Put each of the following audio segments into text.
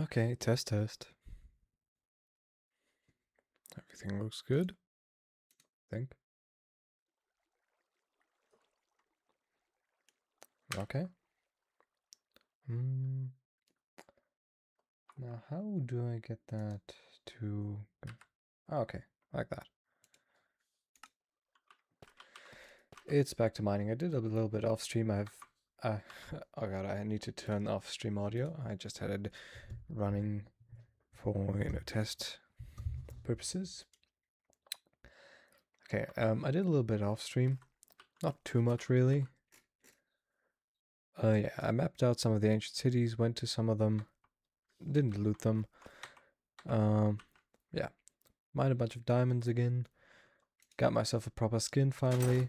Okay, test. Everything looks good, I think. Okay. Now how do I get that to... Oh, okay, like that. It's back to mining. I did a little bit off stream. oh god, I need to turn off stream audio. I just had it running for, test purposes. Okay, I did a little bit off stream. Not too much, really. Yeah, I mapped out some of the ancient cities, went to some of them, didn't loot them. Yeah, mined a bunch of diamonds again. Got myself a proper skin finally.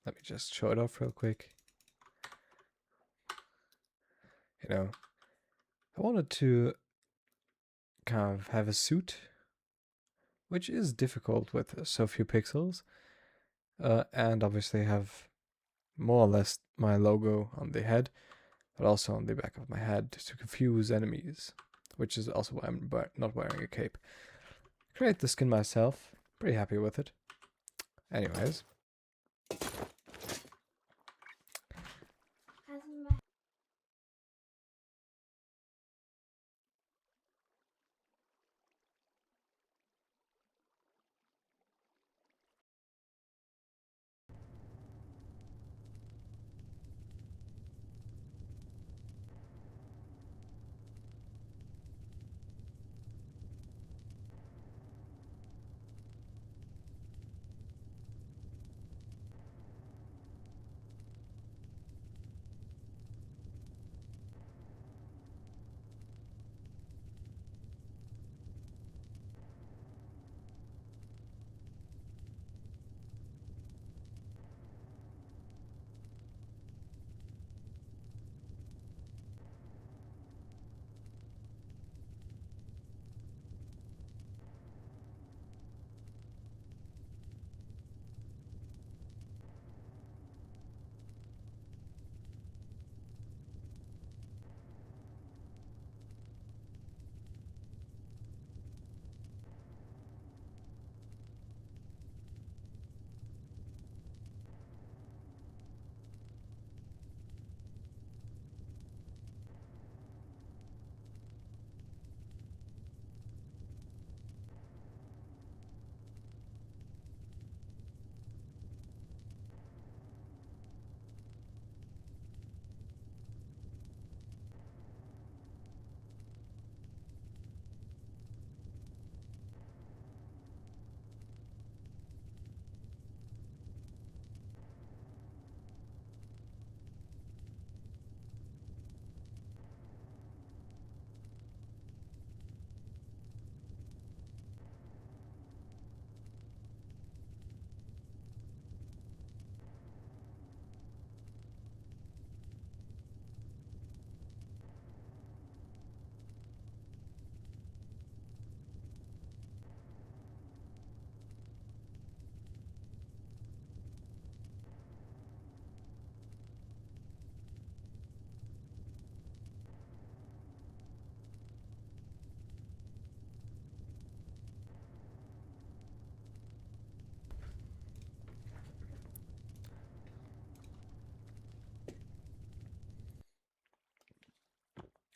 Let me just show it off real quick. I wanted to kind of have a suit, which is difficult with so few pixels, and obviously have more or less my logo on the head, but also on the back of my head to confuse enemies, which is also why I'm not wearing a cape. Create the skin myself, pretty happy with it. Anyways.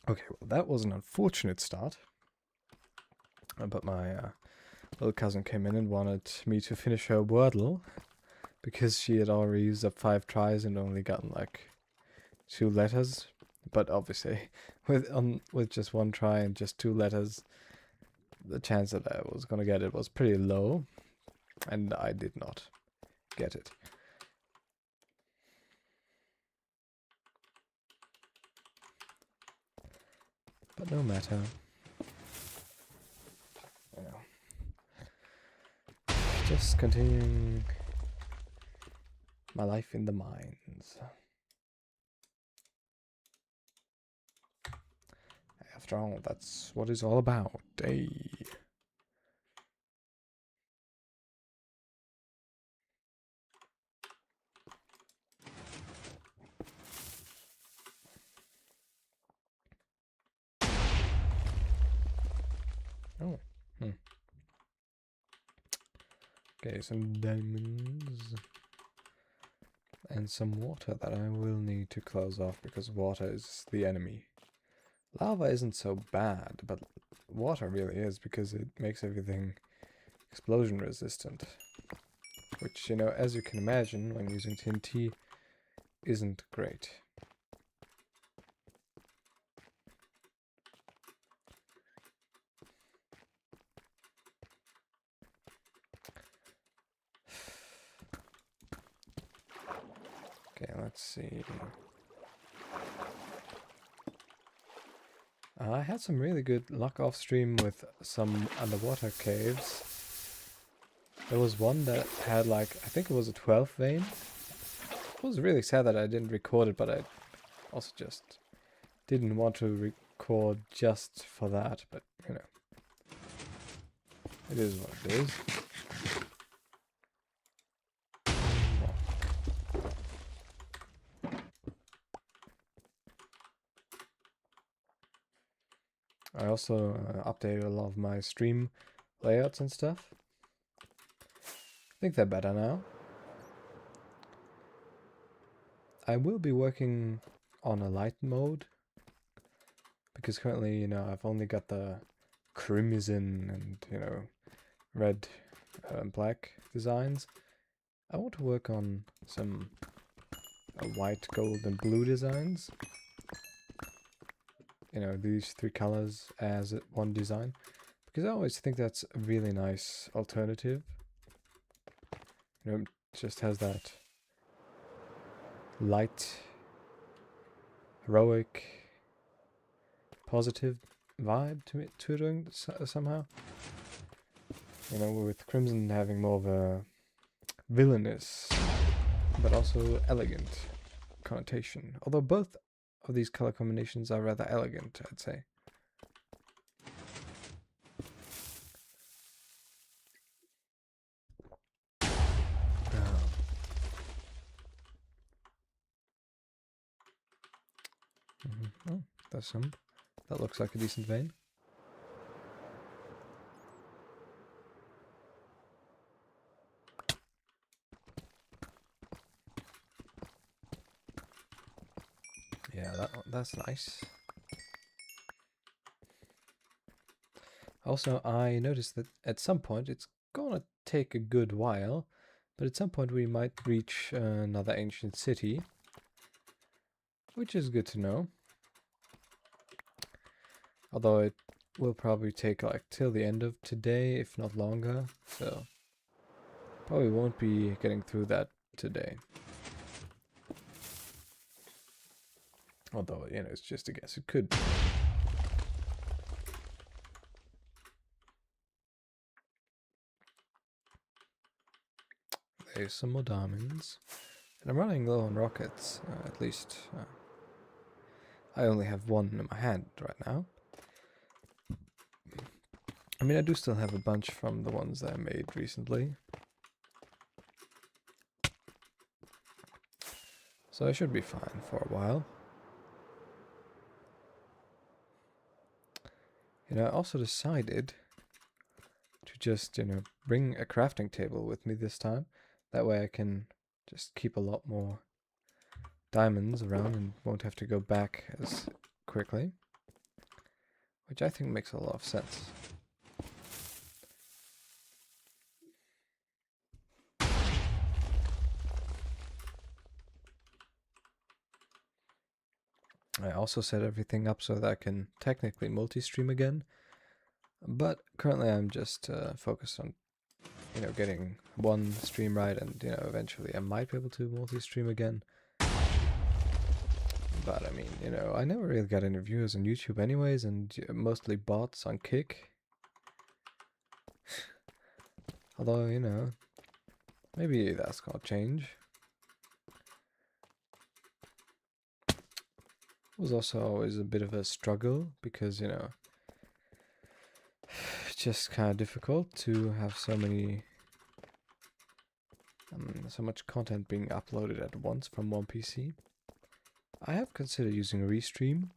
Okay, well that was an unfortunate start. But my little cousin came in and wanted me to finish her Wordle because she had already used up 5 tries and only gotten like 2 letters. But obviously, with just 1 try and just 2 letters, the chance that I was gonna get it was pretty low, and I did not get it. But no matter. Just continuing my life in the mines. After all, that's what it's all about, eh? Okay, some diamonds. And some water that I will need to close off because water is the enemy. Lava isn't so bad, but water really is because it makes everything explosion resistant. Which, you know, as you can imagine, when using TNT, isn't great. Okay, let's see. I had some really good luck off stream with some underwater caves. There was one that had like, I think it was a 12th vein. It was really sad that I didn't record it, but I also just didn't want to record just for that, but you know. It is what it is. I also updated a lot of my stream layouts and stuff. I think they're better now. I will be working on a light mode because currently, you know, I've only got the crimson and, you know, red and black designs. I want to work on some white, gold, and blue designs. You know, these three colors as one design. Because I always think that's a really nice alternative. You know, it just has that light, heroic, positive vibe to it somehow. You know, with Crimson having more of a villainous, but also elegant connotation. Although both of these color combinations are rather elegant, I'd say. Oh, there's some. That looks like a decent vein. Yeah, that's nice. Also, I noticed that at some point, it's gonna take a good while, but at some point we might reach another ancient city, which is good to know. Although it will probably take like till the end of today, if not longer, so probably won't be getting through that today. Although, you know, it's just a guess. It could be. There's some more diamonds. And I'm running low on rockets, at least. I only have one in my hand right now. I mean, I do still have a bunch from the ones that I made recently. So I should be fine for a while. You know, I also decided to just, you know, bring a crafting table with me this time. That way I can just keep a lot more diamonds around and won't have to go back as quickly. Which I think makes a lot of sense. I also set everything up so that I can technically multi-stream again. But currently I'm just focused on, you know, getting one stream right, and, you know, eventually I might be able to multi-stream again. But I mean, you know, I never really got any viewers on YouTube anyways, and mostly bots on Kick. Although, you know, maybe that's gonna change. It was also always a bit of a struggle because, you know, it's just kind of difficult to have so much content being uploaded at once from one PC. I have considered using Restream.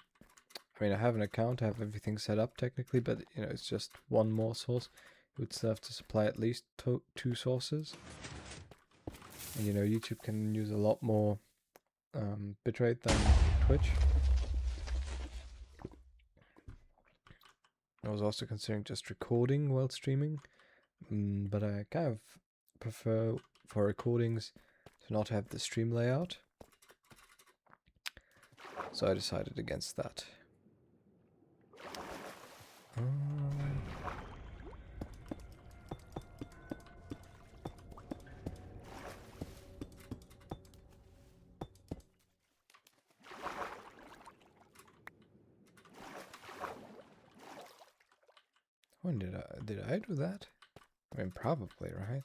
I I mean, I have an account, I have everything set up technically, but you know, it's just one more source. It would still have to supply at least two sources. And you know, YouTube can use a lot more bitrate than Twitch. I was also considering just recording while streaming, but I kind of prefer for recordings to not have the stream layout. So I decided against that. When did I do that? I mean, probably, right?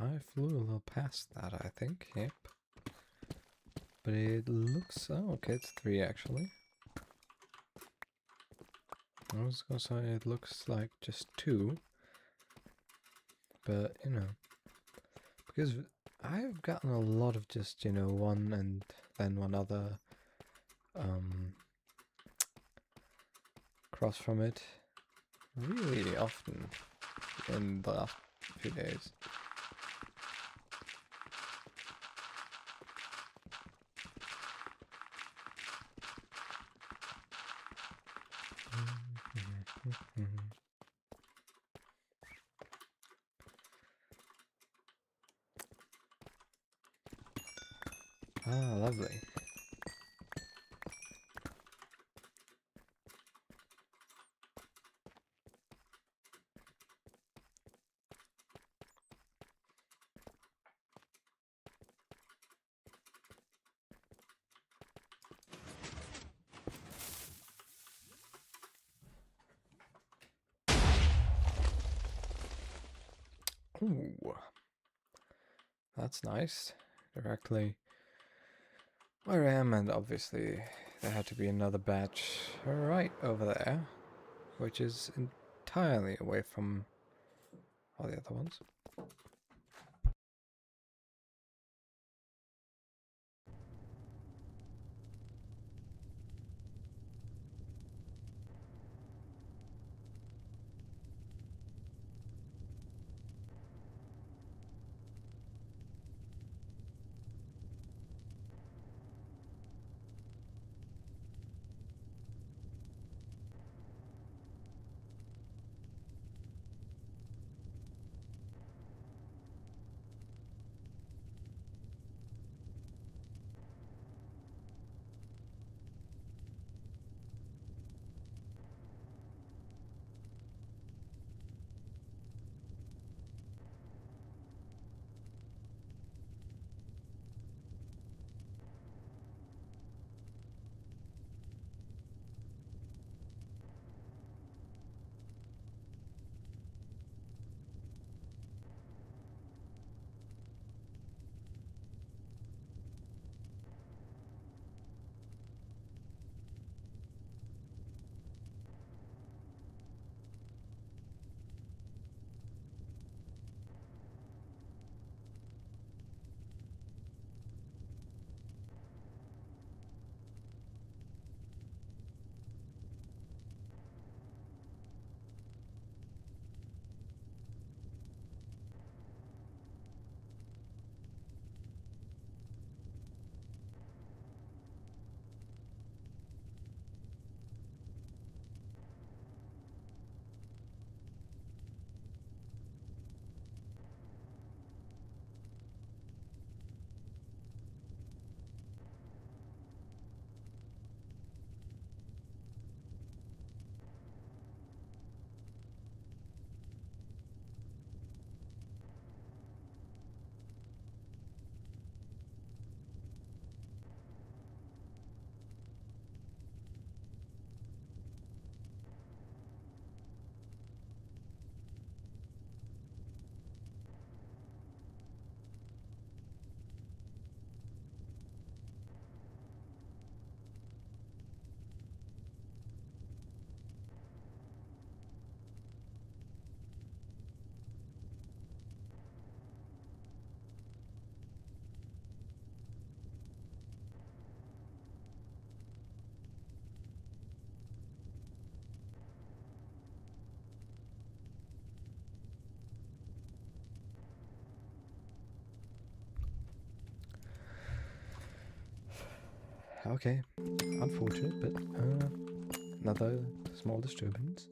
I flew a little past that, I think. Yep. But it looks... Oh, okay, it's 3 actually. I was gonna say it looks like just 2. But, you know... Because I've gotten a lot of just, you know, 1 and then one other cross from it really often in the last few days. Ah, lovely. Ooh, that's nice. Directly where I am, and obviously there had to be another batch right over there, which is entirely away from all the other ones. Okay. Unfortunate, but another small disturbance.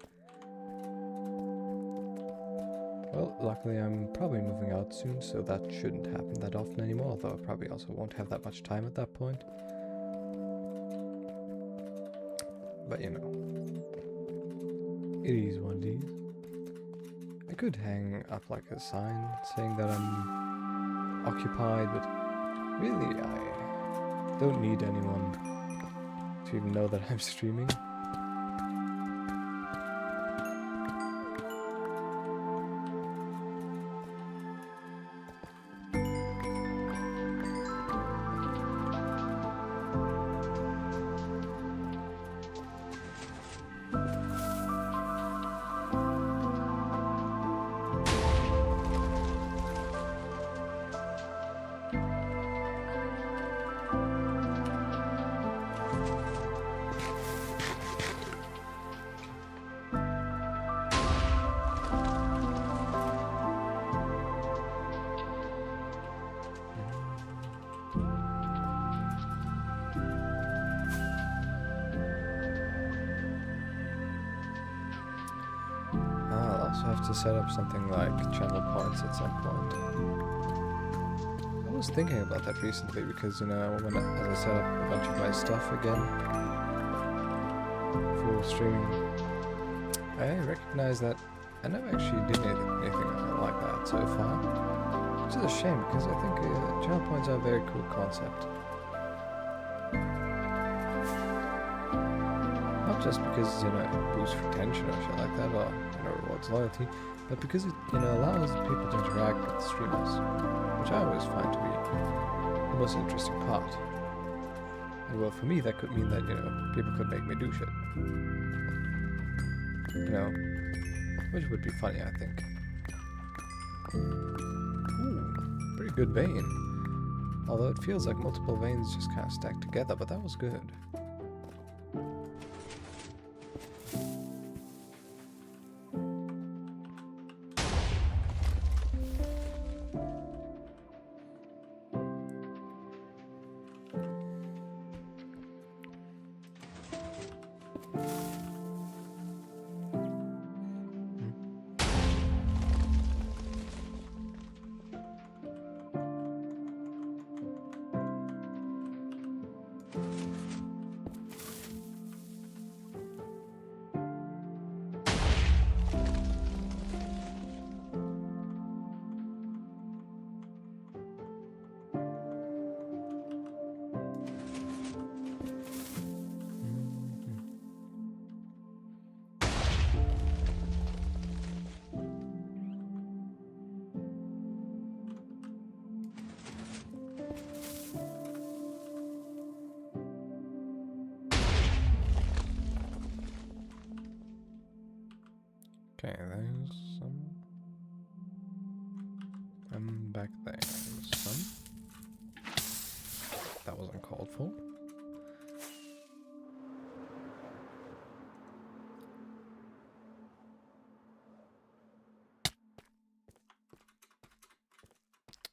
Well, luckily I'm probably moving out soon, so that shouldn't happen that often anymore, although I probably also won't have that much time at that point. But you know, it is what it is. I could hang up like a sign saying that I'm occupied, but really I don't need anyone to even know that I'm streaming. I'll also have to set up something like channel points at some point. I was thinking about that recently because, you know, as I set up a bunch of my stuff again for streaming, I recognize that I never actually did anything like that so far. Which is a shame because I think channel points are a very cool concept. Not just because, you know, it boosts retention or shit like that, or, you know, rewards loyalty, but because it, you know, allows people to interact with the streamers, which I always find to be the most interesting part. And well, for me, that could mean that, you know, people could make me do shit. You know, which would be funny, I think. Ooh, pretty good vein. Although it feels like multiple veins just kind of stacked together, but that was good. Okay, there's some. And back there's some. That wasn't called for.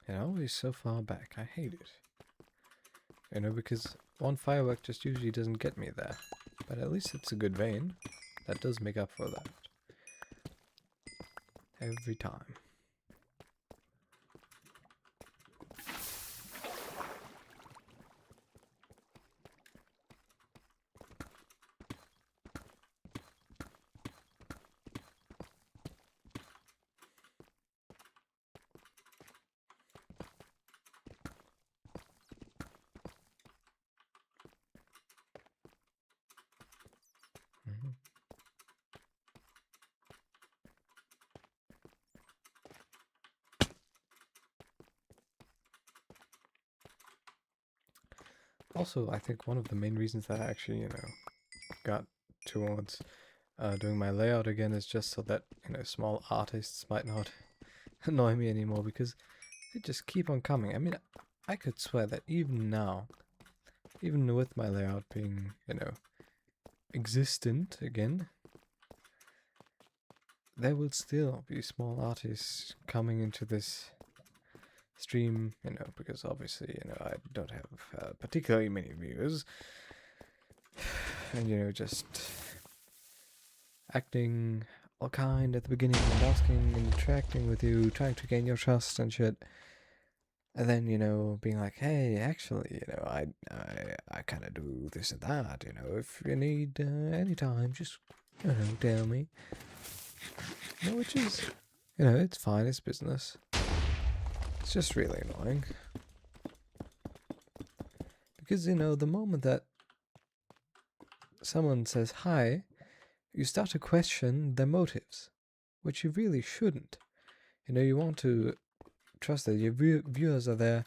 It always so far back. I hate it. You know, because one firework just usually doesn't get me there. But at least it's a good vein. That does make up for that. Every time. Also, I think one of the main reasons that I actually, you know, got towards doing my layout again is just so that, you know, small artists might not annoy me anymore, because they just keep on coming. I mean, I could swear that even now, even with my layout being, you know, existent again, there will still be small artists coming into this stream, you know, because obviously, you know, I don't have particularly many viewers. And, you know, just acting all kind at the beginning and asking and interacting with you, trying to gain your trust and shit. And then, you know, being like, hey, actually, you know, I kind of do this and that, you know, if you need any time, just, you know, tell me. You know, which is, you know, it's fine, it's business. It's just really annoying. Because, you know, the moment that someone says hi, you start to question their motives, which you really shouldn't. You know, you want to trust that your viewers are there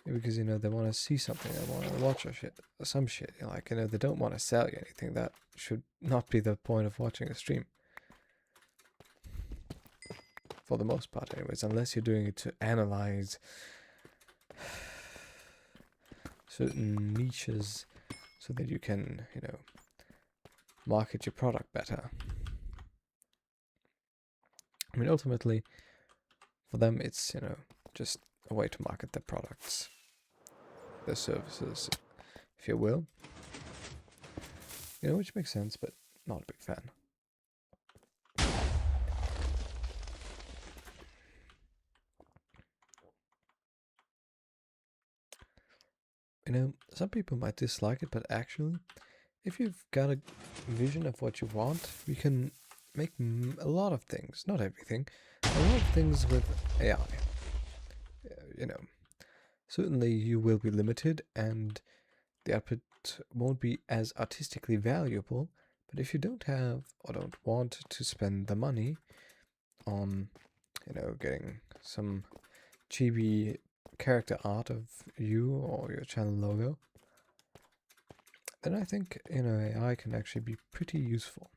because, you know, they want to see something, they want to watch or shit, or some shit. Like, you know, they don't want to sell you anything. That should not be the point of watching a stream. For the most part, anyways, unless you're doing it to analyze certain niches so that you can, you know, market your product better. I mean, ultimately, for them, it's, you know, just a way to market their products, their services, if you will. You know, which makes sense, but not a big fan. You know, some people might dislike it, but actually, if you've got a vision of what you want, you can make a lot of things, not everything, a lot of things with AI. You know, certainly you will be limited and the output won't be as artistically valuable, but if you don't have or don't want to spend the money on, you know, getting some chibi character art of you or your channel logo, then I think, you know, AI can actually be pretty useful.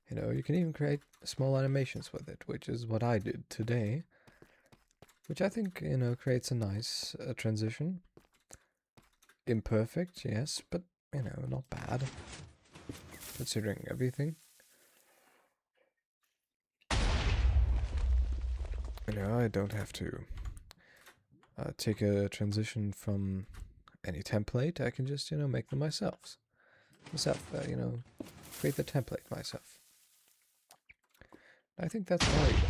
You know, you can even create small animations with it, which is what I did today, which I think, you know, creates a nice transition. Imperfect, yes, but, you know, not bad, considering everything. You know, I don't have to take a transition from any template. I can just, you know, make them myself. You know, create the template myself. I think that's valuable.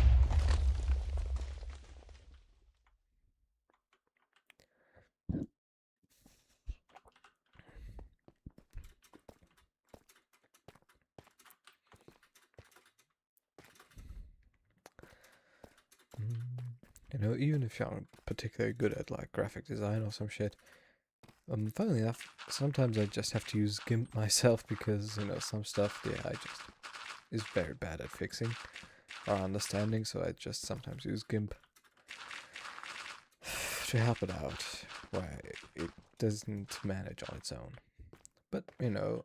You know, even if you aren't particularly good at like graphic design or some shit, funnily enough, sometimes I just have to use GIMP myself because, you know, some stuff the AI just is very bad at fixing or understanding, so I just sometimes use GIMP to help it out where it doesn't manage on its own. But, you know,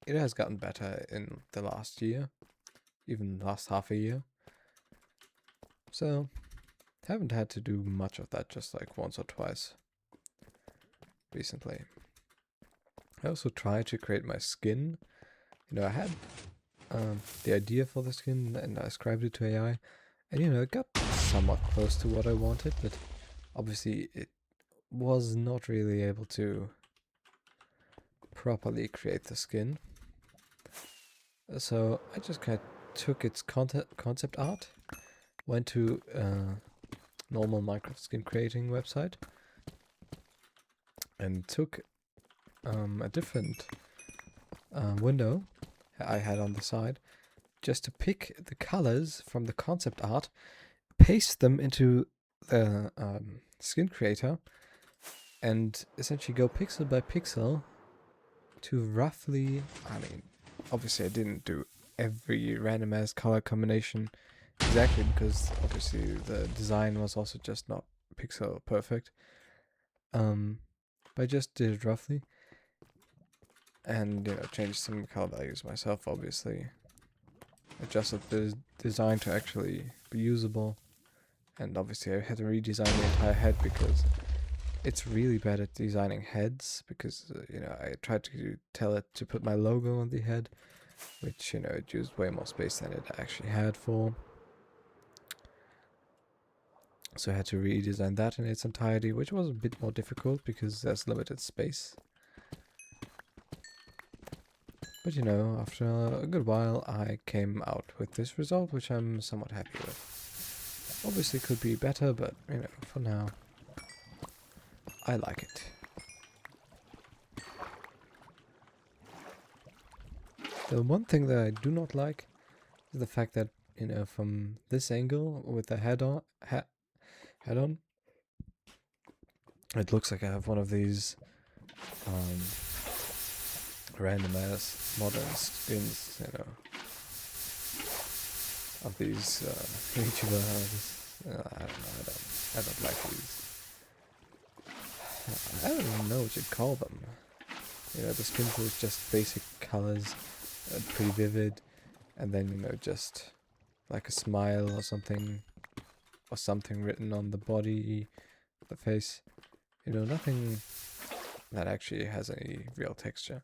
it has gotten better in the last year, even the last half a year. So, haven't had to do much of that, just like once or twice recently. I also tried to create my skin. You know, I had the idea for the skin and I ascribed it to AI, and, you know, it got somewhat close to what I wanted, but obviously it was not really able to properly create the skin. So I just kind of took its concept art, went to normal Minecraft skin creating website, and took a different window I had on the side just to pick the colors from the concept art, paste them into the skin creator, and essentially go pixel by pixel to roughly, I mean, obviously I didn't do every randomized color combination exactly because obviously the design was also just not pixel perfect. But I just did it roughly and, you know, changed some color values myself, obviously. Adjusted the design to actually be usable, and obviously I had to redesign the entire head because it's really bad at designing heads because, you know, I tried to tell it to put my logo on the head, which, you know, it used way more space than it actually had for. So I had to redesign that in its entirety, which was a bit more difficult because there's limited space. But you know, after a good while I came out with this result, which I'm somewhat happy with. Obviously could be better, but you know, for now, I like it. The one thing that I do not like is the fact that, you know, from this angle with the head on, it looks like I have one of these random ass modern skins, you know, of these YouTuber. I don't know. I don't like these. I don't even know what you'd call them. You know, the skins with just basic colors, pretty vivid, and then, you know, just like a smile or something written on the body, the face. You know, nothing that actually has any real texture.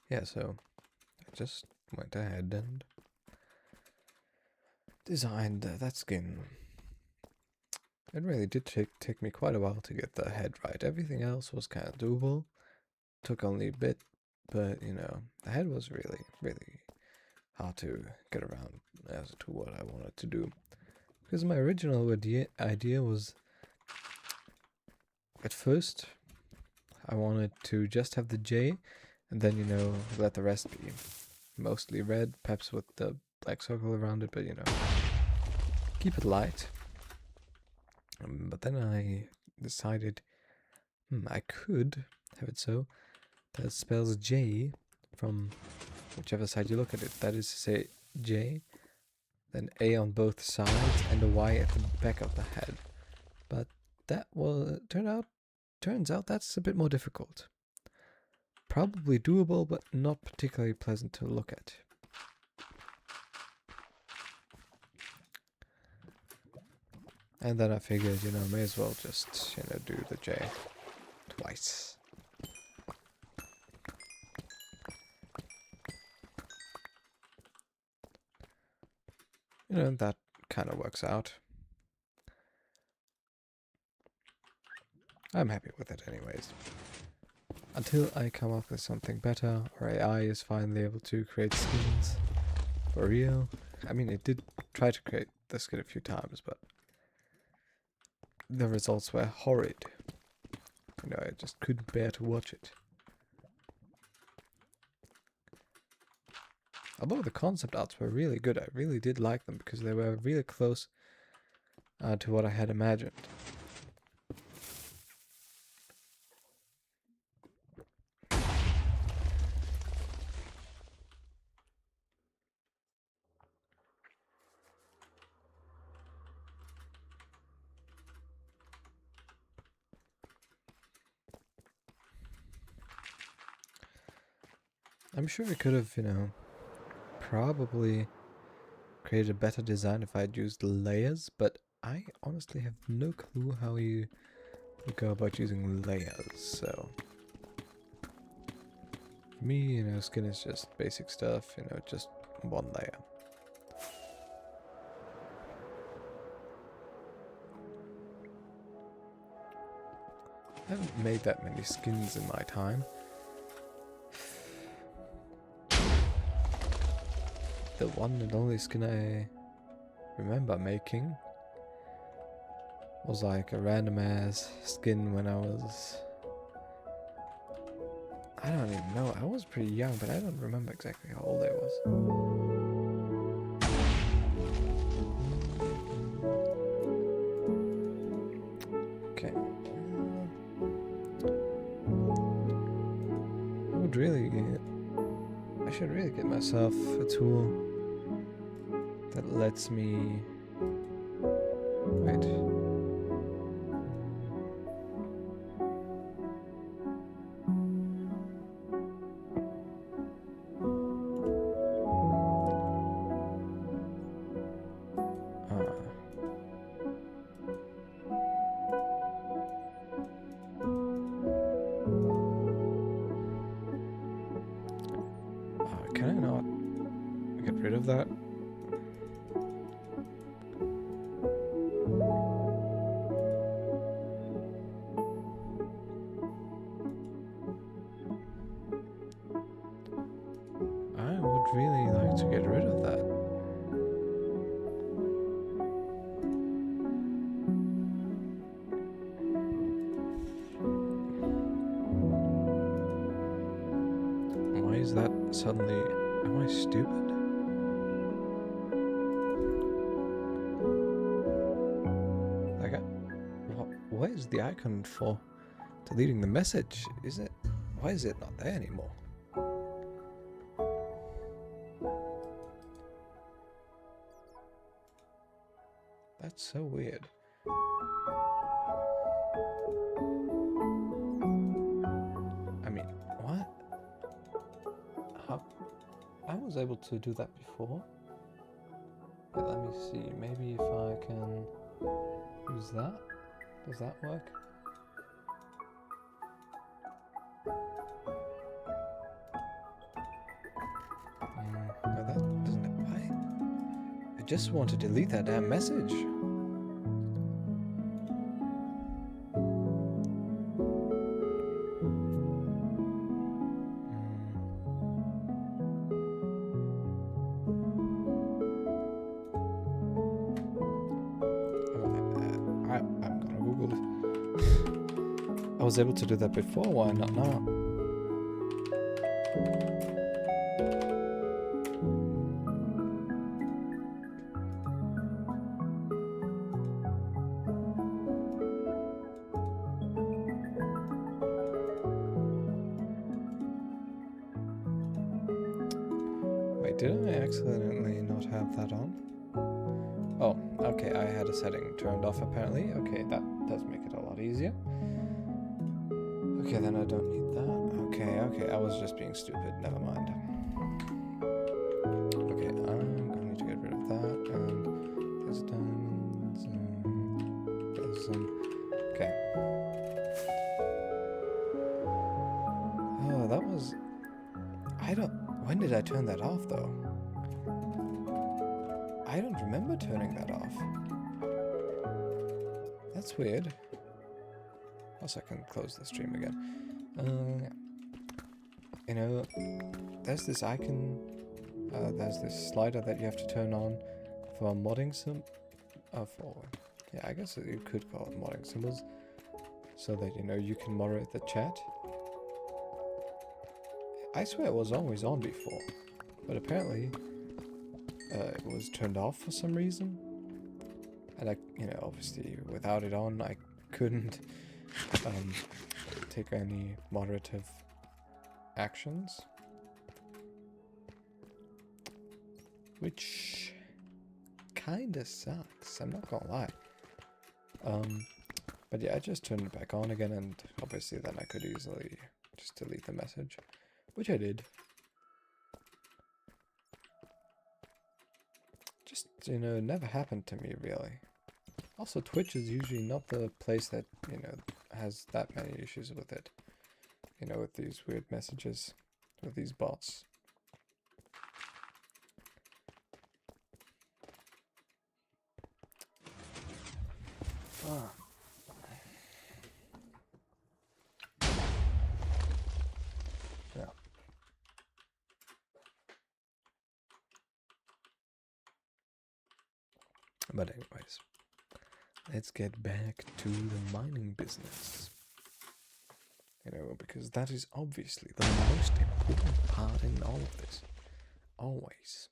Yeah, so I just went ahead and designed that skin. It really did take me quite a while to get the head right. Everything else was kind of doable. Took only a bit, but you know, the head was really, really hard to get around as to what I wanted to do. Because my original idea was, at first, I wanted to just have the J, and then, you know, let the rest be mostly red, perhaps with the black circle around it, but you know, keep it light. But then I decided, I could have it so that it spells J from whichever side you look at it. That is to say, J, then A on both sides, and a Y at the back of the head. But that turns out that's a bit more difficult. Probably doable, but not particularly pleasant to look at. And then I figured, you know, may as well just, you know, do the J twice. You know, that kind of works out. I'm happy with it anyways. Until I come up with something better, or AI is finally able to create skins for real. I mean, it did try to create the skin a few times, but the results were horrid. You know, I just couldn't bear to watch it. Although the concept arts were really good, I really did like them because they were really close to what I had imagined. I'm sure I could have, you know, probably created a better design if I'd used layers, but I honestly have no clue how you go about using layers, so for me, you know, skin is just basic stuff, you know, just one layer. I haven't made that many skins in my time. The one and only skin I remember making was like a random ass skin when I was... I don't even know, I was pretty young, but I don't remember exactly how old I was. Okay. I should really get myself a tool that lets me Wait. Can I not get rid of that? I would really like to get rid of that. Why is that suddenly... Am I stupid? Like, what is the icon for deleting the message? Is it... Why is it not there anymore? That's so weird. I mean, what? How? I was able to do that before. Wait, let me see. Maybe if I can use that. Does that work? No, that doesn't. Why? I just want to delete that damn message. I'm gonna Google it. I was able to do that before, why not now? Wait, did I accidentally not have that on? Oh, okay, I had a setting turned off apparently. Okay, that does make it a lot easier. Okay, then I don't need that. Okay, I was just being stupid, never mind. Okay, I'm going to get rid of that, and there's diamonds, and there's some... Okay. Oh, that was... When did I turn that off, though? I don't remember turning that off. That's weird. Also, I can close the stream again. You know, there's this icon, there's this slider that you have to turn on for modding yeah, I guess you could call it modding symbols, so that, you know, you can moderate the chat. I swear it was always on before, but apparently it was turned off for some reason. And you know, obviously without it on, I couldn't take any moderative actions, which kinda sucks, I'm not gonna lie. But yeah, I just turned it back on again, and obviously then I could easily just delete the message, which I did. Just, you know, it never happened to me really. Also, Twitch is usually not the place that, you know, has that many issues with it. You know, with these weird messages, with these bots. Ah. Yeah. But anyways, let's get back to the mining business. You know, because that is obviously the most important part in all of this. Always.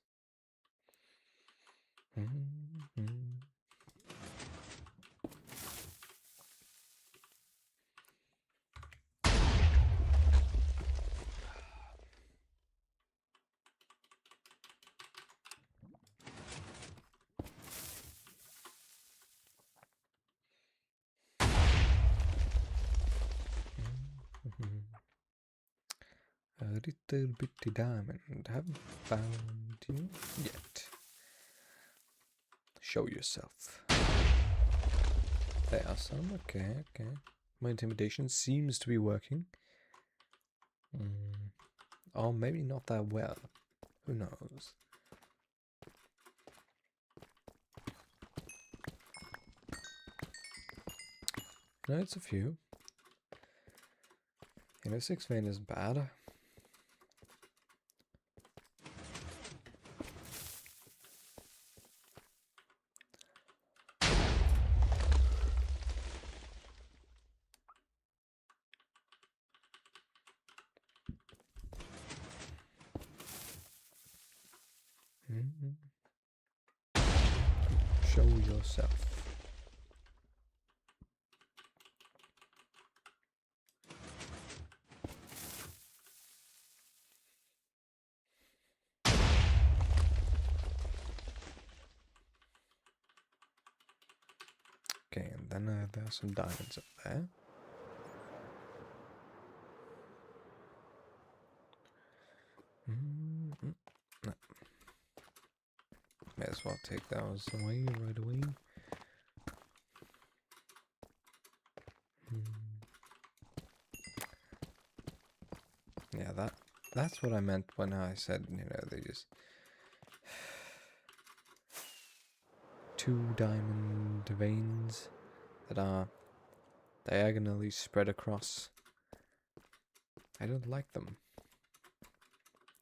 little bitty diamond. Haven't found you yet. Show yourself. There are some. Okay, okay. My intimidation seems to be working. Or maybe not that well. Who knows? No, it's a few. You know, 6 vein isn't bad. Show yourself. Okay, and then there are some diamonds up there. No. May as well take those away right away. Yeah, that's what I meant when I said, you know, they just 2 diamond veins that are diagonally spread across. I don't like them.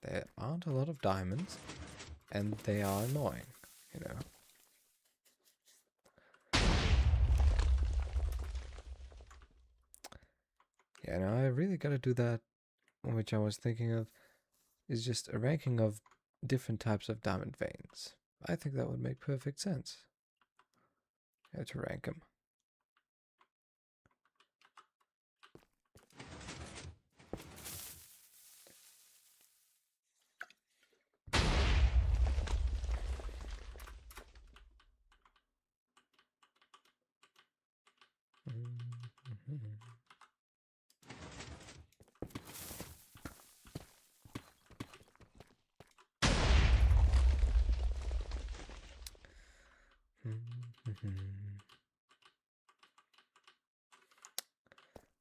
There aren't a lot of diamonds, and they are annoying, you know. Yeah, no, I really gotta do that, which I was thinking of, is just a ranking of different types of diamond veins. I think that would make perfect sense. Yeah, to rank them.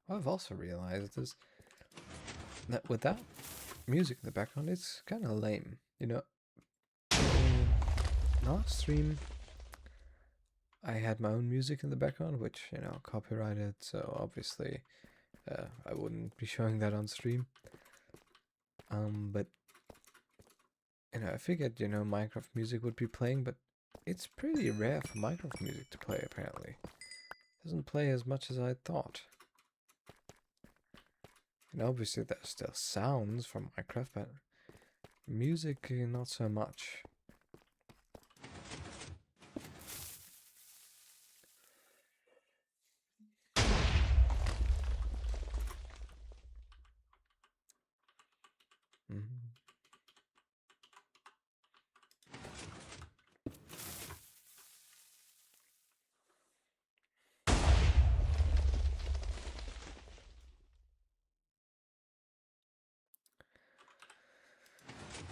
What I've also realized is that without music in the background, it's kind of lame. You know, last stream, I had my own music in the background, which, you know, copyrighted, so obviously I wouldn't be showing that on stream. But, you know, I figured, you know, Minecraft music would be playing, but it's pretty rare for Minecraft music to play, apparently. It doesn't play as much as I thought. And obviously there's still sounds from Minecraft, but music, not so much.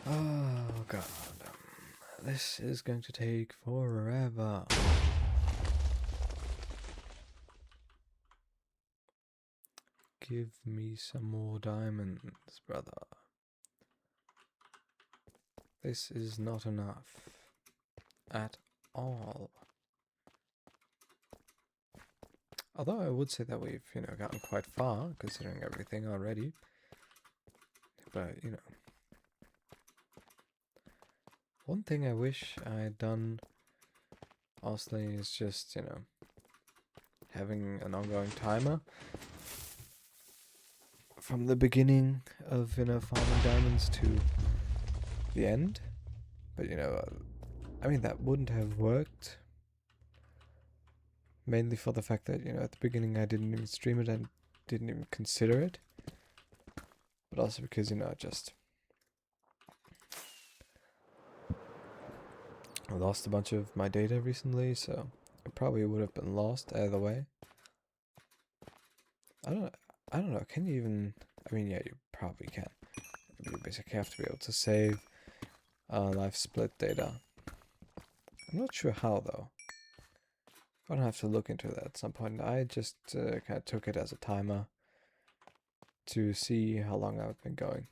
Oh god, this is going to take forever. Give me some more diamonds, brother. This is not enough at all. Although I would say that we've, you know, gotten quite far considering everything already. But, you know, one thing I wish I had done honestly is just, you know, having an ongoing timer from the beginning of, you know, farming diamonds to the end. But, you know, I mean, that wouldn't have worked. Mainly for the fact that, you know, at the beginning I didn't even stream it and didn't even consider it. But also because, you know, I lost a bunch of my data recently, so it probably would have been lost either way. I don't know, can you even, I mean, yeah, you probably can. you basically have to be able to save live split data. I'm not sure how though. I'm gonna have to look into that at some point. I just kind of took it as a timer to see how long I've been going.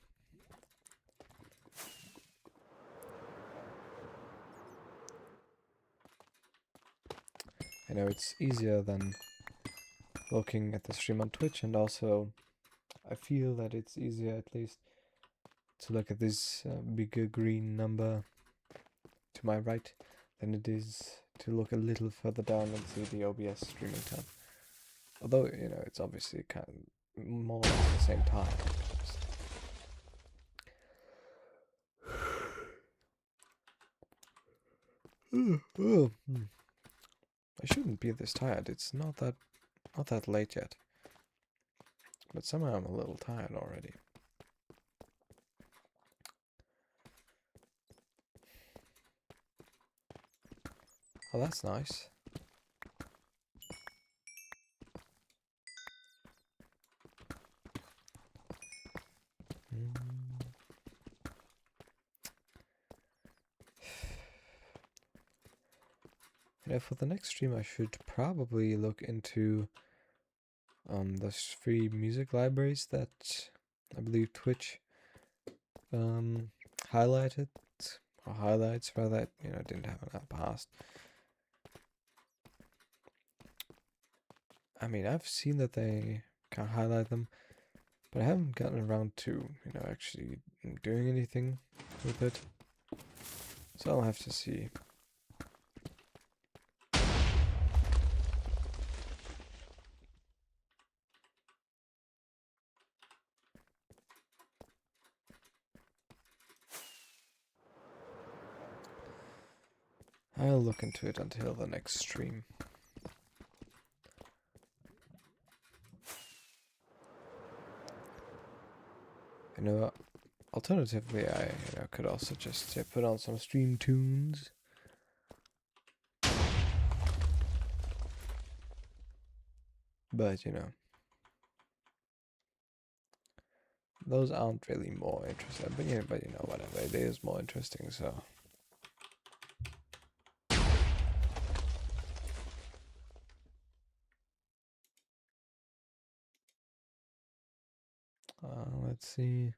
I know it's easier than looking at the stream on Twitch, and also I feel that it's easier at least to look at this bigger green number to my right than it is to look a little further down and see the OBS streaming time. Although, you know, it's obviously kind of more or less the same time. I shouldn't be this tired. It's not that late yet. But somehow I'm a little tired already. Oh, that's nice. Yeah, for the next stream I should probably look into the free music libraries that I believe Twitch highlighted, or highlights rather, you know, didn't have in that past. I mean, I've seen that they can highlight them, but I haven't gotten around to, you know, actually doing anything with it. So I'll have to see. I'll look into it until the next stream. You know, alternatively, I could also just put on some stream tunes. But, you know, those aren't really more interesting. But you know, whatever, it is more interesting, so. Let's see.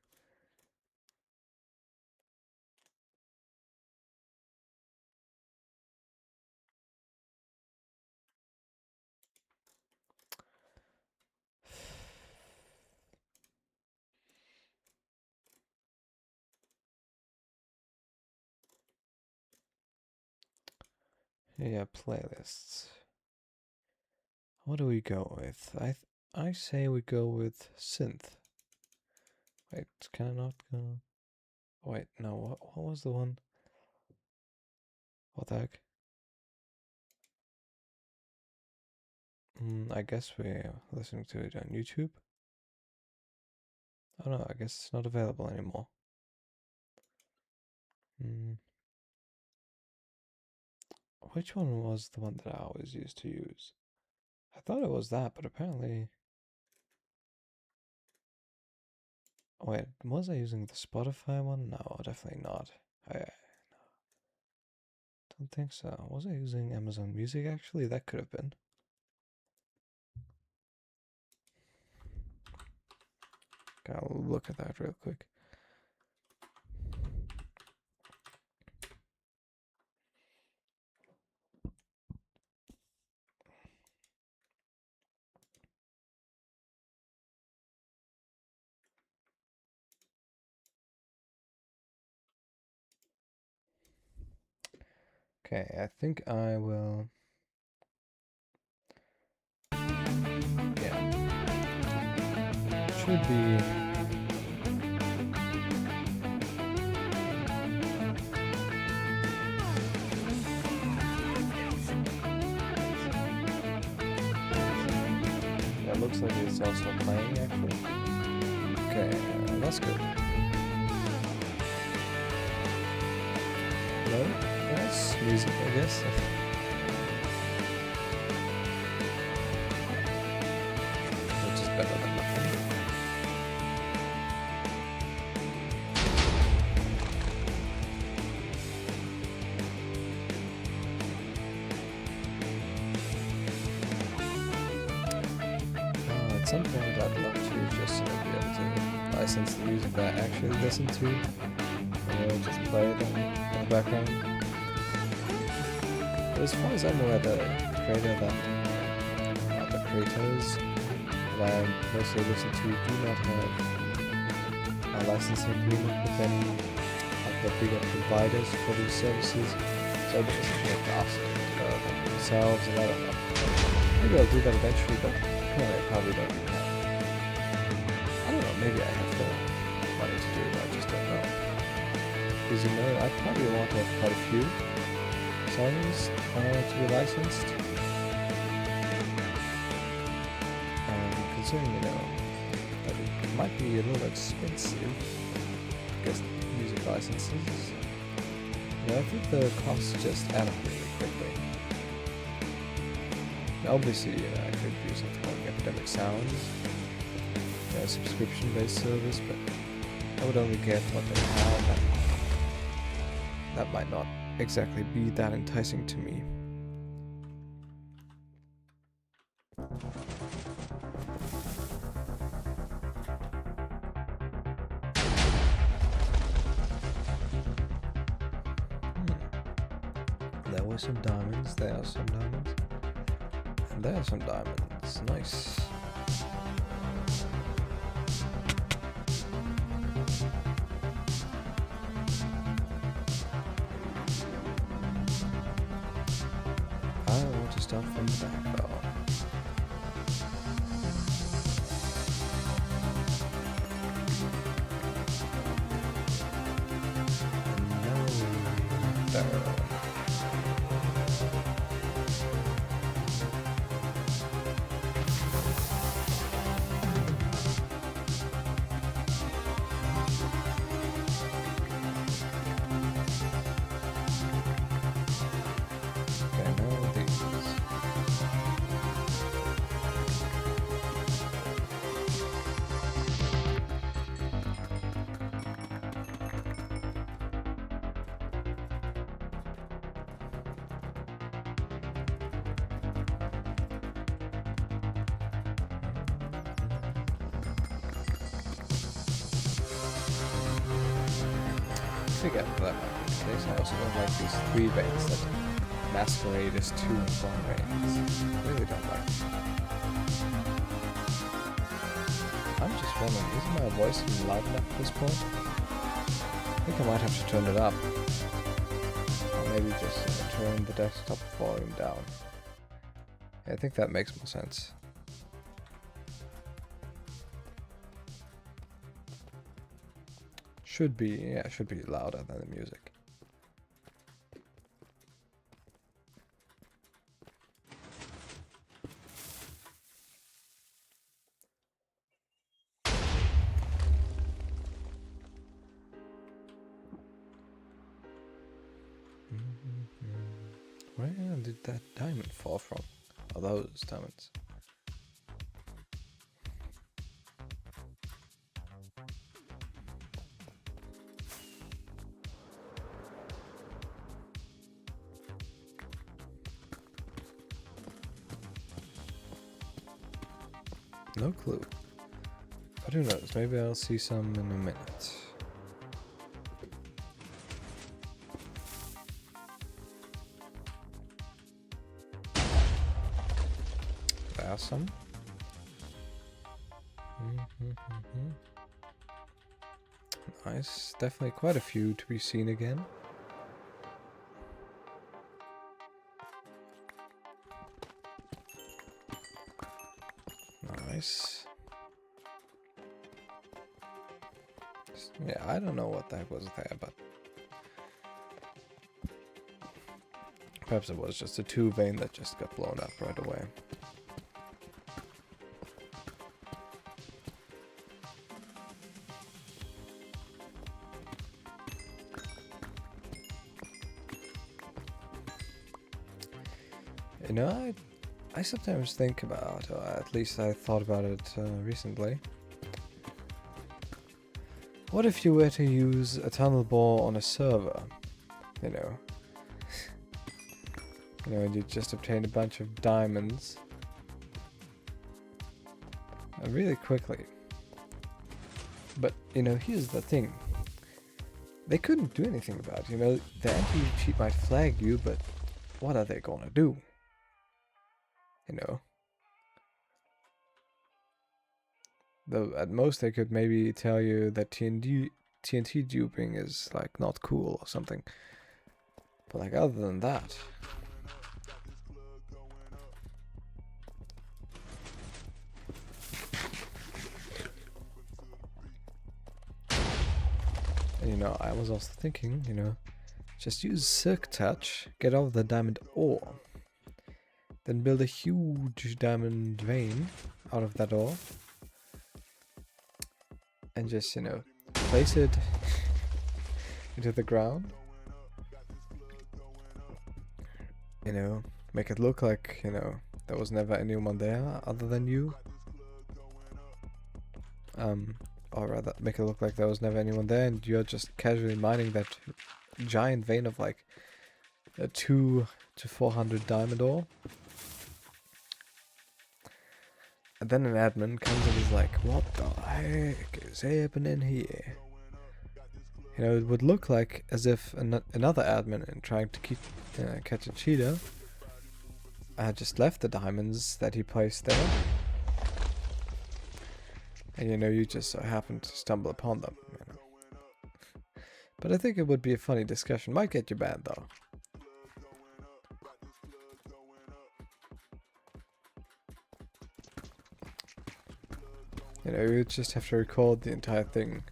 Yeah, playlists. What do we go with? I say we go with synth. Wait, can I not go? Wait, no, what was the one? What the heck? I guess we're listening to it on YouTube. Oh no, I guess it's not available anymore. Which one was the one that I always used to use? I thought it was that, but apparently... Wait, was I using the Spotify one? No, definitely not. I don't think so. Was I using Amazon Music actually? That could have been. I'll look at that real quick. Okay, I think I will... Yeah. Should be... Yeah, it looks like it's also playing actually. Okay, that's good. Hello? Yes, music, I guess. Which is better than nothing. At some point I'd love to just be able to license the music that I actually listen to, just play them in the background. But as far as I'm aware, the creators that I mostly listen to do not have a licensing agreement with any of the bigger providers for these services, so they just look after them themselves, and I don't know. Maybe I'll do that eventually, but currently I probably don't even have. I don't know, maybe I have the money to do it, I just don't know. Because you know, I'd probably want to have quite a few songs to be licensed. Considering, you know, that it might be a little expensive, I guess, music licenses. I think the costs just add up really quickly. Obviously, I could use something like Epidemic Sounds, a subscription-based service, but I would only get what they have. That might not exactly be that enticing to me. There were some diamonds, there are some diamonds, and there are some diamonds. Nice. I want to start from the back though. No. I forget that might be the case. I also don't like these 3 veins that masquerade as 2 and 1 veins. I really don't like them. I'm just wondering, isn't my voice even loud enough at this point? I think I might have to turn it up. Or maybe just turn the desktop volume down. Yeah, I think that makes more sense. Should be louder than the music. Where did that diamond fall from? Oh, those diamonds. No clue. But who knows, maybe I'll see some in a minute. There's some. Nice, definitely quite a few to be seen again. Nice. Yeah, I don't know what the heck was there, but perhaps it was just a 2 vein that just got blown up right away. You know, I sometimes think about, or at least I thought about it recently. What if you were to use a tunnel bore on a server? You know, and you just obtain a bunch of diamonds, really quickly. But, you know, here's the thing. They couldn't do anything about it, you know. The anti-cheat might flag you, but what are they gonna do? You know. Though at most they could maybe tell you that TNT duping is like not cool or something. But like other than that. And you know, I was also thinking, you know, just use Silk Touch, get all the diamond ore, then build a huge diamond vein out of that ore, and just, you know, place it into the ground. You know, make it look like, you know, there was never anyone there other than you. Or rather, make it look like there was never anyone there and you're just casually mining that giant vein of like a 2 to 400 diamond ore. And then an admin comes and is like, what the heck is happening here? You know, it would look like as if another admin in trying to catch a cheater had just left the diamonds that he placed there. And you know, you just so happen to stumble upon them, you know. But I think it would be a funny discussion. Might get you banned though. You know, you just have to record the entire thing.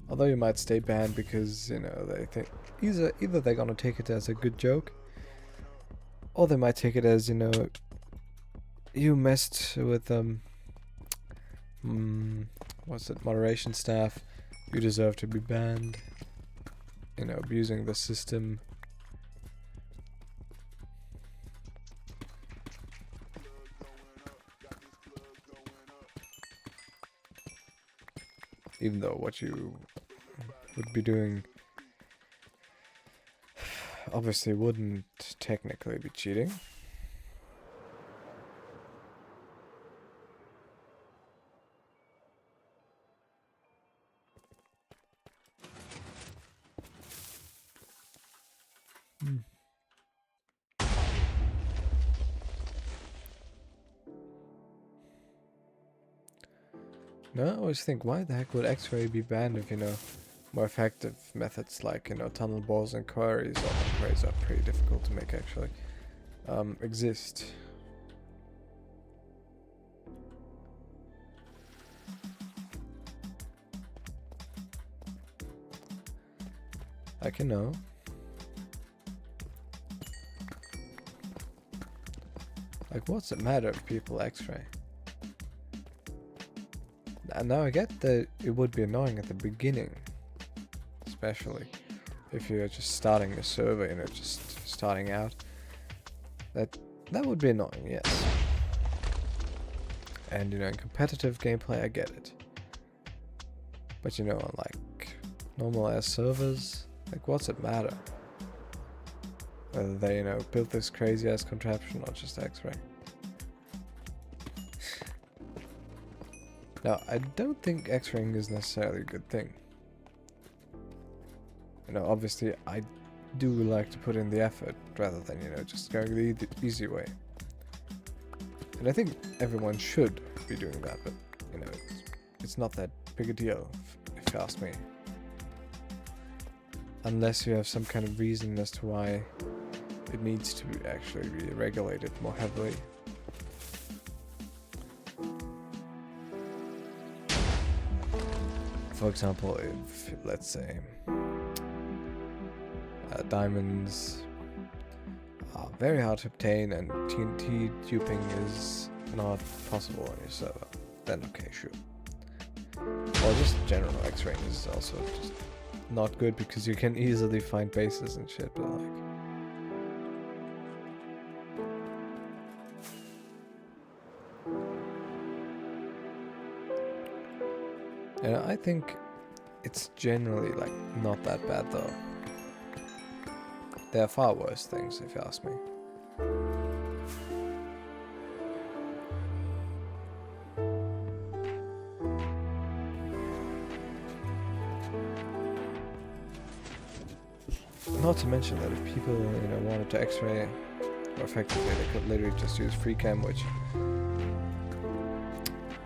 Although you might stay banned because, you know, they think either they're gonna take it as a good joke, or they might take it as, you know, you messed with what's it, moderation staff, you deserve to be banned, you know, abusing the system. Even though what you would be doing obviously wouldn't technically be cheating. No, I always think, why the heck would X-ray be banned if, you know, more effective methods like, you know, tunnel bores and quarries, although quarries are pretty difficult to make actually, exist. Like, you know, like what's it matter if people X-ray? And now I get that it would be annoying at the beginning, especially if you're just starting a server, you know, just starting out. That would be annoying, yes. And you know, in competitive gameplay, I get it. But you know, on like normal ass servers, like what's it matter? Whether they, you know, built this crazy ass contraption or just X-ray. Now, I don't think X-raying is necessarily a good thing. You know, obviously, I do like to put in the effort rather than, you know, just going the easy way. And I think everyone should be doing that, but, you know, it's not that big a deal, if you ask me. Unless you have some kind of reason as to why it needs to actually be regulated more heavily. For example, if, let's say, diamonds are very hard to obtain and TNT duping is not possible on your server, then okay, sure. Or just general X-raying is also just not good because you can easily find bases and shit, but like... And I think it's generally like not that bad though. There are far worse things if you ask me. Not to mention that if people, you know, wanted to X-ray, or effectively they could literally just use free cam, which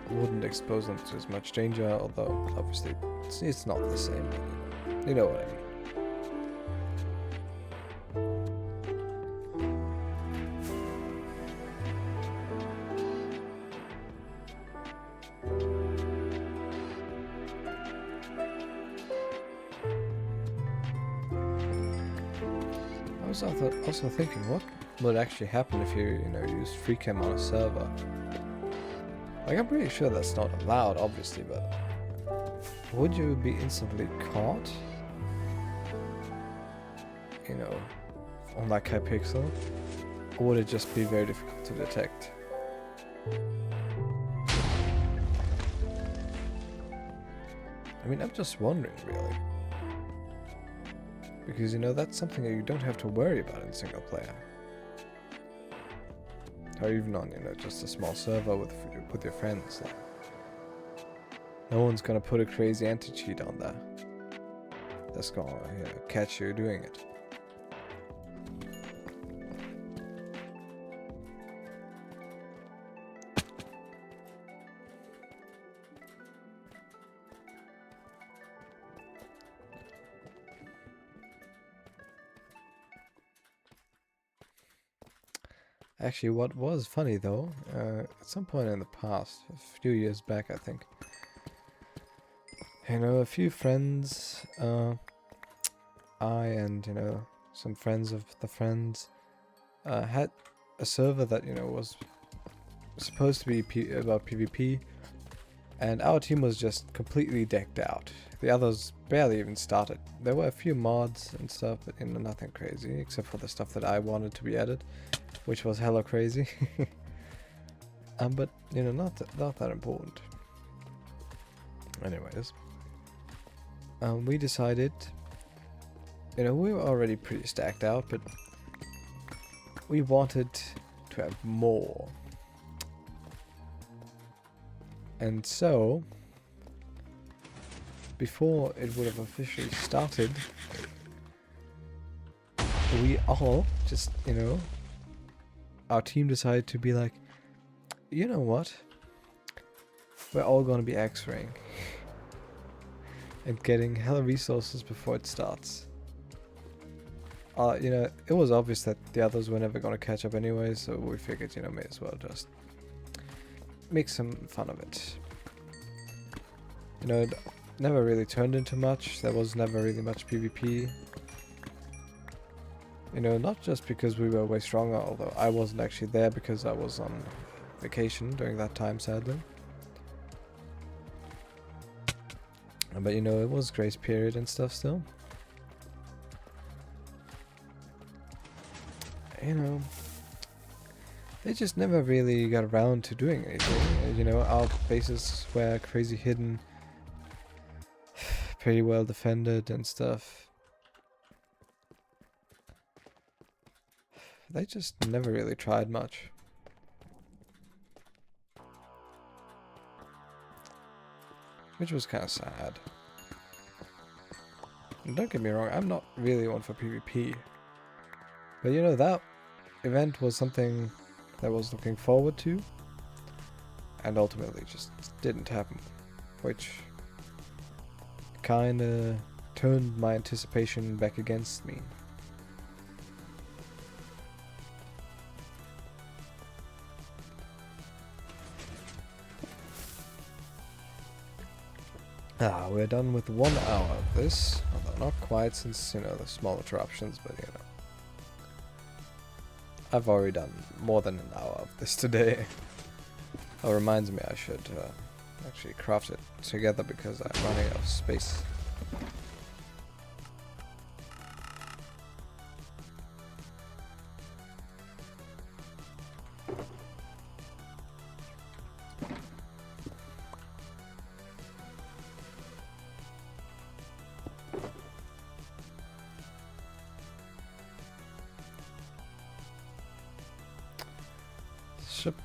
wouldn't expose them to as much danger, although obviously it's not the same, but you know what I mean. I was also thinking, what would actually happen if you know, used free cam on a server? Like, I'm pretty sure that's not allowed, obviously, but would you be instantly caught? You know, on that high pixel? Or would it just be very difficult to detect? I mean, I'm just wondering, really. Because, you know, that's something that you don't have to worry about in single player. Or even on, you know, just a small server with your friends. Like, no one's gonna put a crazy anti-cheat on there that's gonna, you know, catch you doing it. Actually, what was funny though, at some point in the past, a few years back I think, you know, a few friends, I and, you know, some friends of the friends, had a server that, you know, was supposed to be about PvP, and our team was just completely decked out. The others barely even started. There were a few mods and stuff, but, you know, nothing crazy, except for the stuff that I wanted to be added, which was hella crazy. But, you know, not that important. Anyways, we decided, you know, we were already pretty stacked out, but we wanted to have more. And so, before it would have officially started, we all just, you know, our team decided to be like, you know what? We're all gonna be X-raying and getting hella resources before it starts. You know, it was obvious that the others were never gonna catch up anyway, so we figured, you know, may as well just make some fun of it. You know, it never really turned into much. There was never really much PvP. You know, not just because we were way stronger, although I wasn't actually there because I was on vacation during that time, sadly. But, you know, it was grace period and stuff still. You know, they just never really got around to doing anything. You know, our bases were crazy hidden, pretty well defended and stuff. They just never really tried much. Which was kind of sad. And don't get me wrong, I'm not really one for PvP. But you know, that event was something that I was looking forward to. And ultimately just didn't happen. Which kinda turned my anticipation back against me. We're done with 1 hour of this, although not quite since, you know, the small interruptions, but, you know. I've already done more than an hour of this today. Oh, reminds me I should actually craft it together because I'm running out of space. Ship.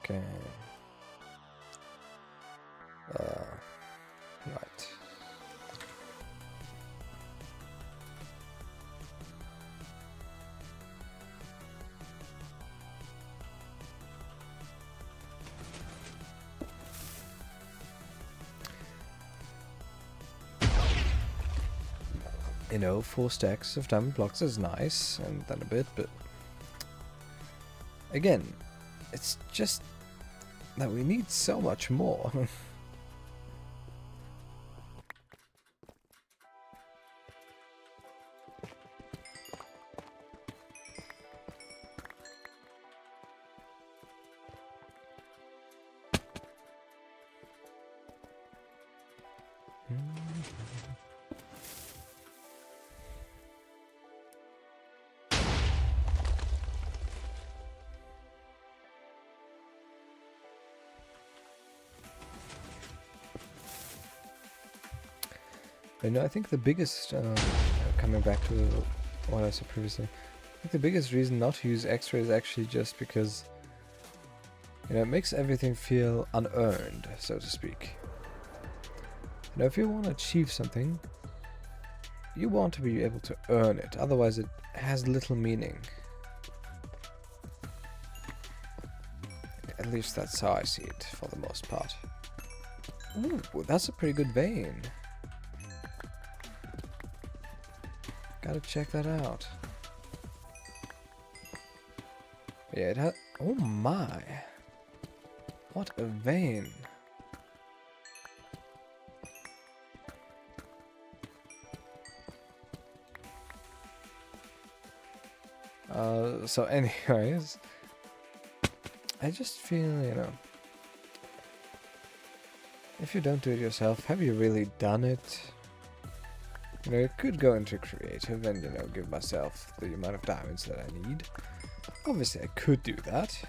Okay. Right. You know, 4 stacks of diamond blocks is nice, and then a bit, but again, it's just that we need so much more. You know, I think the biggest, coming back to what I said previously, I think the biggest reason not to use extra is actually just because, you know, it makes everything feel unearned, so to speak. You know, if you want to achieve something, you want to be able to earn it, otherwise it has little meaning. At least that's how I see it, for the most part. Ooh, that's a pretty good vein. Gotta check that out. Yeah, it has... Oh my! What a vein! So anyways... I just feel, you know... If you don't do it yourself, have you really done it? You know, I could go into creative and, you know, give myself the amount of diamonds that I need. Obviously, I could do that.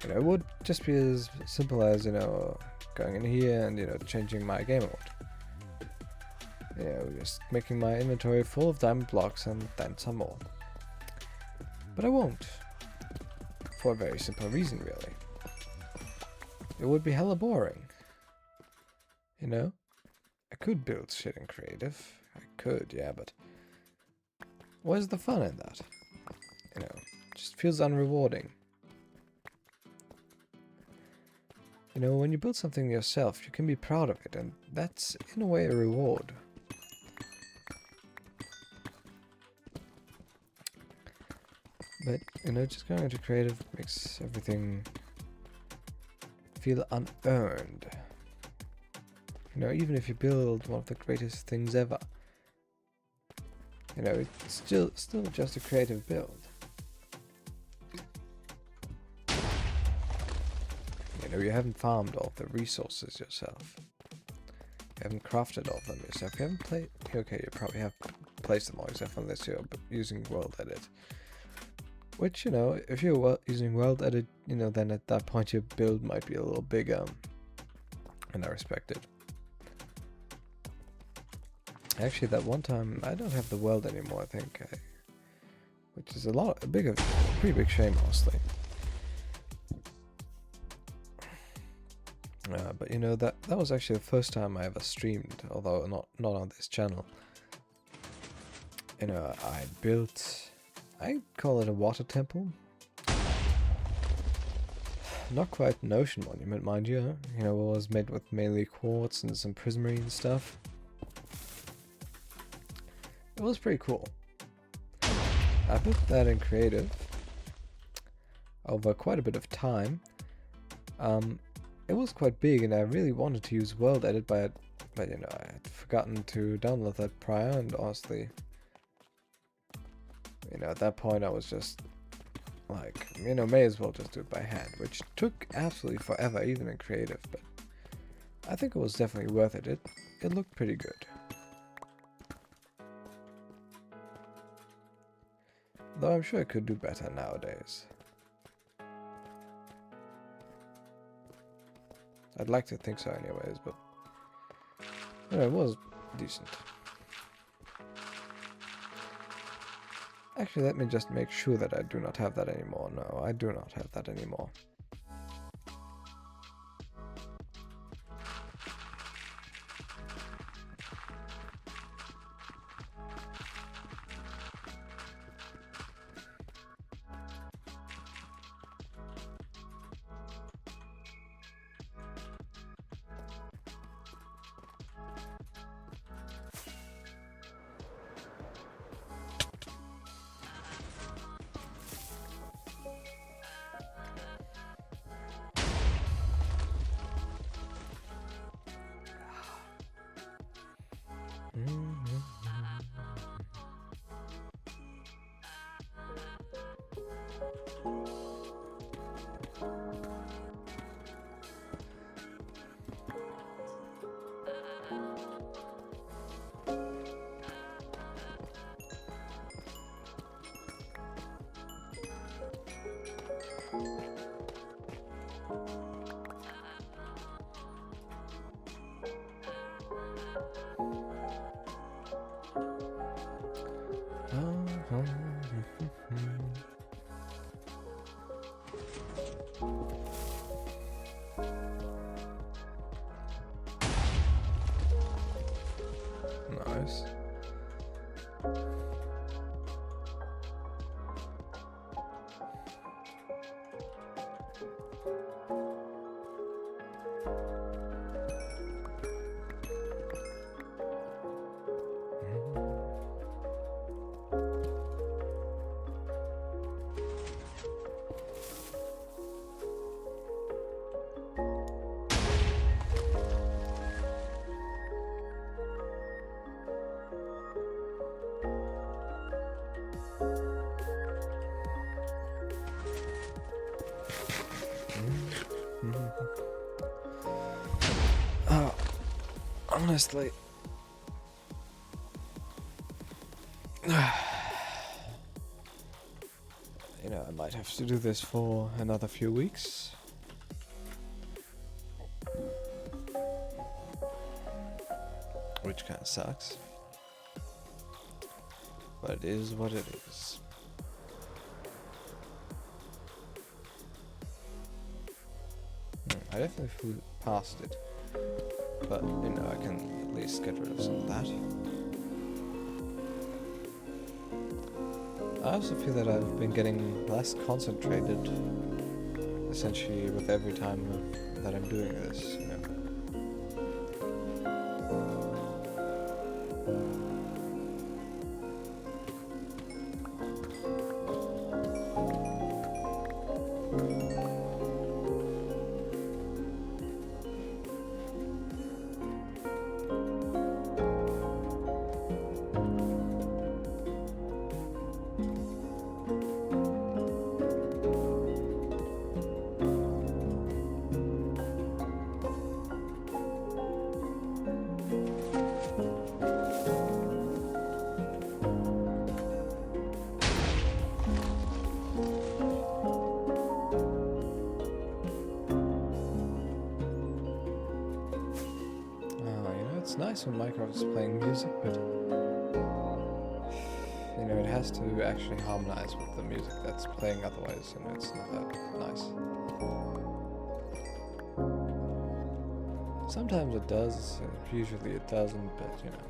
You know, it would just be as simple as, you know, going in here and, you know, changing my game mode. You know, just making my inventory full of diamond blocks and then some more. But I won't. For a very simple reason, really. It would be hella boring. You know? I could build shit in creative. I could, yeah, but... Where's the fun in that? You know, it just feels unrewarding. You know, when you build something yourself, you can be proud of it, and that's, in a way, a reward. But, you know, just going into creative makes everything feel unearned. You know, even if you build one of the greatest things ever, you know, it's still just a creative build. You know, you haven't farmed all the resources yourself. You haven't crafted all of them yourself. You haven't played... Okay, you probably have placed them all yourself unless you're using World Edit. Which, you know, if you're using World Edit, you know, then at that point your build might be a little bigger. And I respect it. Actually, that one time, I don't have the world anymore, I think. Which is pretty big shame, honestly. But you know, that was actually the first time I ever streamed, although not on this channel. You know, I call it a water temple. Not quite an ocean monument, mind you. Huh? You know, it was made with mainly quartz and some prismarine and stuff. It was pretty cool. I built that in creative over quite a bit of time. It was quite big, and I really wanted to use World Edit, but you know, I had forgotten to download that prior, and honestly, you know, at that point I was just like, you know, may as well just do it by hand, which took absolutely forever, even in creative, but I think it was definitely worth it. It looked pretty good. Though I'm sure I could do better nowadays. I'd like to think so anyways, but you know, it was decent. Actually, let me just make sure that I do not have that anymore. No, I do not have that anymore. Honestly, you know, I might have to do this for another few weeks. Which kind of sucks. But it is what it is. I definitely flew past it. But, you know, I can at least get rid of some of that. I also feel that I've been getting less concentrated, essentially, with every time that I'm doing this, you know. It's nice when Minecraft is playing music, but you know, it has to actually harmonize with the music that's playing, otherwise, you know, it's not that nice. Sometimes it does, usually it doesn't, but you know.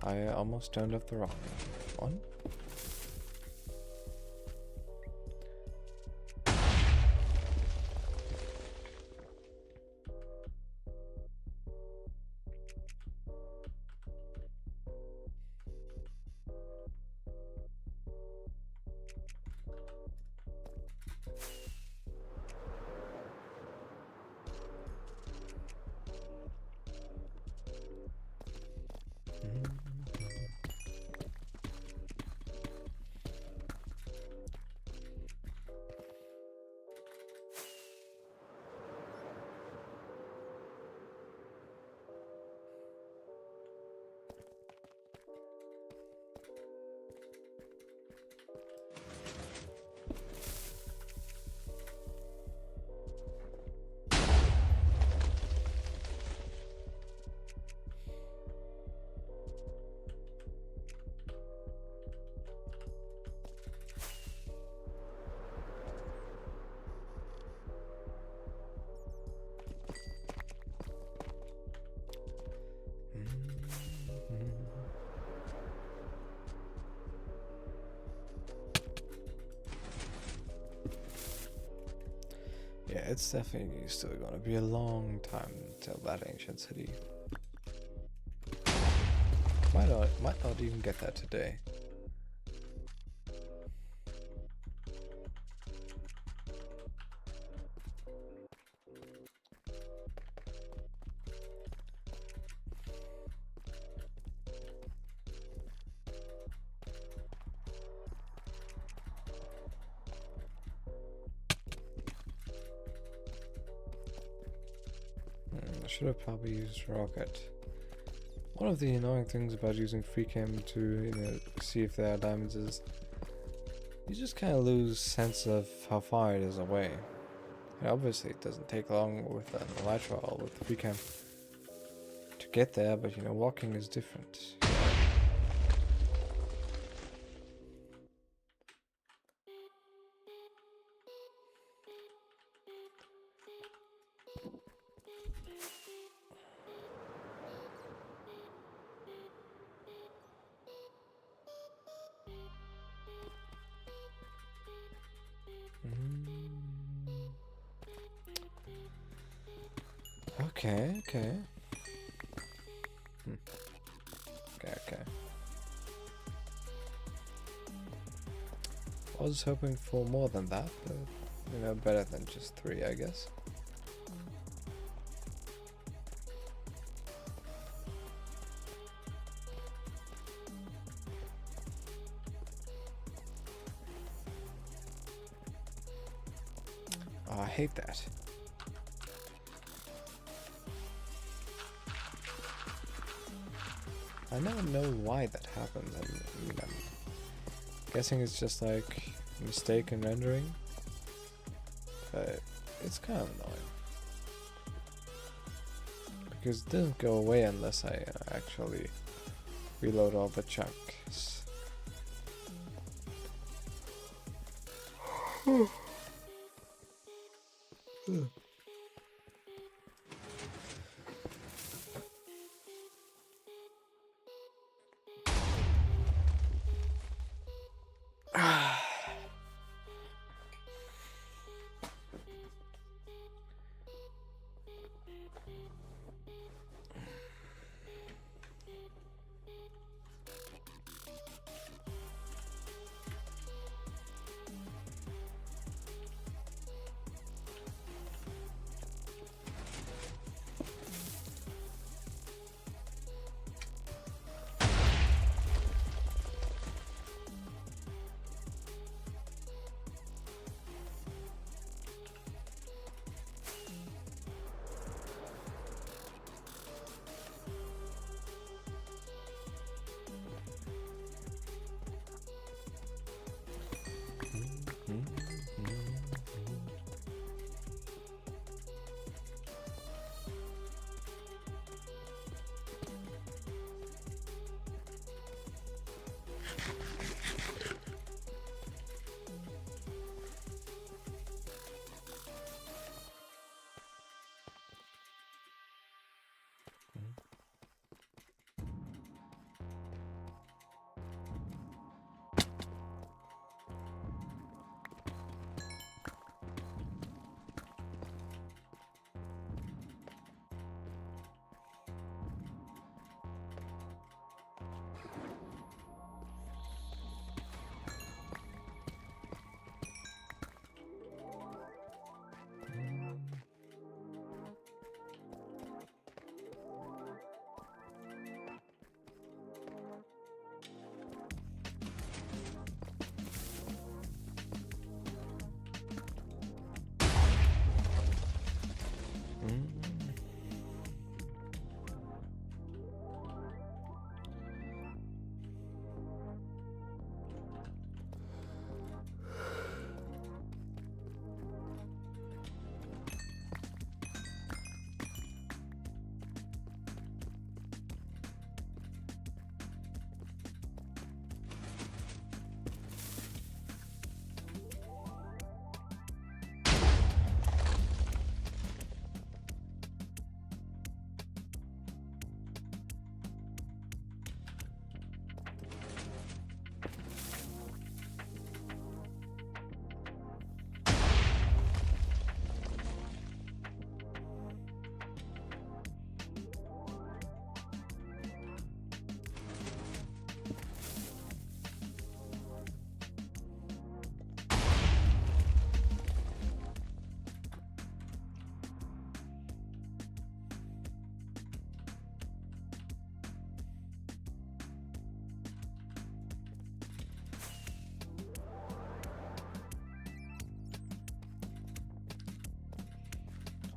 I almost turned off the wrong one. Yeah, it's definitely still gonna be a long time until that ancient city. Might not even get that today. I should have probably used rocket. One of the annoying things about using free cam to, you know, see if there are diamonds is you just kind of lose sense of how far it is away. And obviously it doesn't take long with an elytra or with the free cam to get there, but you know, walking is different. Okay. Okay. I was hoping for more than that, but you know, better than just 3, I guess. Oh, I hate that. I never know why that happens. I mean, I'm guessing it's just like a mistake in rendering, but it's kind of annoying because it doesn't go away unless I actually reload all the chunks.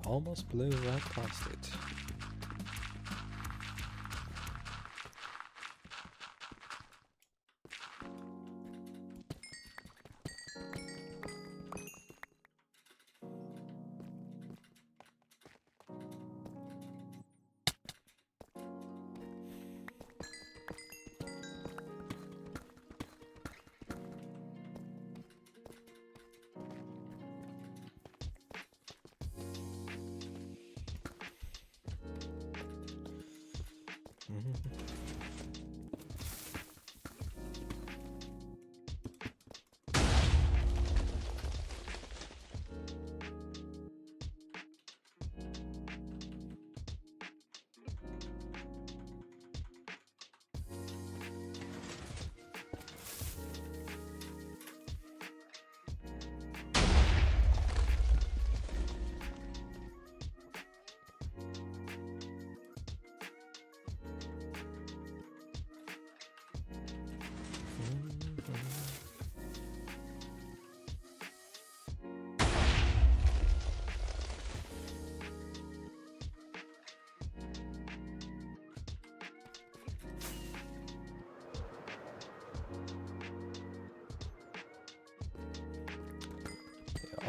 Almost blew right past it.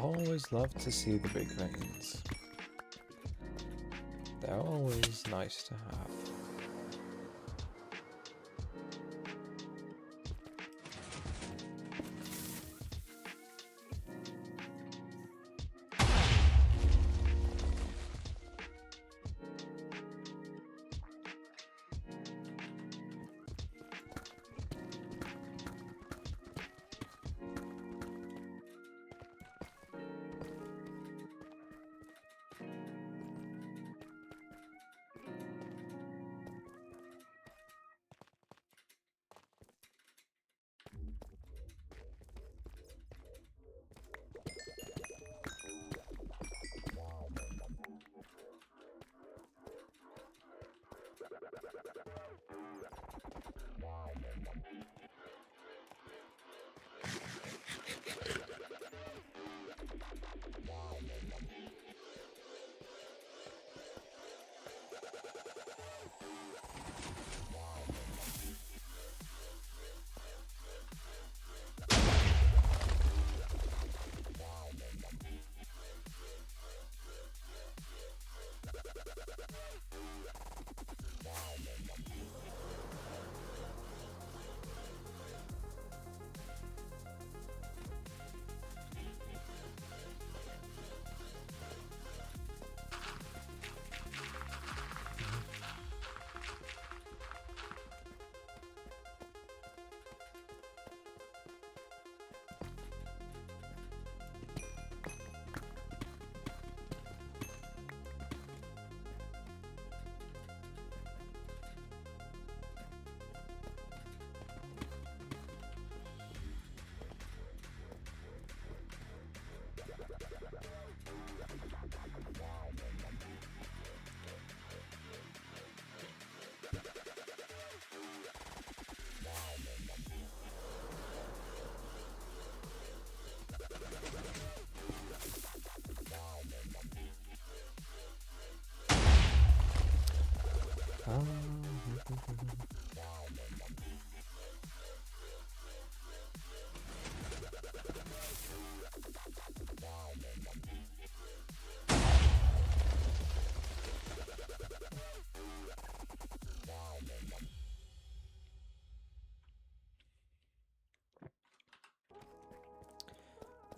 always love to see the big veins. They're always nice to have.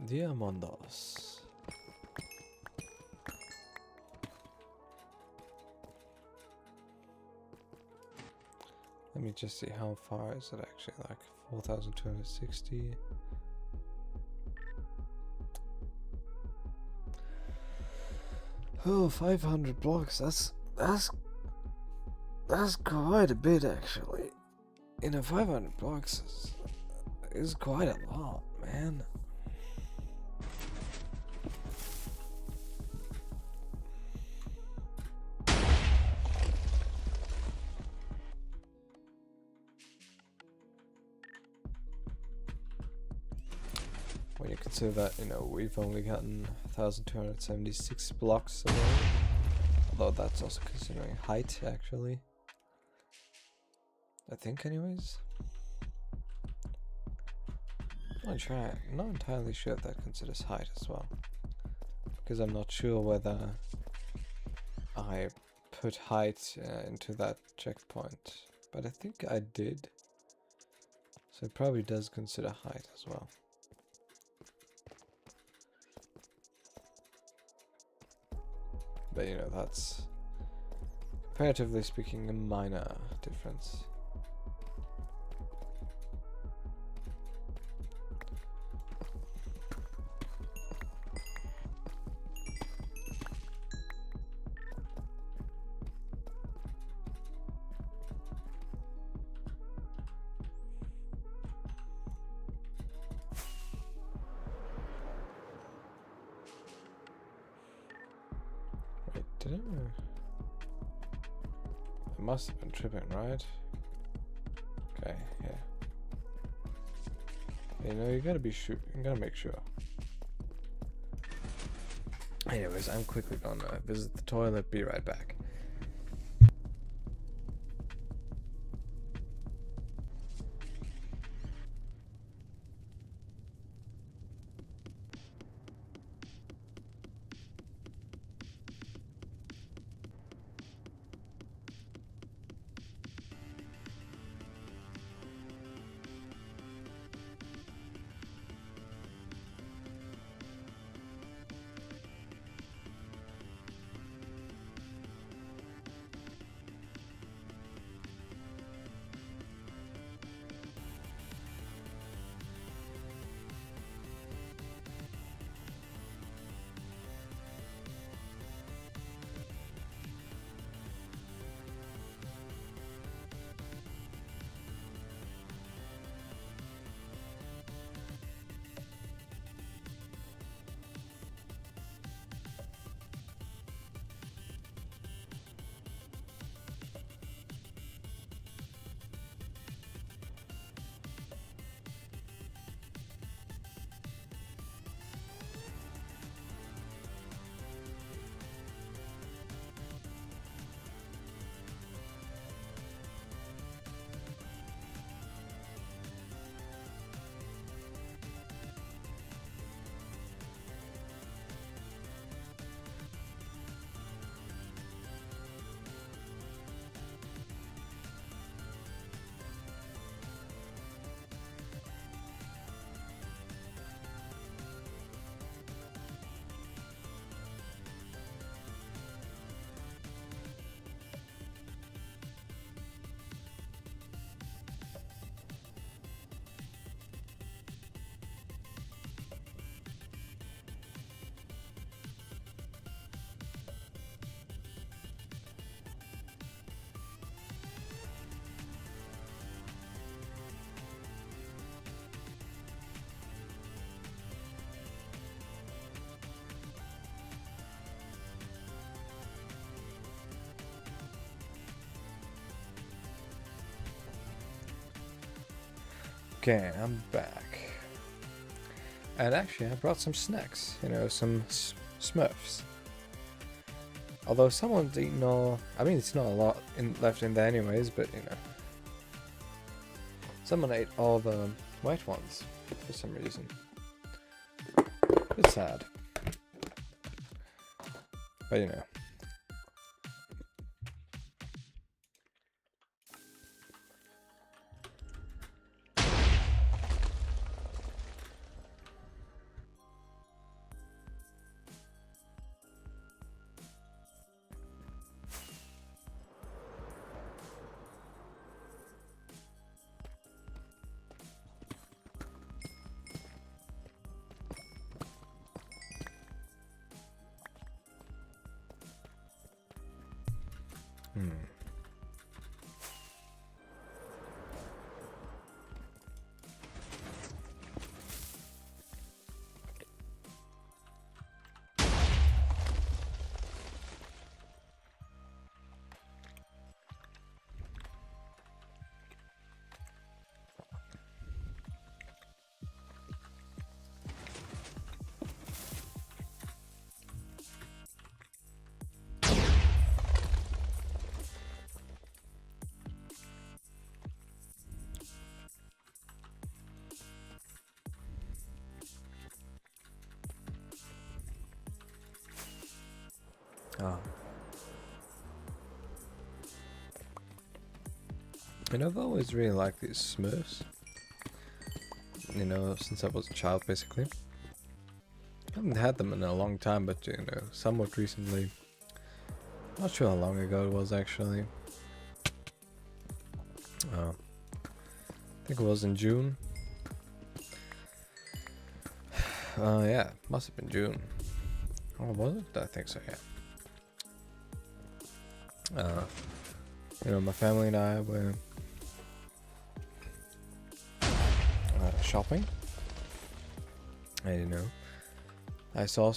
Diamondos. Let me just see how far is it actually, like 4,260. Oh, 500 blocks, that's quite a bit actually. 500 blocks is quite a lot, man. When you consider that, we've only gotten 1,276 blocks away. Although that's also considering height, actually. I think, anyways. I'm not entirely sure if that considers height as well. Because I'm not sure whether I put height into that checkpoint. But I think I did. So it probably does consider height as well. But that's comparatively speaking a minor difference. I must have been tripping, right? Okay, yeah. You gotta be sure. You gotta make sure. Anyways, I'm quickly gonna visit the toilet. Be right back. Okay, I'm back. And actually, I brought some snacks. You know, some Smurfs. Although someone's eaten all... I mean, it's not a lot left in there anyways, but you know. Someone ate all the white ones for some reason. It's sad. But you know. Oh. And I've always really liked these Smurfs. You know, since I was a child, basically. I haven't had them in a long time, but you know, somewhat recently. Not sure how long ago it was actually. I think it was in June. Yeah, must have been June. Oh, was it? I think so, yeah. You know, my family and I were shopping. And you know, I saw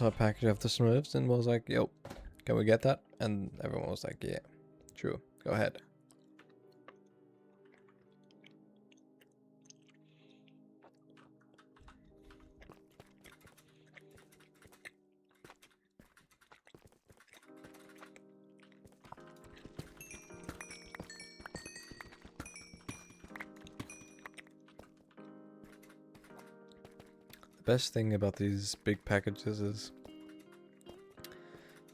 a package of the Smurfs and was like, "Yo, can we get that?" And everyone was like, "Yeah, true, go ahead." The best thing about these big packages is,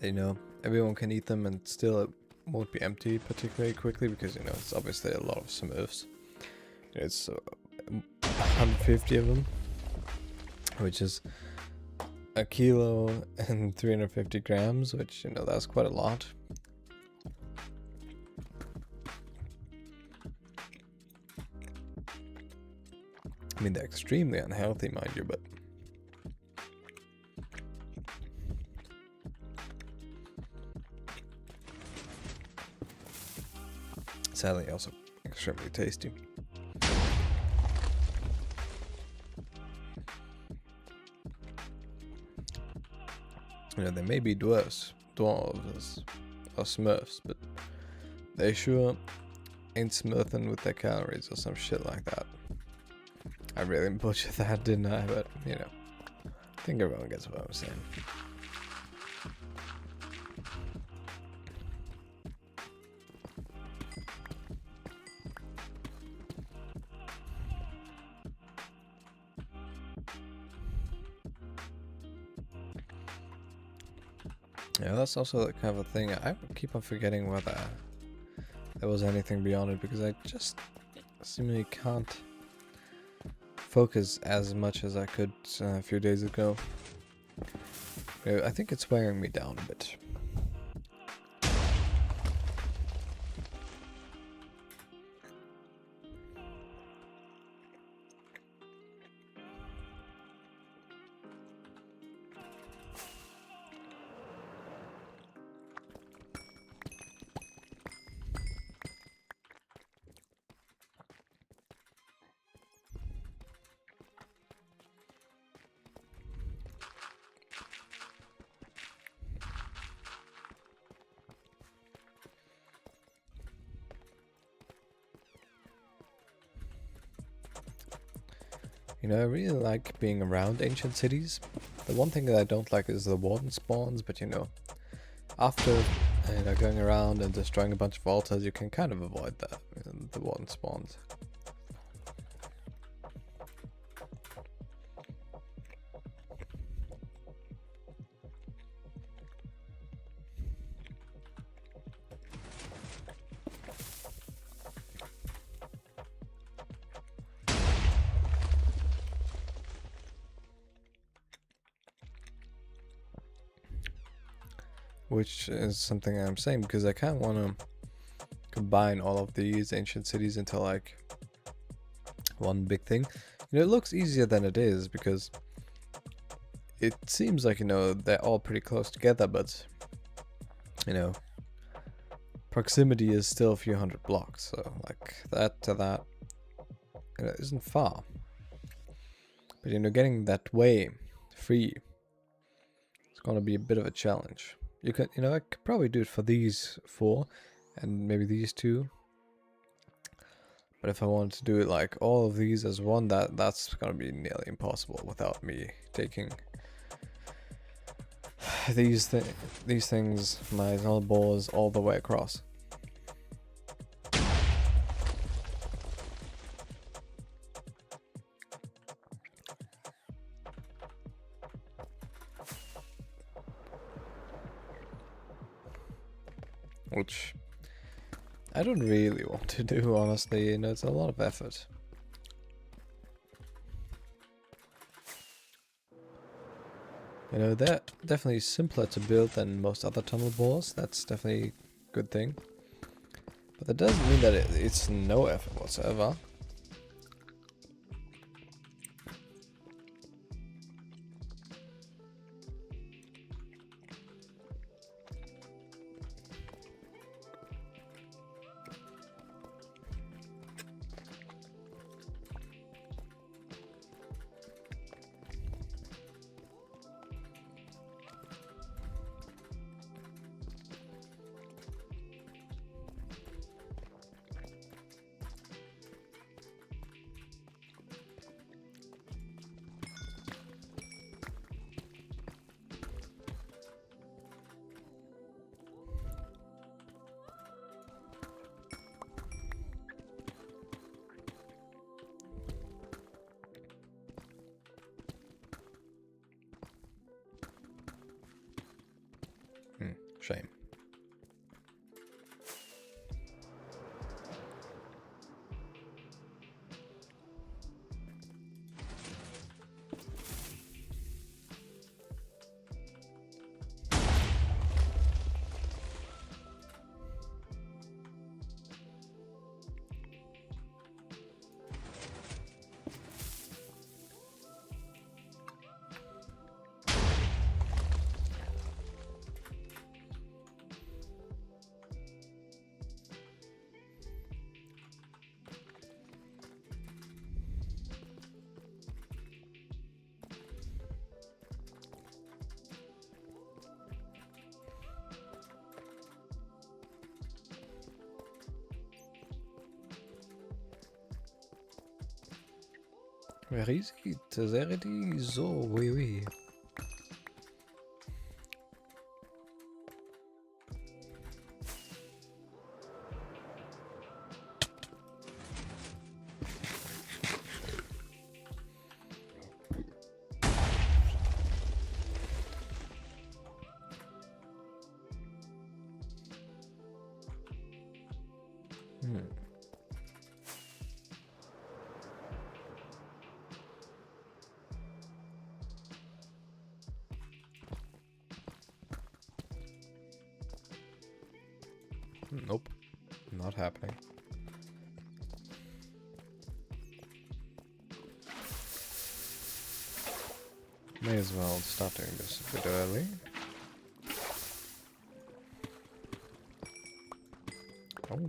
you know, everyone can eat them and still it won't be empty particularly quickly because, you know, it's obviously a lot of Smurfs. It's 150 of them, which is a kilo and 350 grams, which, you know, that's quite a lot. I mean, they're extremely unhealthy, mind you, but sadly also extremely tasty. You know, they may be dwarves or smurfs, but they sure ain't smurfing with their calories or some shit like that. I really butchered that, didn't I? But, you know, I think everyone gets what I'm saying. Yeah, that's also the kind of a thing. I keep on forgetting whether there was anything beyond it because I just seemingly can't focus as much as I could a few days ago. I think it's wearing me down a bit. You know, I really like being around ancient cities. The one thing that I don't like is the warden spawns, but you know, after going around and destroying a bunch of altars, you can kind of avoid that, the warden spawns. Which is something I'm saying because I kind of want to combine all of these ancient cities into like one big thing. You know, it looks easier than it is because it seems like, you know, they're all pretty close together, but you know, proximity is still a few hundred blocks, so like that to that, you know, isn't far. But you know, getting that way free, it's gonna be a bit of a challenge. You could, you know, I could probably do it for these 4 and maybe these 2. But if I wanted to do it like all of these as one, that's gonna be nearly impossible without me taking these things, my null balls, all the way across. Which I don't really want to do, honestly. You know, it's a lot of effort. You know, they're definitely simpler to build than most other tunnel bores. That's definitely a good thing. But that doesn't mean that it's no effort whatsoever. Shame. Where is it? There it is. Oh, oui, oui. Nope, not happening. May as well start doing this a bit early. Oh.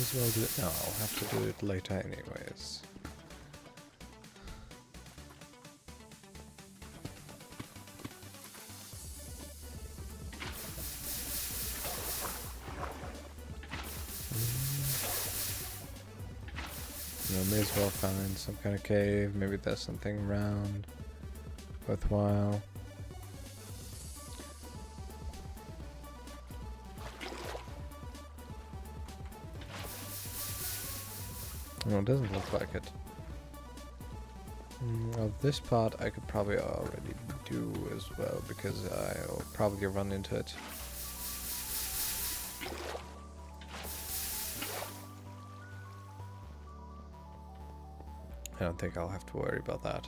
as well do it now. I'll have to do it later anyways. May as well find some kind of cave. Maybe there's something around worthwhile. No, it doesn't look like it. Well, this part I could probably already do as well, because I'll probably run into it. I don't think I'll have to worry about that.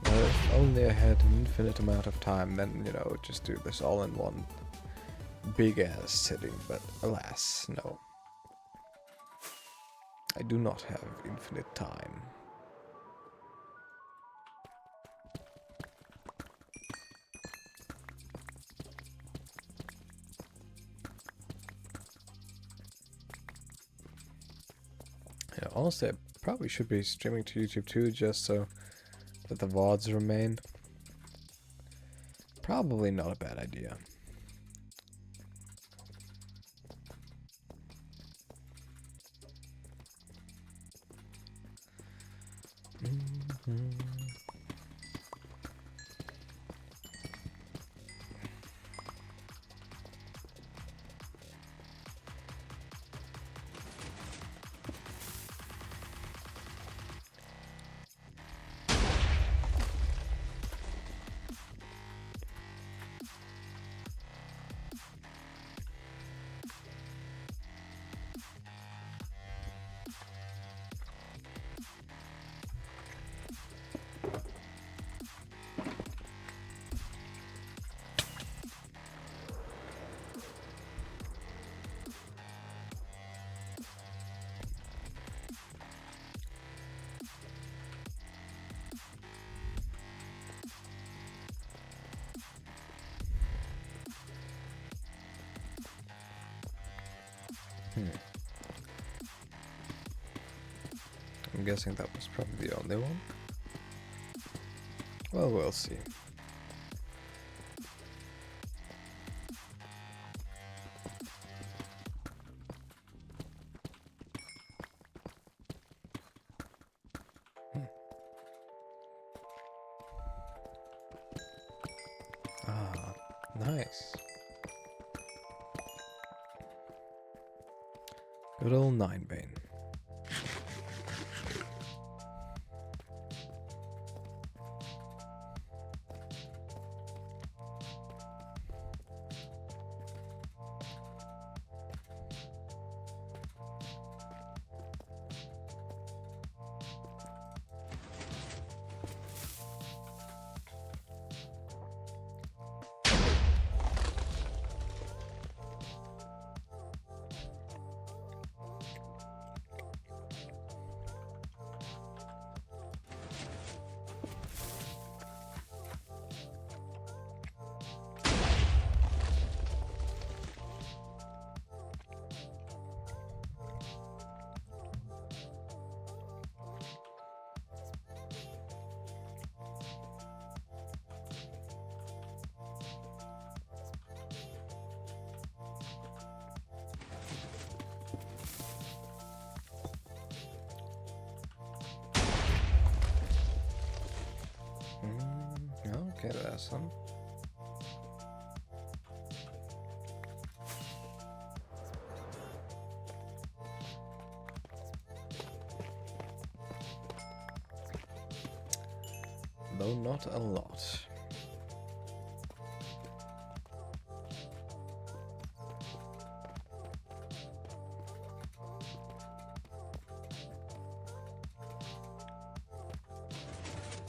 Well, if only I had an infinite amount of time, then, you know, just do this all in one big ass sitting, but alas, no. I do not have infinite time. Yeah, honestly, I probably should be streaming to YouTube too, just so that the VODs remain. Probably not a bad idea. I'm guessing that was probably the only one. Well, we'll see. Ah, nice. Good old Ninebane. Okay, that's some. though not a lot.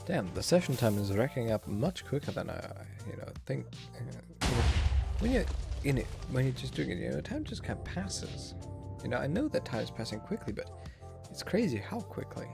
Damn, the session time is racking up much quicker than I, think. When you're in it, when you're just doing it, time just kind of passes. I know that time is passing quickly, but it's crazy how quickly.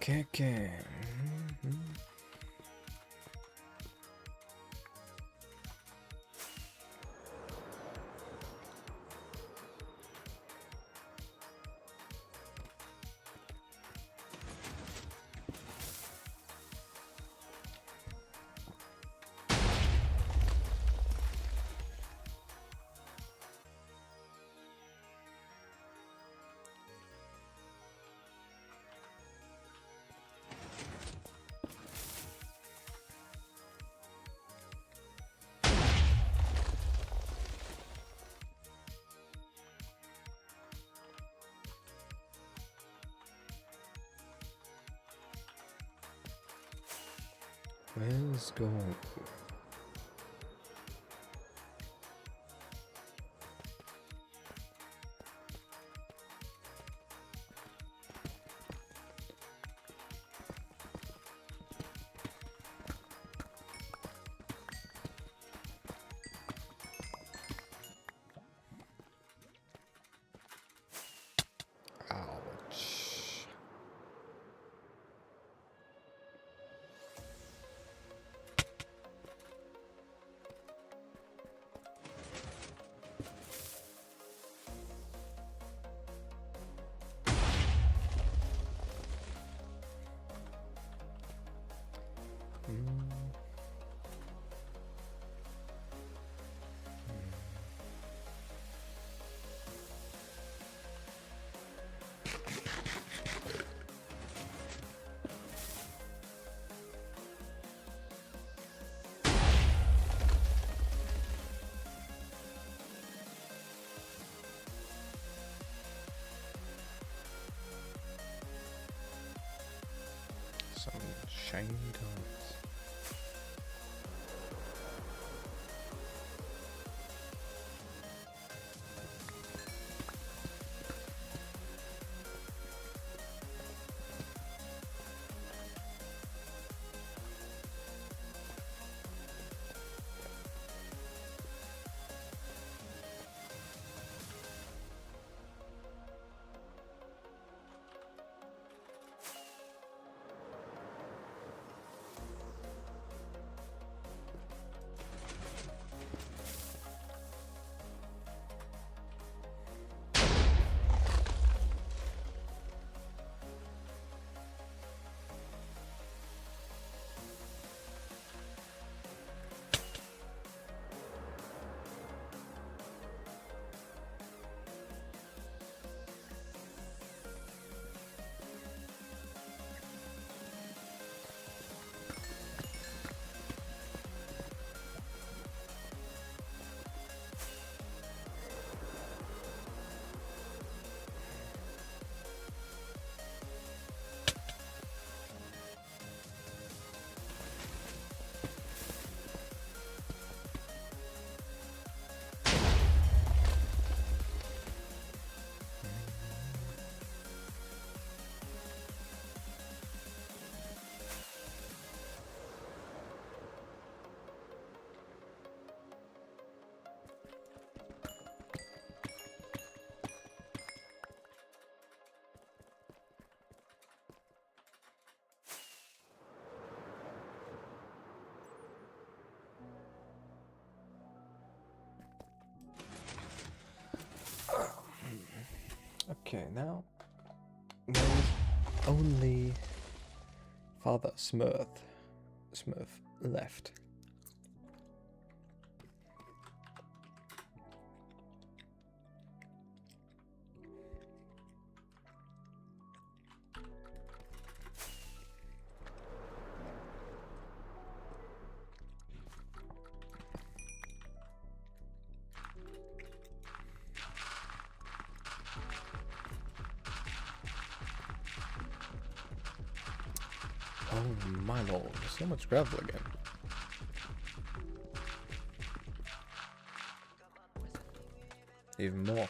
Okay. Let's go. Ouch. Some shiny dogs. Okay, now there's only Father Smurf left. Oh my lord, so much gravel again. Even more.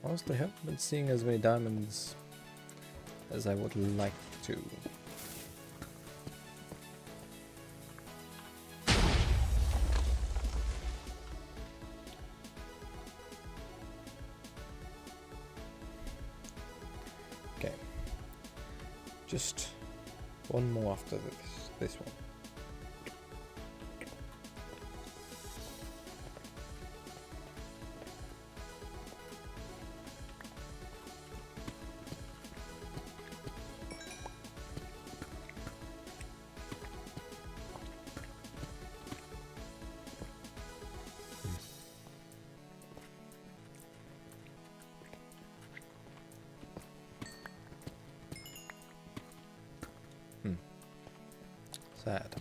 Honestly, I haven't been seeing as many diamonds as I would like to. Okay, just one more after this one. Sad.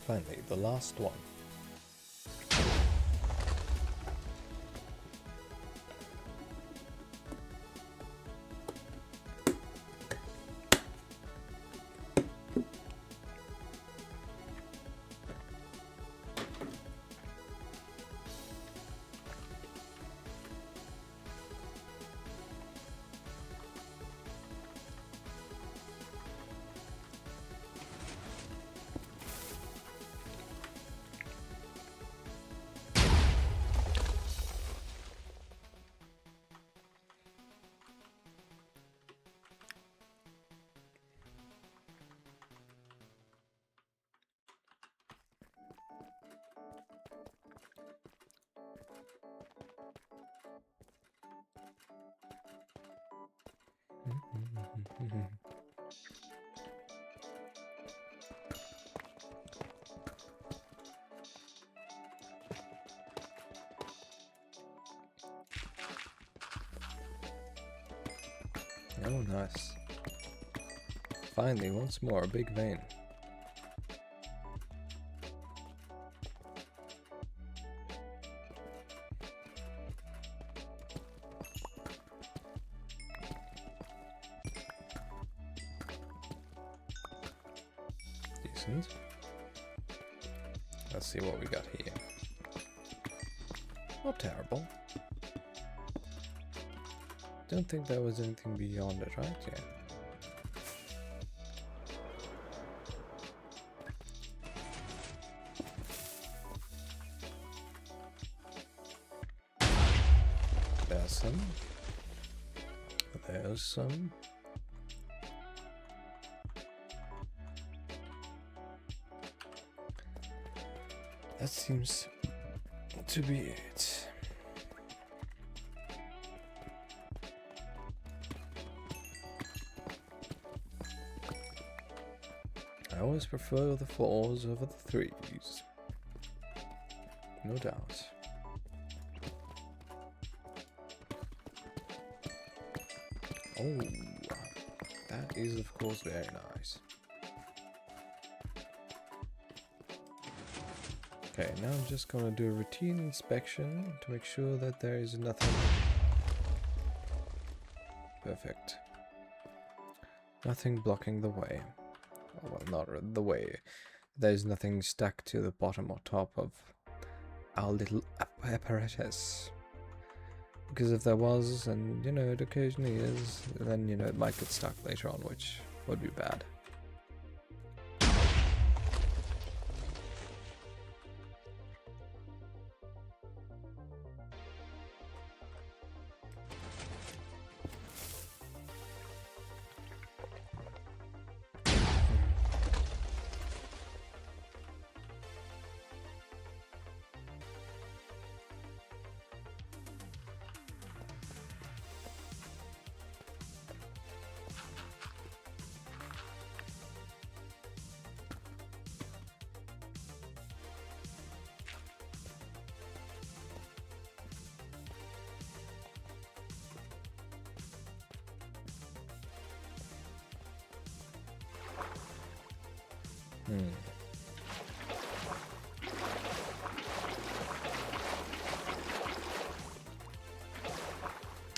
Finally, the last one. Oh, nice. Finally, once more, a big vein. Decent. Let's see what we got here. Not terrible. Don't think there was anything beyond it, right? Yeah. There's some. There's some. That seems to be it. I always prefer the 4s over the 3s. No doubt. Oh, that is of course very nice. Okay, now I'm just gonna do a routine inspection to make sure that there is nothing. Perfect. Nothing blocking the way. Oh, well, not the way. There's nothing stuck to the bottom or top of our little apparatus. Because if there was, and you know, it occasionally is, then you know, it might get stuck later on, which would be bad.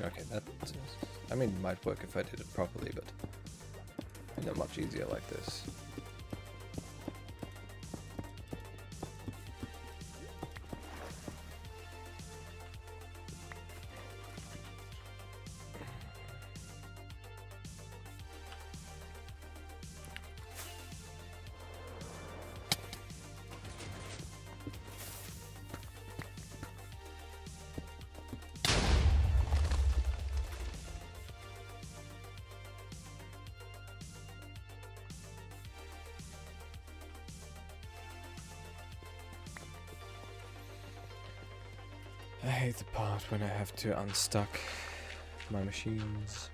Okay, that, I mean, it might work if I did it properly, but not much easier like this. I hate the part when I have to unstuck my machines.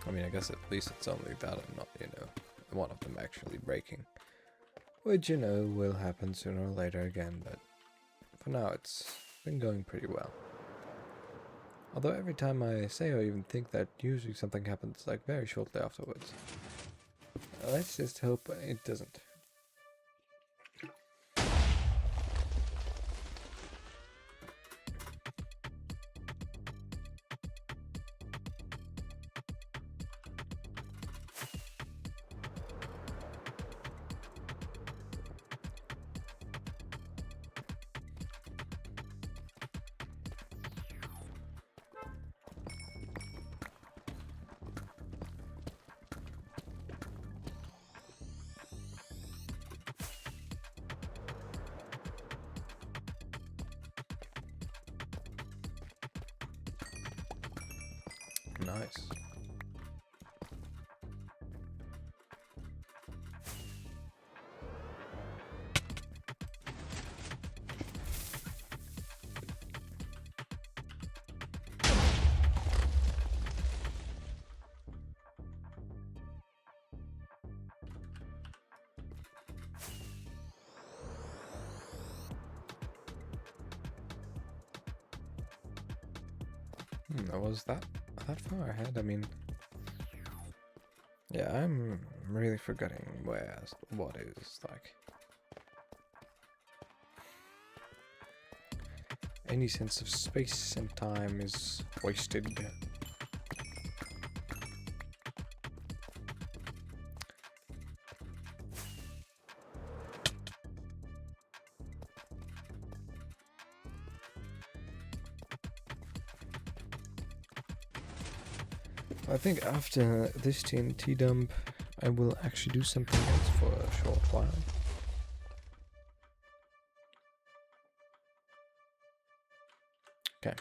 I mean, I guess at least it's only that and not, you know, one of them actually breaking. Which, you know, will happen sooner or later again, but for now it's been going pretty well. Although every time I say or even think that, usually something happens like very shortly afterwards. Let's just hope it doesn't. Nice. I was that far ahead. I mean, yeah, I'm really forgetting what is like. Any sense of space and time is wasted. I think after this TNT dump, I will actually do something else for a short while. Okay.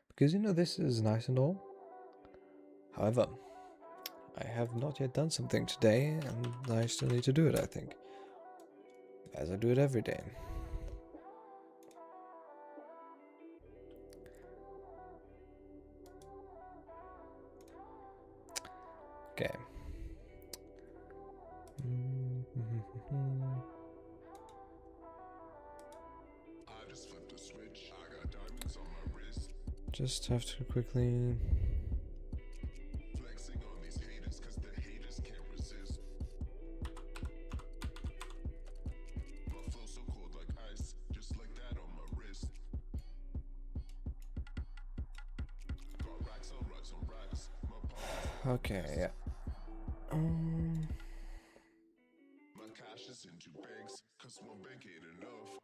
Because, you know, this is nice and all. However, I have not yet done something today, and I still need to do it, I think. As I do it every day. Okay. Just have to quickly... Okay, yeah. My cash is in 2 banks, cause 1 bank ain't enough.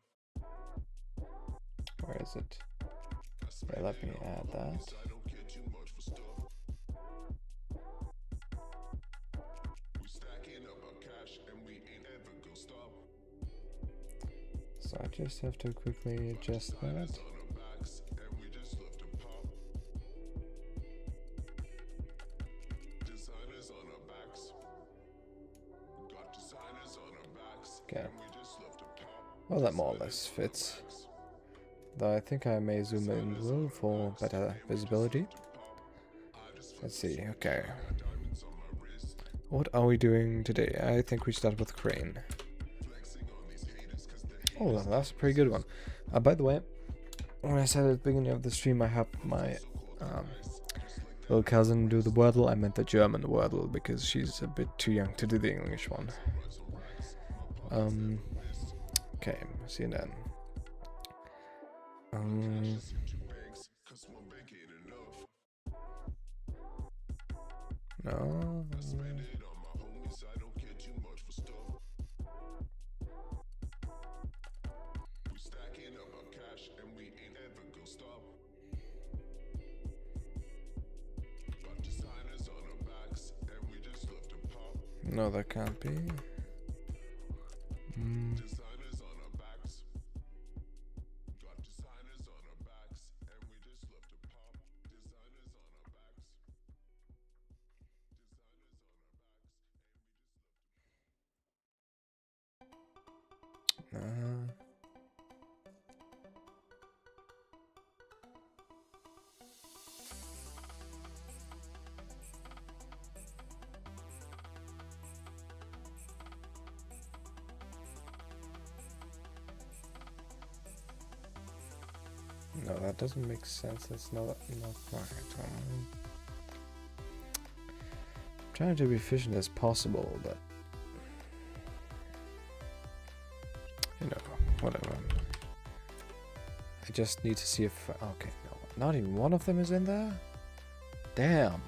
Where is it? Yeah, let me add that. I don't care too much for stuff. We stacking up our cash and we ain't ever gonna stop. So I just have to quickly adjust that. On our backs and we just love to pop. Designers on our backs. Got designers on our backs. Okay. And we just love to pop. Well, that more or less fits. Though I think I may zoom in a little for better visibility. Let's see, okay. What are we doing today? I think we start with crane. Oh, that's a pretty good one. By the way, when I said at the beginning of the stream I helped my little cousin do the Wordle, I meant the German Wordle because she's a bit too young to do the English one. Okay, see you then. No. No, that can't be. No, that doesn't make sense. It's not right. I'm trying to be efficient as possible, but you know, whatever. I just need to see if okay, no, not even one of them is in there. Damn.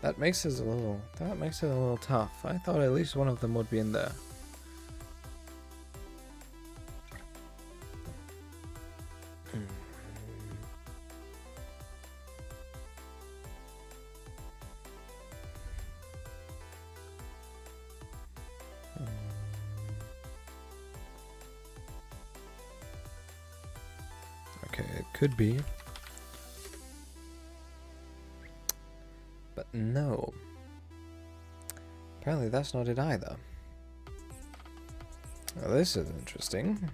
That makes it a little tough. I thought at least one of them would be in there. Okay, it could be. But no. Apparently that's not it either. Now this is interesting.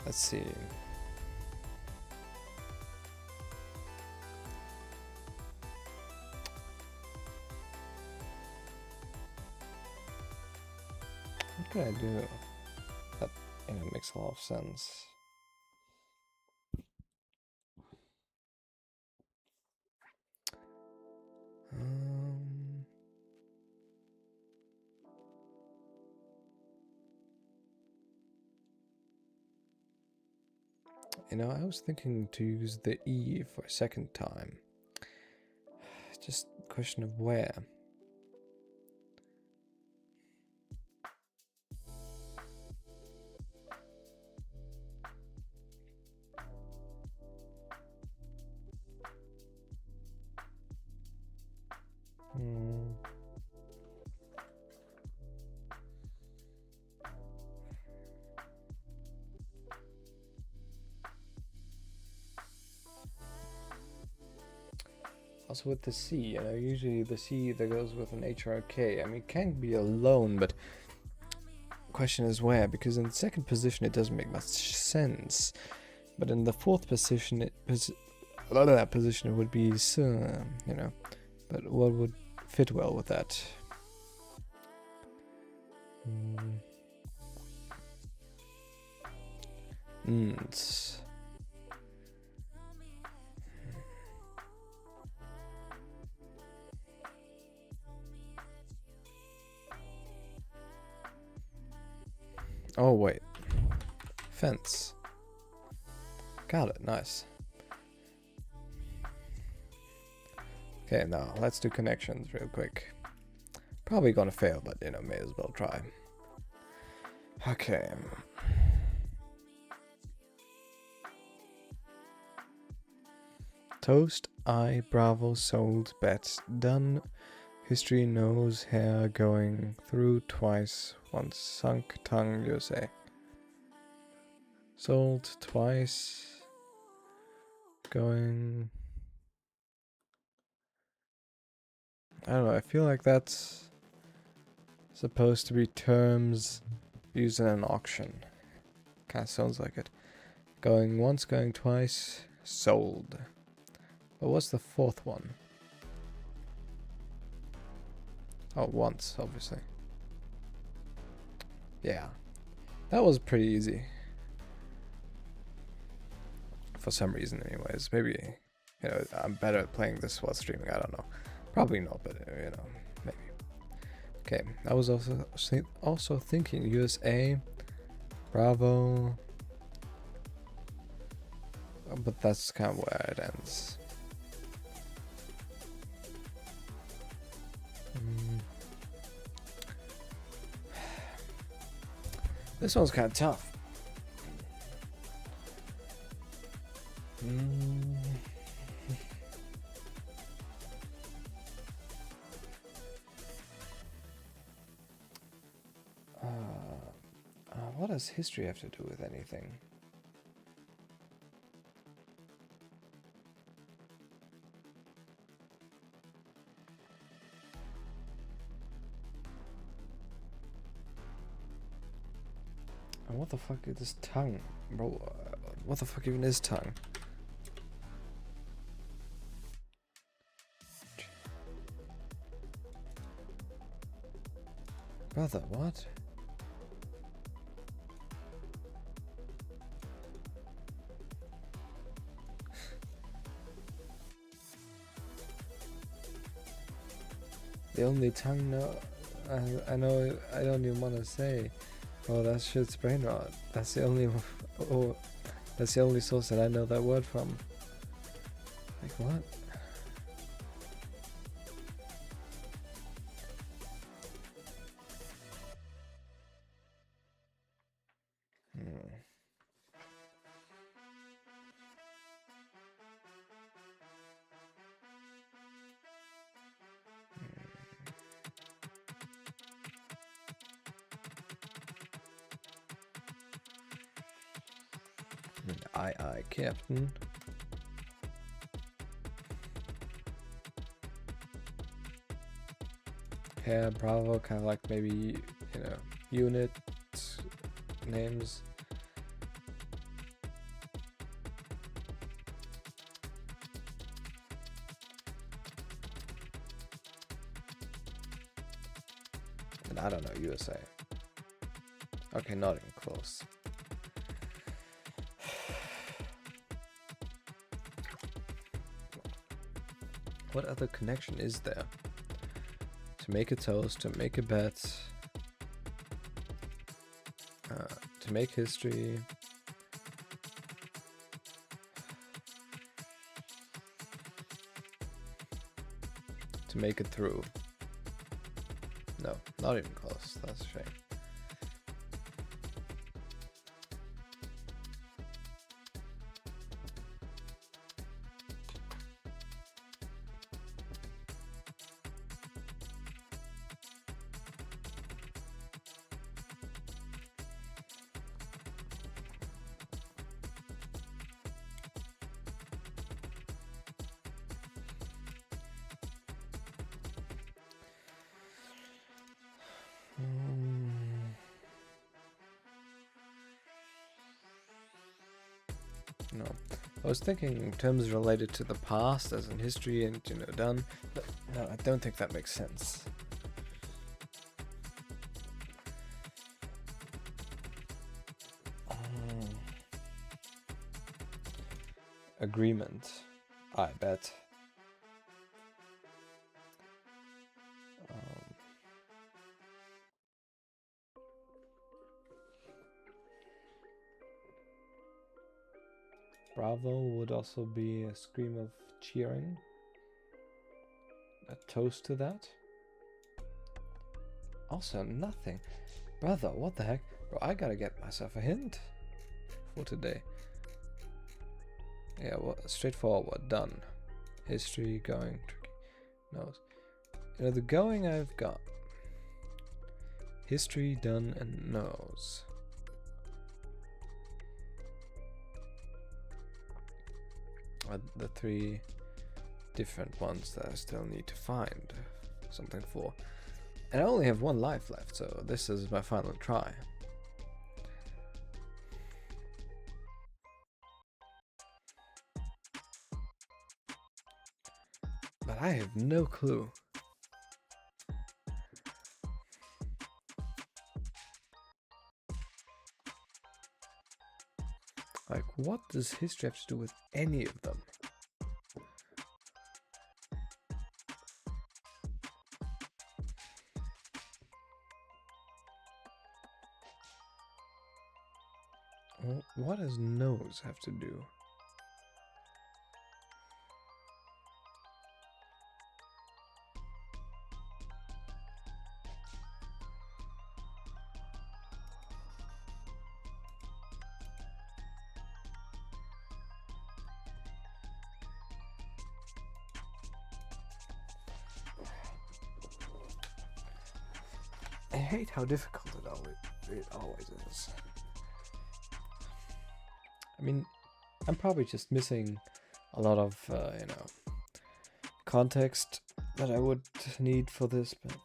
Let's see. What can I do? That makes a lot of sense. I was thinking to use the E for a second time. Just a question of where. Also with the C, usually the C that goes with an HRK. I mean, it can be alone, but question is where, because in the second position it doesn't make much sense. But in the fourth position, it would be But what would fit well with that? Oh wait, fence. Got it, nice. Okay, now let's do connections real quick. Probably gonna fail, but may as well try. Okay. Toast, I, Bravo, sold, bet, done. History knows hair going through twice, once sunk tongue, you say. Sold twice. Going. I don't know, I feel like that's supposed to be terms used in an auction. Kinda sounds like it. Going once, going twice, sold. But what's the fourth one? Oh, once, obviously. Yeah. That was pretty easy. For some reason, anyways. Maybe, I'm better at playing this while streaming. I don't know. Probably not, but, maybe. Okay, I was also thinking USA, Bravo. But that's kind of where it ends. This one's kind of tough. What does history have to do with anything? And what the fuck is this tongue? Bro, what the fuck even is tongue? Brother, what? The only tongue I know I don't even want to say. Oh, that shit's brain rot. That's the only that's the only source that I know that word from. Like what? Aye, Captain. Yeah, Bravo, kind of like maybe, unit names. I don't know, USA. Okay, not even close. What other connection is there? To make a toast, to make a bet, to make history. To make it through. No, not even close. That's a shame. No. I was thinking in terms related to the past, as in history and, done. But no, I don't think that makes sense. Agreement. I bet. Bravo would also be a scream of cheering. A toast to that. Also nothing. Brother, what the heck? Bro, I gotta get myself a hint for today. Yeah, well, straightforward, done. History, going, tricky, nose. The going I've got. History, done, and nose. Are the three different ones that I still need to find something for. And I only have one life left, so this is my final try. But I have no clue. Like, what does history have to do with any of them? Well, what does nose have to do? I hate how difficult it always is. I mean, I'm probably just missing a lot of, context that I would need for this, but...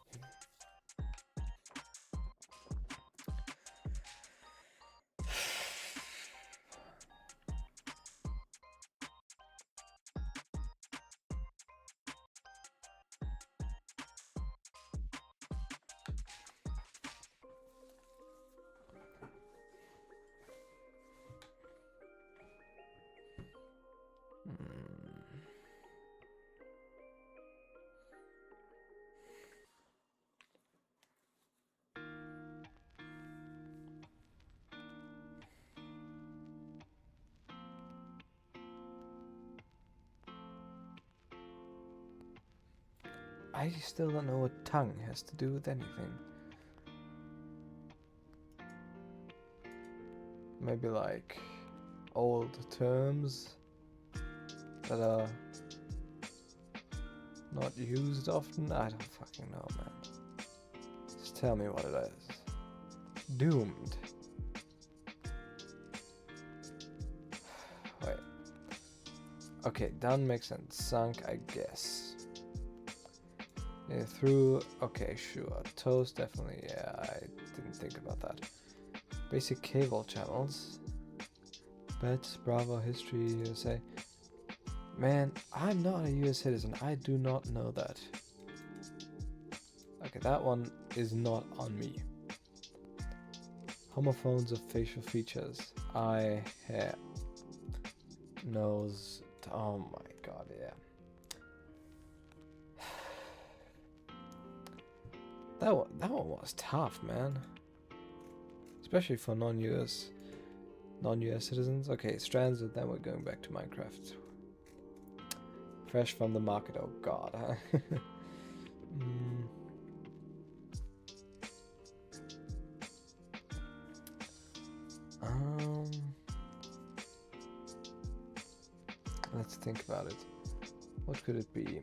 I still don't know what tongue has to do with anything. Maybe like old terms that are not used often? I don't fucking know, man. Just tell me what it is. Doomed. Wait. Okay, down makes sense. Sunk, I guess. Yeah, through, okay, sure. Toast, definitely, yeah, I didn't think about that. Basic cable channels. Bets, Bravo, History, USA. Man, I'm not a US citizen. I do not know that. Okay, that one is not on me. Homophones of facial features. Eye, hair, nose. Oh my god, yeah. That one was tough, man. Especially for non-US citizens. Okay, stranded, then we're going back to Minecraft. Fresh from the market, oh god. Let's think about it. What could it be?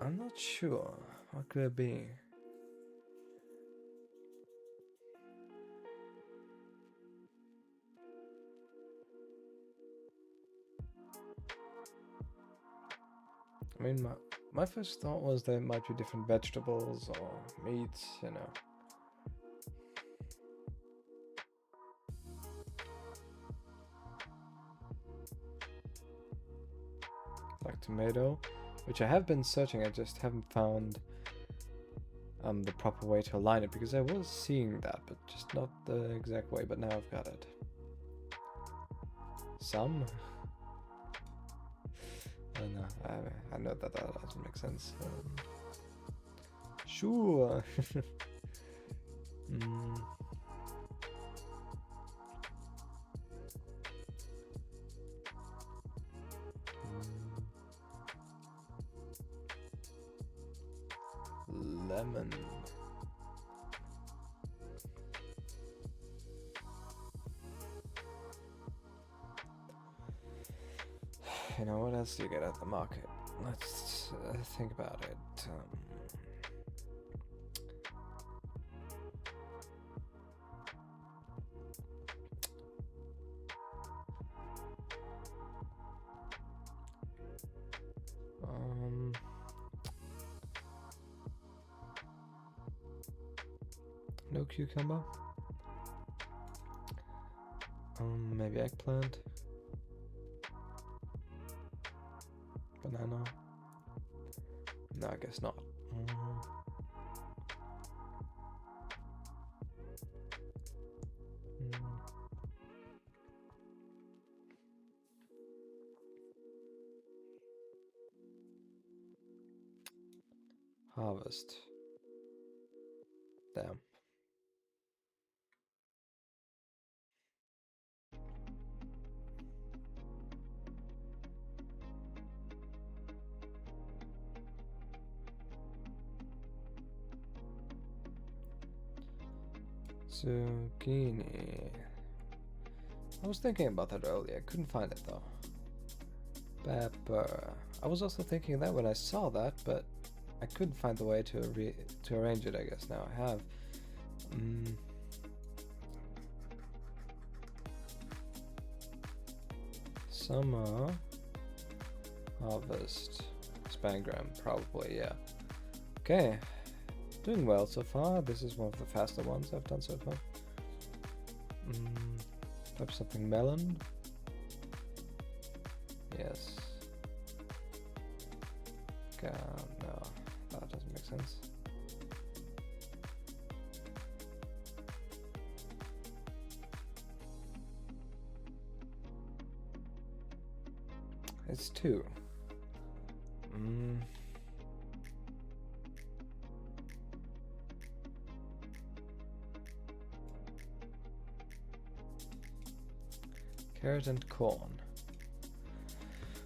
I'm not sure. What could it be? I mean, my first thought was there might be different vegetables or meats, you know. Like tomato, which I have been searching, I just haven't found the proper way to align it, because I was seeing that, but just not the exact way, but now I've got it. Some? I don't know, I know that doesn't make sense. Sure! Lemon. You know, what else do you get at the market? Let's think about it. No cucumber. Maybe eggplant. Banana. No, I guess not. Harvest. Damn. Zucchini. I was thinking about that earlier. I couldn't find it though. Pepper. I was also thinking that when I saw that, but I couldn't find the way to arrange it. I guess now I have. Summer harvest. Spangram, probably, yeah. Okay. Doing well so far. This is one of the faster ones I've done so far. Perhaps something melon. Yes. No, that doesn't make sense. It's 2. Mm. 2. Carrot and corn.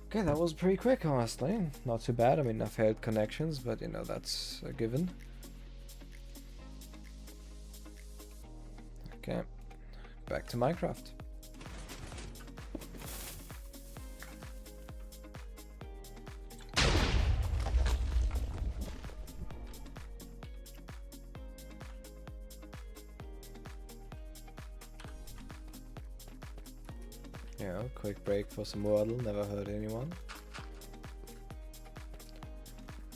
Okay, that was pretty quick, honestly. Not too bad. I mean, I failed connections, but you know, that's a given. Okay, back to Minecraft. Yeah, quick break for some Wordle, never hurt anyone.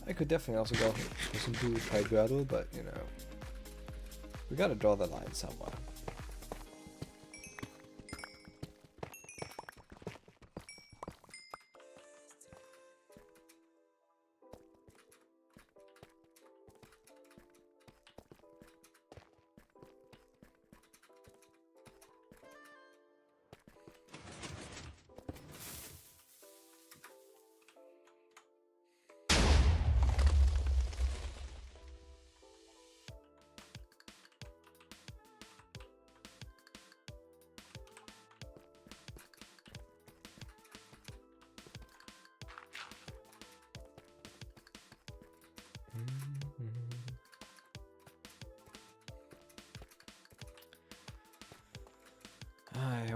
I could definitely also go for some PewDiePie Wordle, but you know, we gotta draw the line somewhere.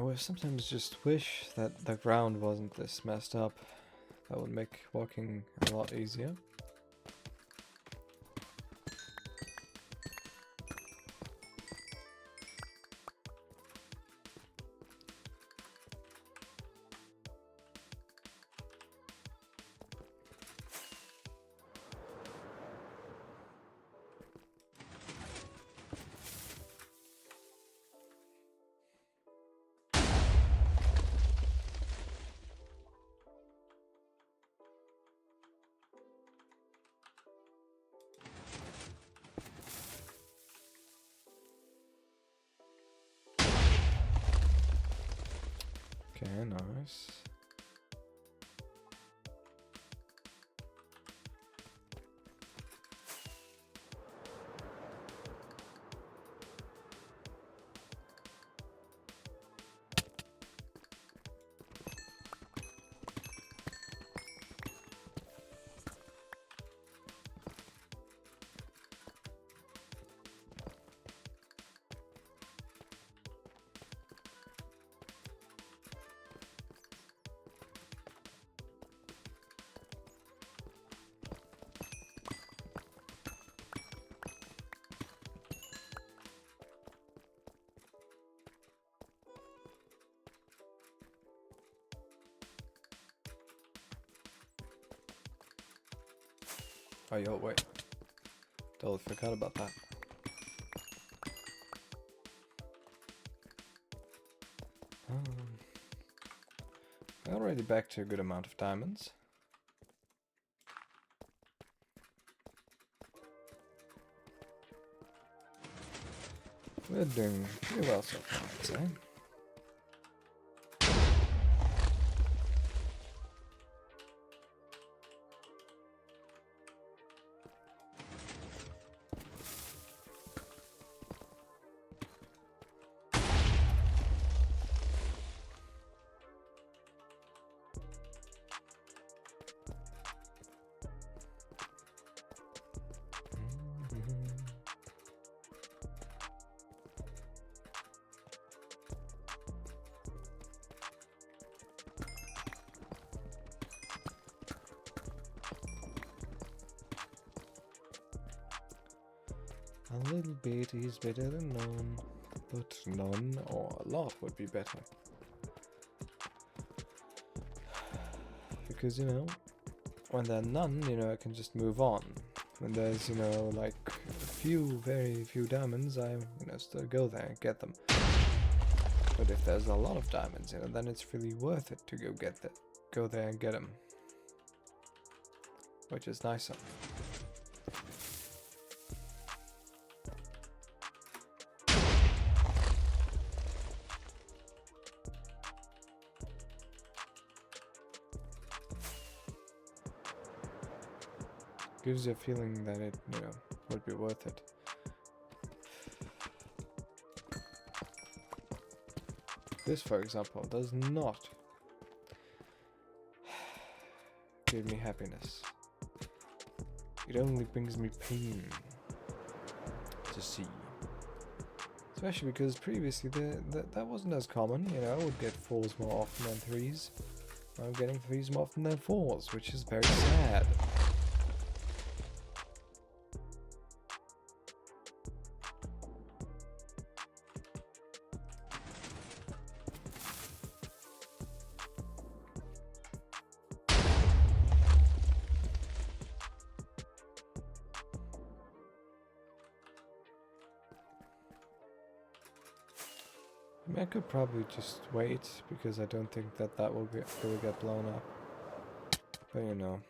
I sometimes just wish that the ground wasn't this messed up. That would make walking a lot easier. Okay, nice. Oh, yo, wait. Totally forgot about that. We're already back to a good amount of diamonds. We're doing pretty well so far, I'd say. A little bit is better than none, but none or a lot would be better. Because, you know, when there are none, you know, I can just move on. When there's, you know, like a few, very few diamonds, I, you know, still go there and get them. But if there's a lot of diamonds, you know, then it's really worth it to go there and get them. Which is nicer. Gives you a feeling that it, you know, would be worth it. This, for example, does not give me happiness. It only brings me pain to see. Especially because previously that wasn't as common, you know, I would get 4s more often than 3s. I'm getting 3s more often than 4s, which is very sad. I mean, I could probably just wait, because I don't think that will get blown up. But you know.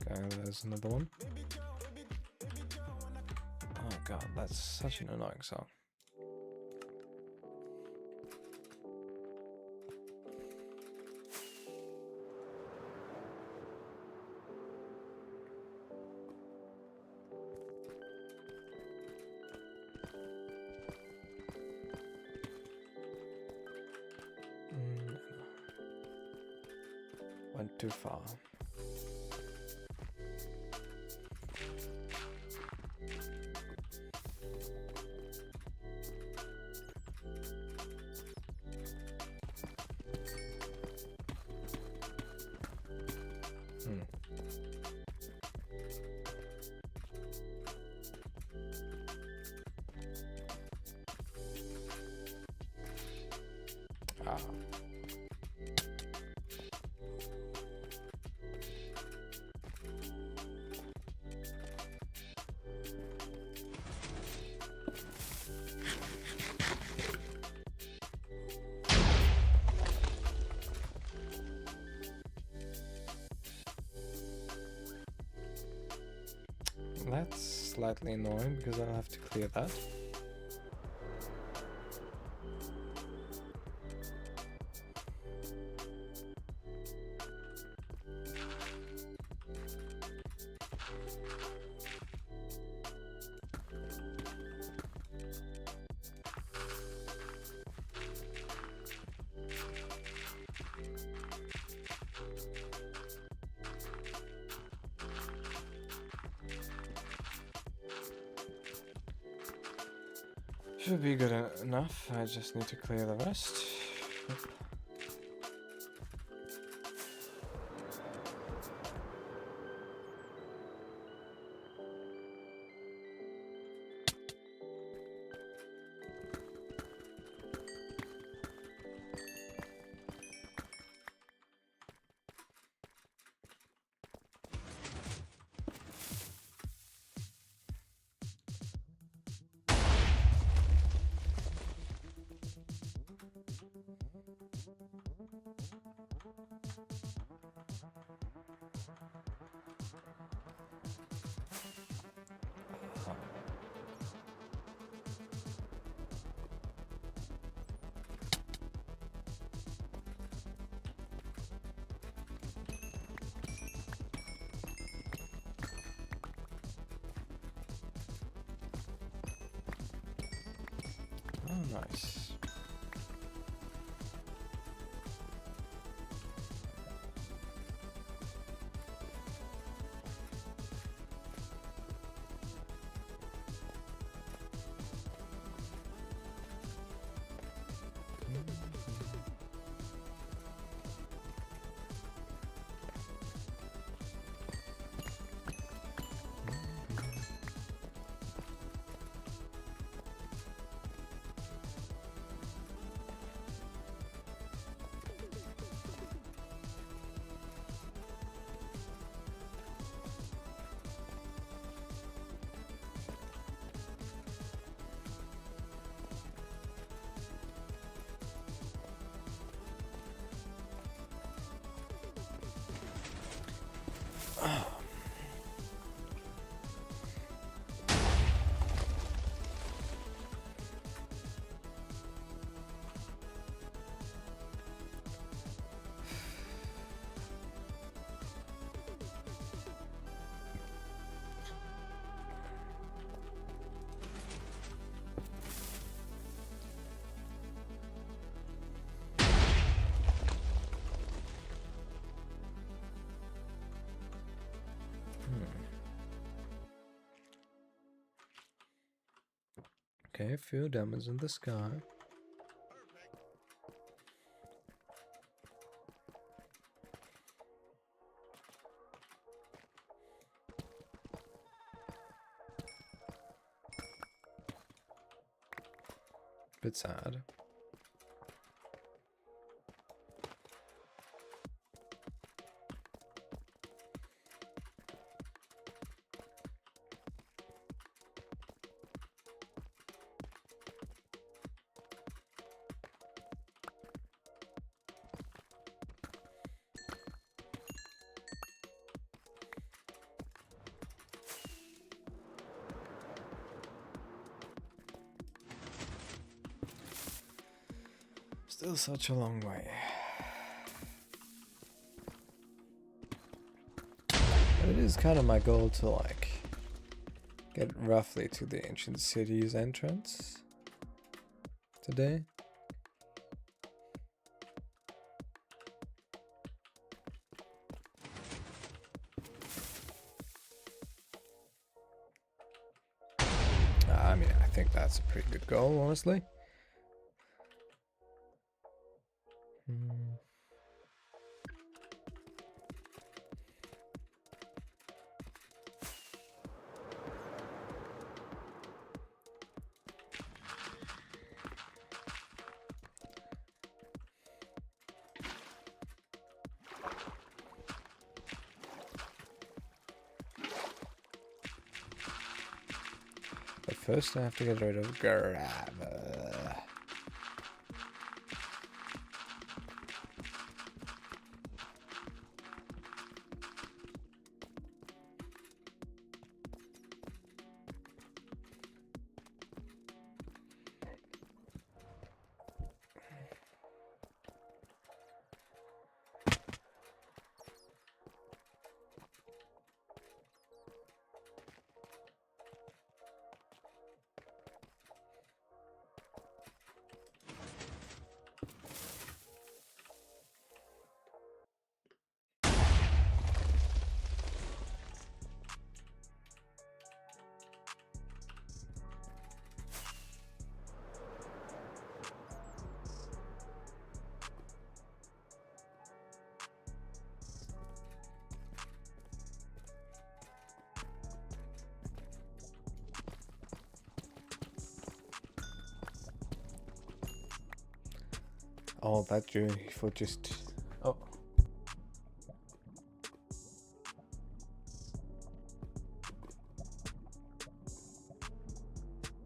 Okay, there's another one. Oh god, that's such an annoying song. Went too far. Ah. That's slightly annoying because I'll have to clear that. Should be good enough, I just need to clear the rest. Yep. Oh, nice. Okay, a few diamonds in the sky. Bit sad. Still such a long way. But it is kind of my goal to like get roughly to the ancient city's entrance today. I mean, I think that's a pretty good goal, honestly. But first I have to get rid of gravel. All that journey for just... Oh.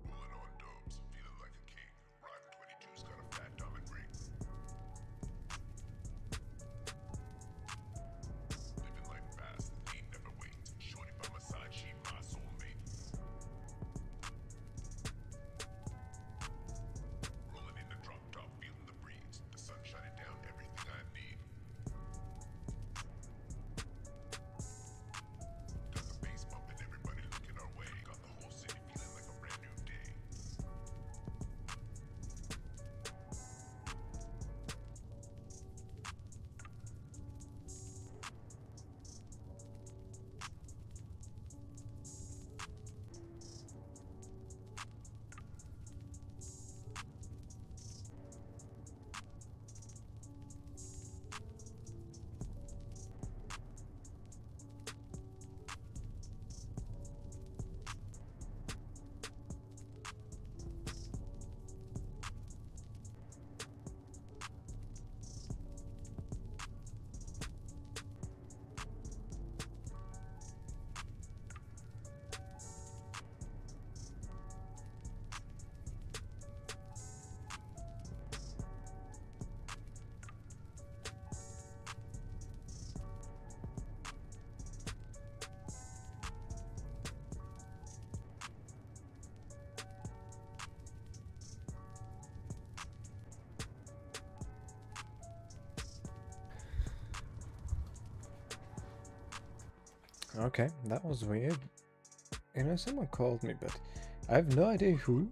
Pulling on dubs, feeling like a king. Ride 22's got a fat diamond ring. Living life fast, ain't never wait. Shorty by my side, she my soulmate. Rolling in the drop top, feeling the breeze. The sun shining down, everything I need. Okay, that was weird. You know, someone called me, but I have no idea who.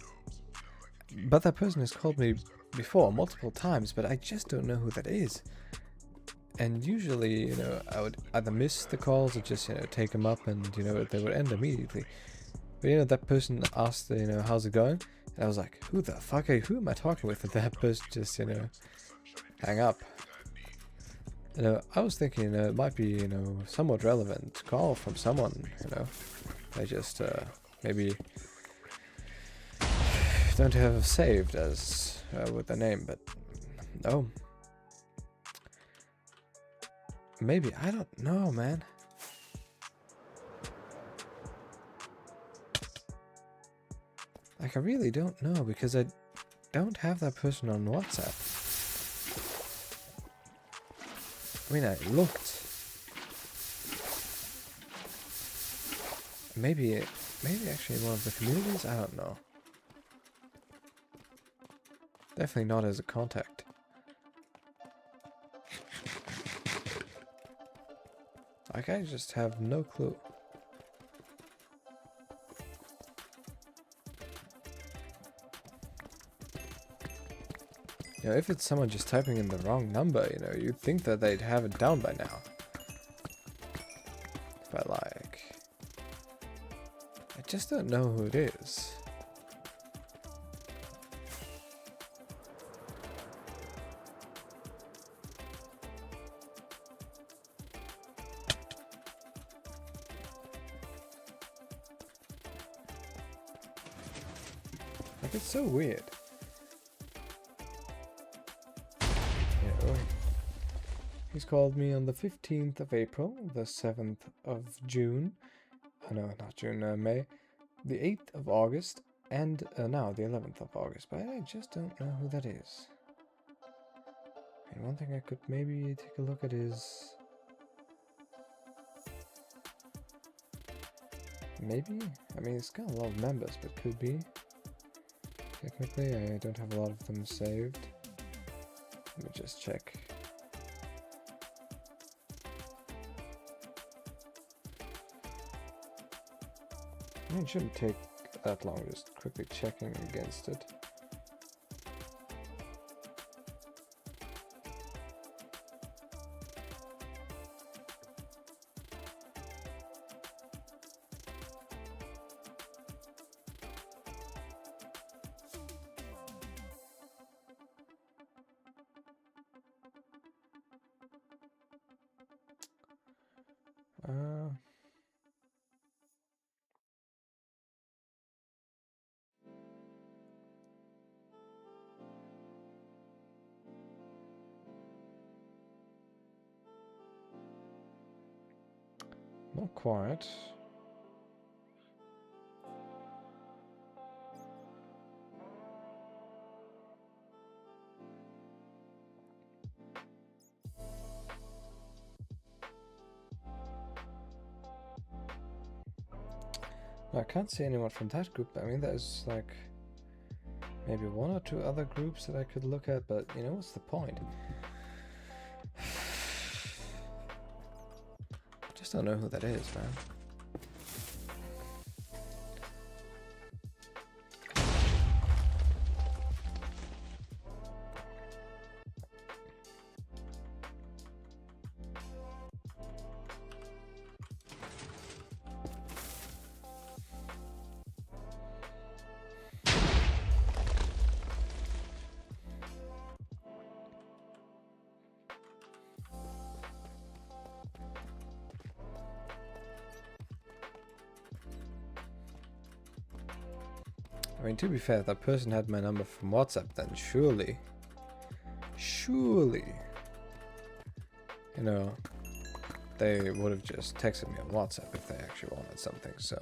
But that person has called me before multiple times, but I just don't know who that is. And usually, you know, I would either miss the calls or just, you know, take them up and, you know, they would end immediately. But, you know, that person asked, you know, how's it going? And I was like, who the fuck who am I talking with? And that person just, you know, hang up. You know, I was thinking, you know, it might be, you know, somewhat relevant call from someone, you know. I just, maybe don't have saved as with the name, but no. Maybe, I don't know, man. Like, I really don't know because I don't have that person on WhatsApp. I mean, I looked. Maybe actually in one of the communities? I don't know. Definitely not as a contact. Like, I just have no clue. You know, if it's someone just typing in the wrong number, you know, you'd think that they'd have it down by now. But like, I just don't know who it is. Like, it's so weird. You know, he's called me on the 15th of April, the 7th of June, no, not June, May, the 8th of August, and now the 11th of August, but I just don't know who that is. And one thing I could maybe take a look at is... maybe? I mean, it's got a lot of members, but could be. Technically, I don't have a lot of them saved. Let me just check. I mean, it shouldn't take that long, just quickly checking against it. Not quite. I can't see anyone from that group. I mean, there's like maybe one or two other groups that I could look at, but you know, what's the point? Just don't know who that is, man. I mean, to be fair, if that person had my number from WhatsApp, then surely, you know, they would have just texted me on WhatsApp if they actually wanted something, so,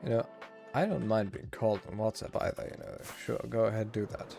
you know, I don't mind being called on WhatsApp either, you know, sure, go ahead, do that.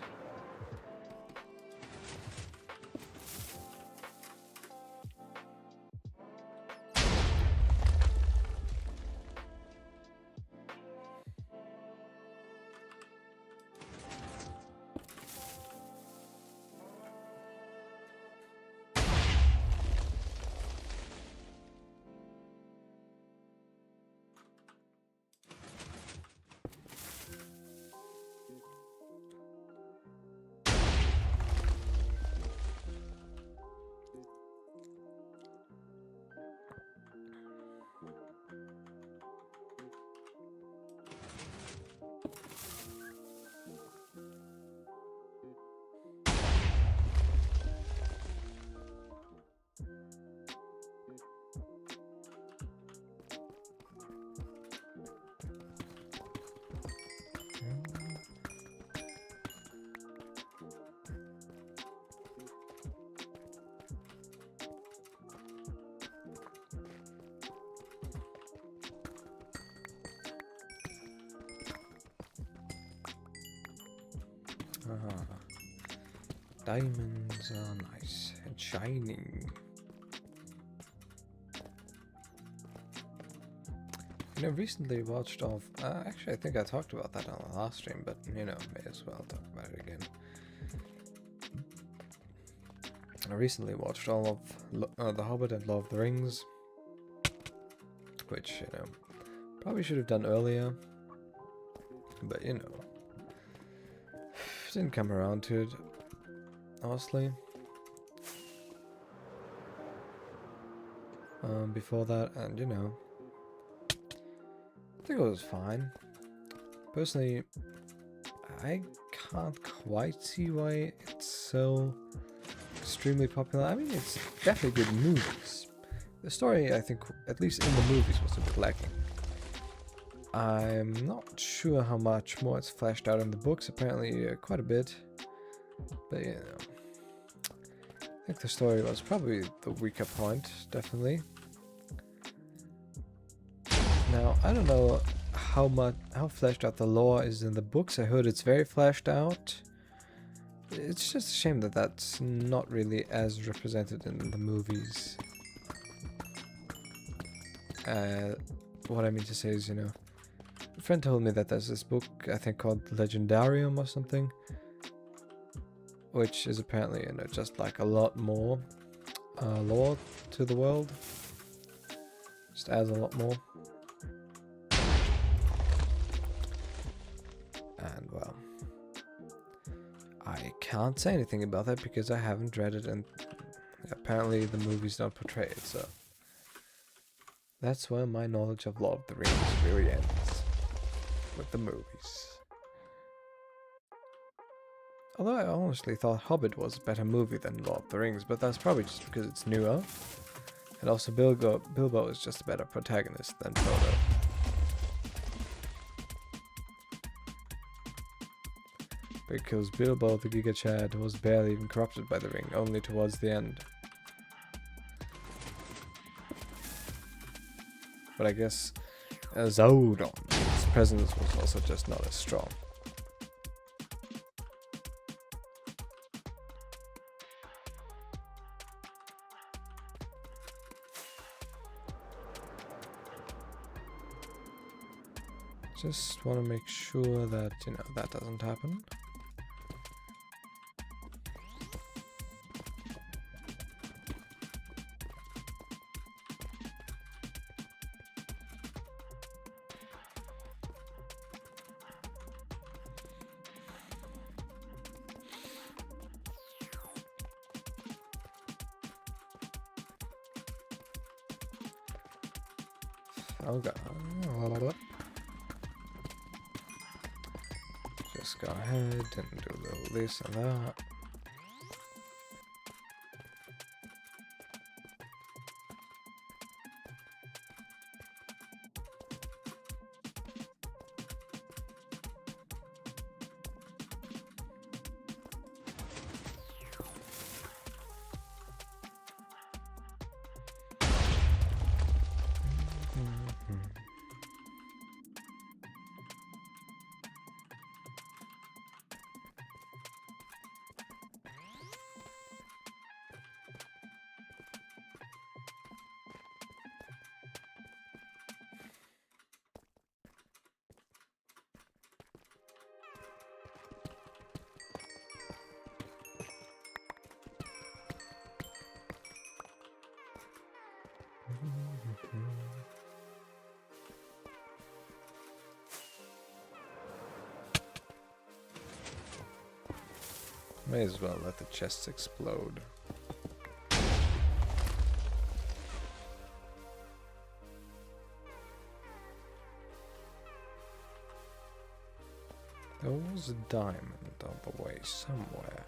Ah, diamonds are nice and shining. You know, recently watched all of, actually I think I talked about that on the last stream, but you know, may as well talk about it again. I recently watched all of The Hobbit and Lord of the Rings, which, you know, probably should have done earlier, but you know, didn't come around to it, honestly. Before that, and you know, I think it was fine. Personally, I can't quite see why it's so extremely popular. I mean, it's definitely good movies. The story, I think, at least in the movies, was a bit lacking. I'm not sure how much more it's fleshed out in the books, apparently quite a bit. But you know, I think the story was probably the weaker point, definitely. Now, I don't know how fleshed out the lore is in the books. I heard it's very fleshed out. It's just a shame that that's not really as represented in the movies. What I mean to say is, you know, a friend told me that there's this book, I think called Legendarium or something, which is apparently, you know, just like a lot more lore to the world. Just adds a lot more. And well, I can't say anything about that because I haven't read it, and apparently the movies don't portray it, so that's where my knowledge of Lord of the Rings really ends, with the movies. Although I honestly thought Hobbit was a better movie than Lord of the Rings, but that's probably just because it's newer. And also Bilbo is just a better protagonist than Frodo. Because Bilbo the Giga Chad was barely even corrupted by the ring, only towards the end. But I guess Zodon's presence was also just not as strong. Just want to make sure that, you know, that doesn't happen. Oh god. Just go ahead and do a little this and that. May as well let the chests explode. There was a diamond on the way somewhere.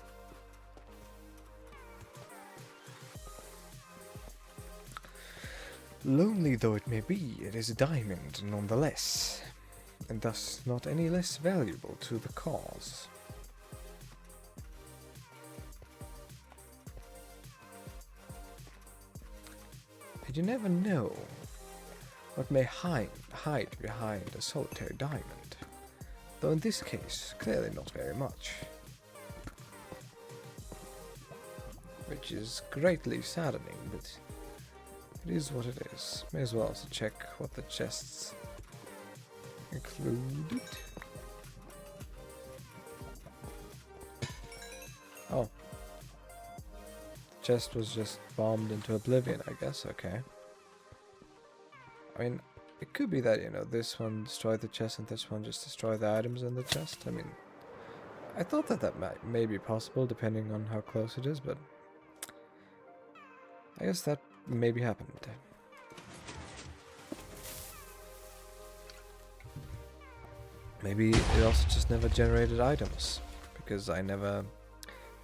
Lonely though it may be, it is a diamond nonetheless, and thus not any less valuable to the cause. And you never know what may hide behind a solitary diamond, though in this case, clearly not very much. which is greatly saddening, but it is what it is. May as well also check what the chests included. Oh. Chest was just bombed into oblivion, I guess. Okay. I mean, it could be that, you know, this one destroyed the chest and this one just destroyed the items in the chest. I mean, I thought that may be possible depending on how close it is, but I guess that maybe happened. Maybe it also just never generated items, because I never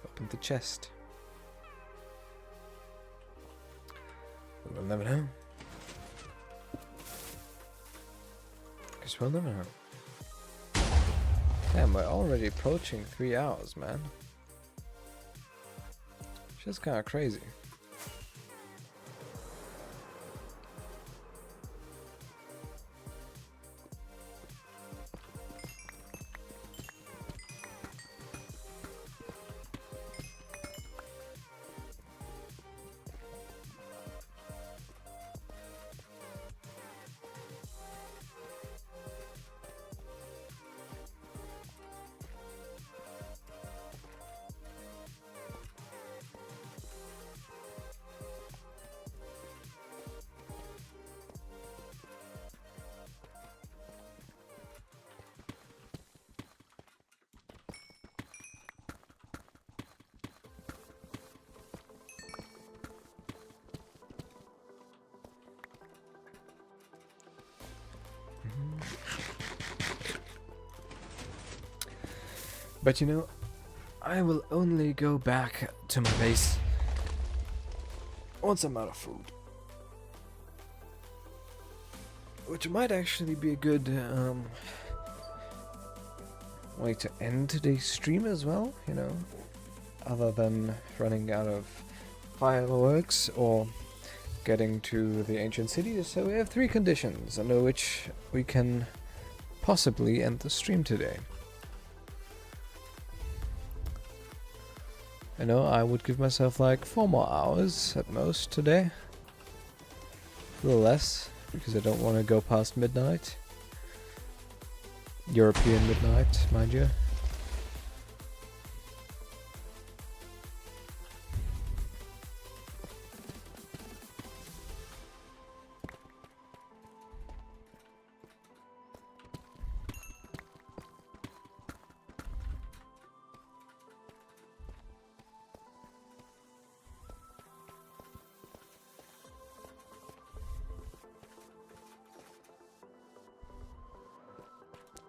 opened the chest. We'll never know. Guess we'll never know. Damn, we're already approaching 3 hours, man. Just kinda crazy. But you know, I will only go back to my base once I'm out of food. Which might actually be a good way to end today's stream as well, you know, other than running out of fireworks or getting to the ancient city. So we have 3 conditions under which we can possibly end the stream today. I know I would give myself like 4 more hours at most today. A little less, because I don't want to go past midnight. European midnight, mind you.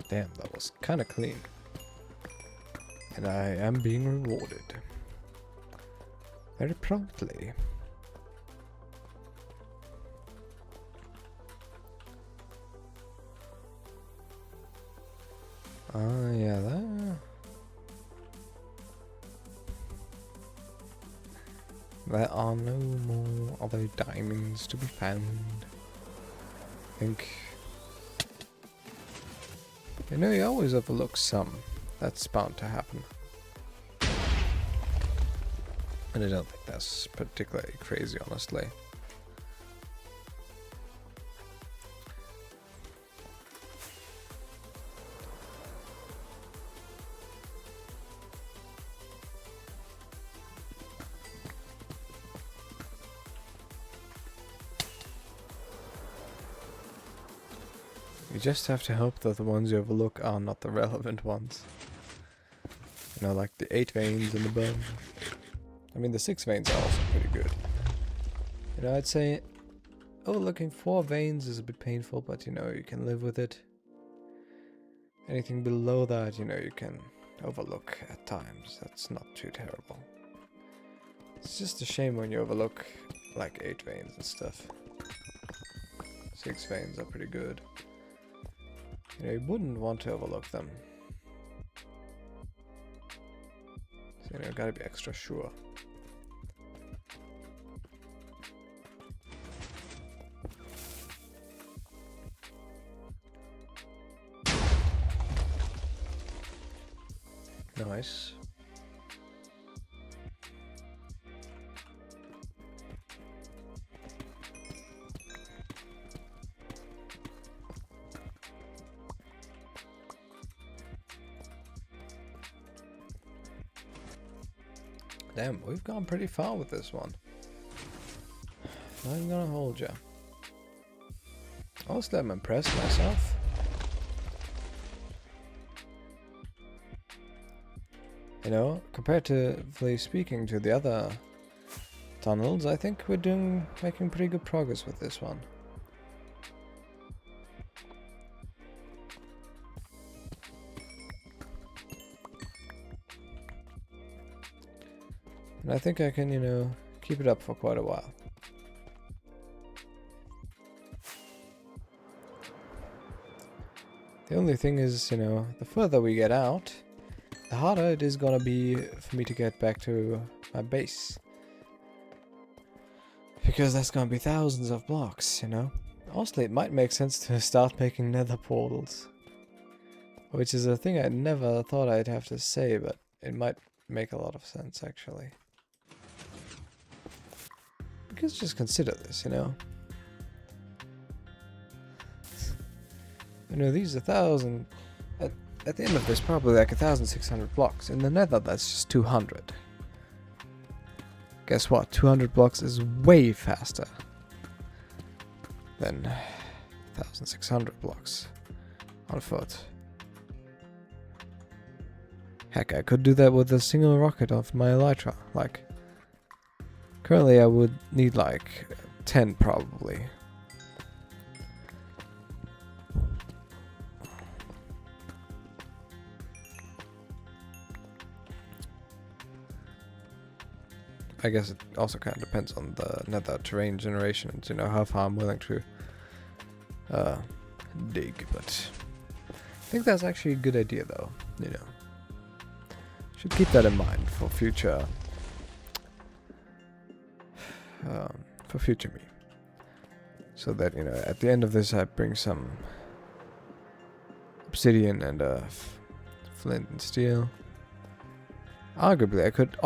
Damn, that was kinda clean. And I am being rewarded. Very promptly. Ah, yeah, there are no more other diamonds to be found. I think... You know, you always overlook some. That's bound to happen. And I don't think that's particularly crazy, honestly. You just have to hope that the ones you overlook are not the relevant ones. You know, like the 8 veins and above. I mean, the 6 veins are also pretty good. You know, I'd say overlooking 4 veins is a bit painful, but you know, you can live with it. Anything below that, you know, you can overlook at times. That's not too terrible. It's just a shame when you overlook like 8 veins and stuff. 6 veins are pretty good. You know, you wouldn't want to overlook them. So, you know, gotta be extra sure. Nice. Damn, we've gone pretty far with this one. Not even gonna hold ya. Honestly, I'm impressed myself. You know, comparatively speaking to the other tunnels, I think we're making pretty good progress with this one. And I think I can, you know, keep it up for quite a while. The only thing is, you know, the further we get out, the harder it is gonna be for me to get back to my base. Because that's gonna be thousands of blocks, you know? Honestly, it might make sense to start making nether portals. Which is a thing I never thought I'd have to say, but it might make a lot of sense, actually. Because just consider this, you know? You know, these are 1,000... At the end of this, probably like 1,600 blocks. In the nether, that's just 200. Guess what? 200 blocks is way faster than 1,600 blocks on foot. Heck, I could do that with a single rocket of my elytra. Like, currently I would need like 10 probably. I guess it also kind of depends on the nether terrain generation and, you know, how far I'm willing to dig, but I think that's actually a good idea though, you know. Should keep that in mind for future me. So that, you know, at the end of this I bring some obsidian and flint and steel. Arguably, I could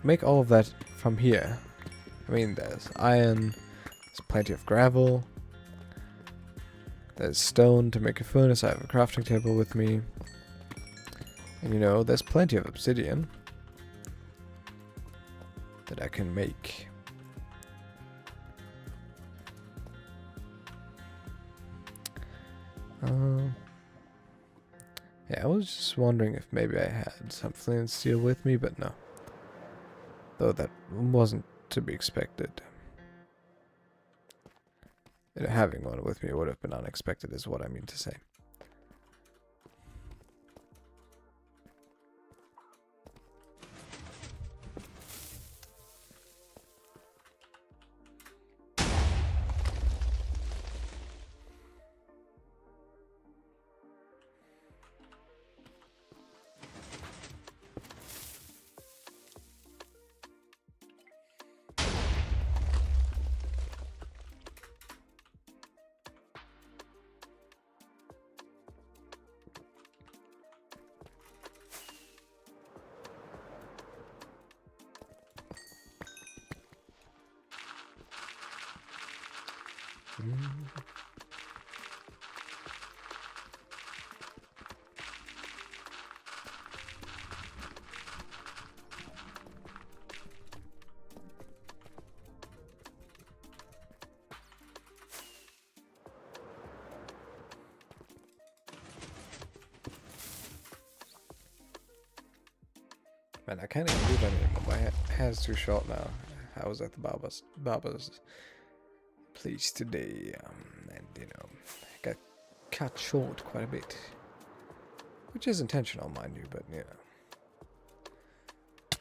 make all of that from here. I mean, there's iron, there's plenty of gravel, there's stone to make a furnace, I have a crafting table with me, and you know, there's plenty of obsidian that I can make. Yeah, I was just wondering if maybe I had some flint and steel with me, but no. Though that wasn't to be expected. You know, having one with me would have been unexpected is what I mean to say. Man, I can't even do that anymore. My hair's too short now. I was at the barber's place today, and you know, I got cut short quite a bit, which is intentional, mind you, but you know,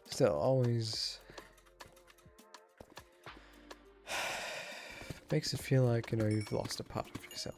still always makes it feel like, you know, you've lost a part of yourself.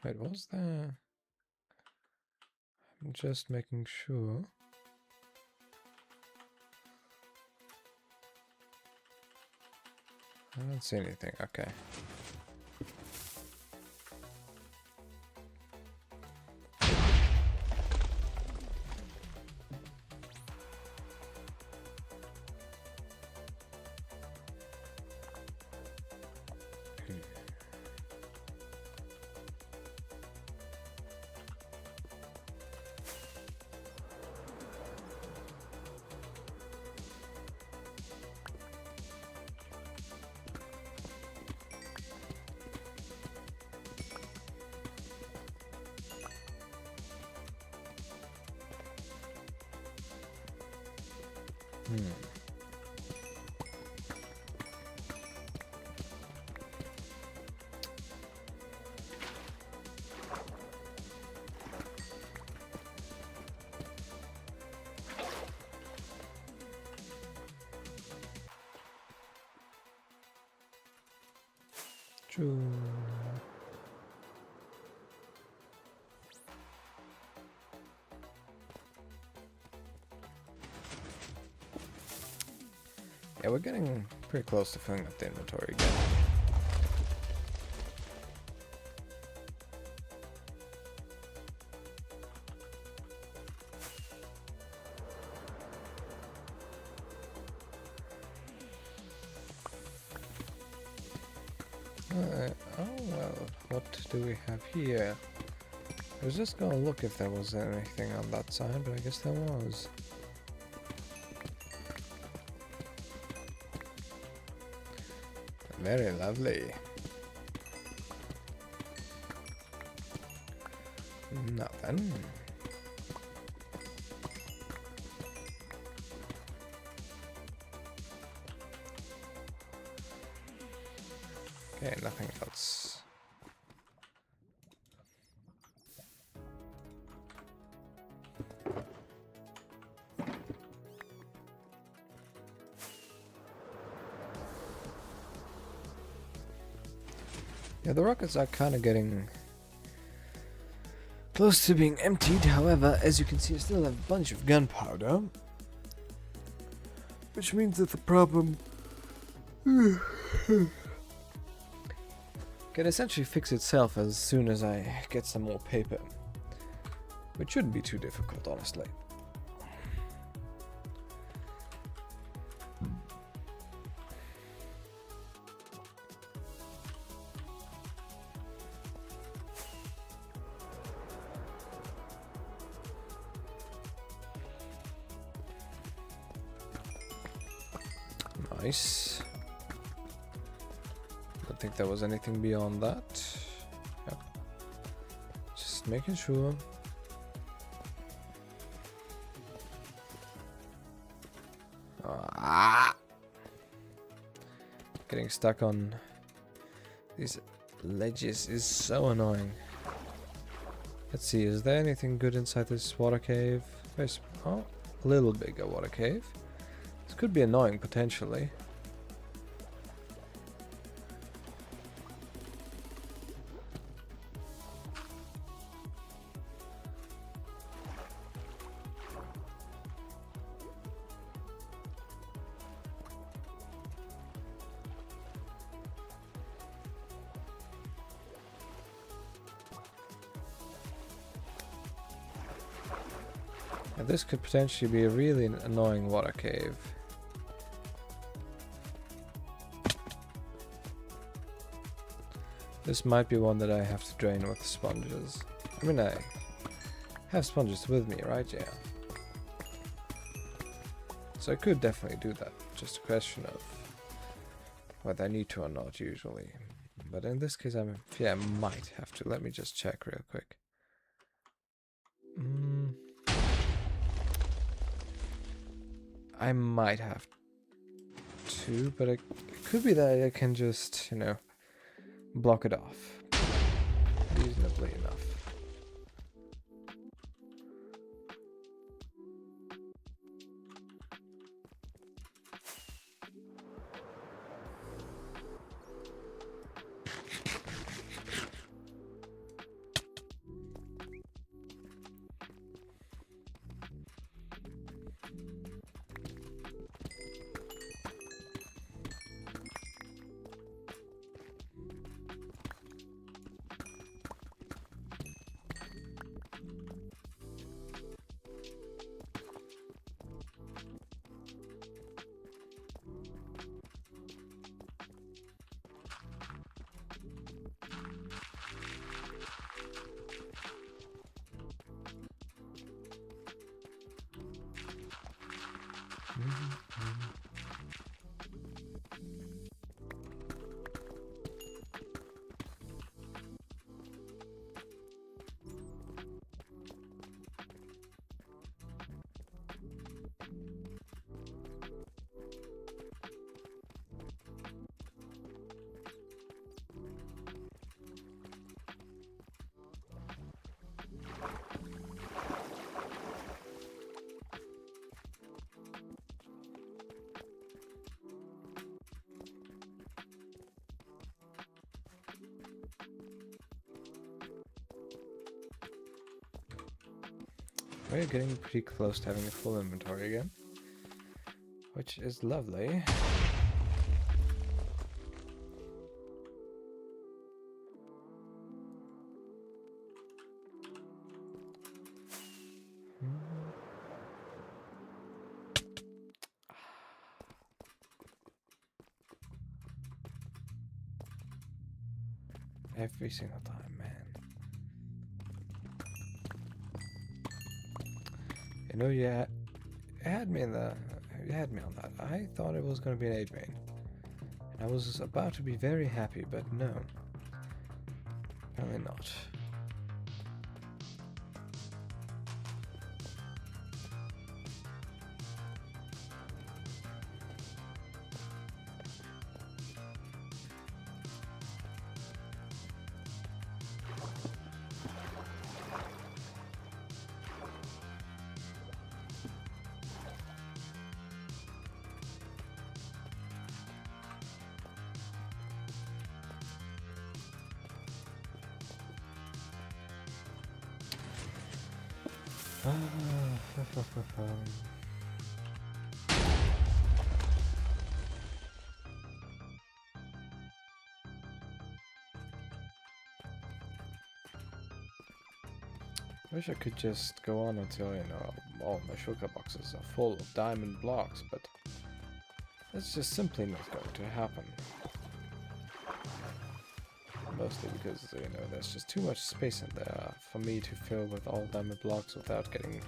Wait, was there? I'm just making sure. I don't see anything. Okay. True. Yeah, we're getting pretty close to filling up the inventory again. Oh well, what do we have here? I was just gonna look if there was anything on that side, but I guess there was. Very lovely. Nothing. Okay, nothing else. Yeah, the rockets are kind of getting close to being emptied. However, as you can see, I still have a bunch of gunpowder, which means that the problem can essentially fix itself as soon as I get some more paper, which shouldn't be too difficult, honestly. Nice. Don't think there was anything beyond that. Yep. Just making sure. Ah! Getting stuck on these ledges is so annoying. Let's see, is there anything good inside this water cave? Oh, a little bigger water cave. This could be annoying, potentially. And this could potentially be a really annoying water cave. This might be one that I have to drain with sponges. I mean, I have sponges with me, right? Yeah. So I could definitely do that. Just a question of whether I need to or not, usually. But in this case, I might have to. Let me just check real quick. I might have to, but it could be that I can just, block it off. Reasonably enough. We're getting pretty close to having a full inventory again, which is lovely. Every single time, man. You know, you had me on that. I thought it was going to be an 8 main. And I was about to be very happy, but no. Apparently not. Wish I could just go on until, you know, all my sugar boxes are full of diamond blocks, but that's just simply not going to happen. Mostly because, you know, there's just too much space in there for me to fill with all diamond blocks without getting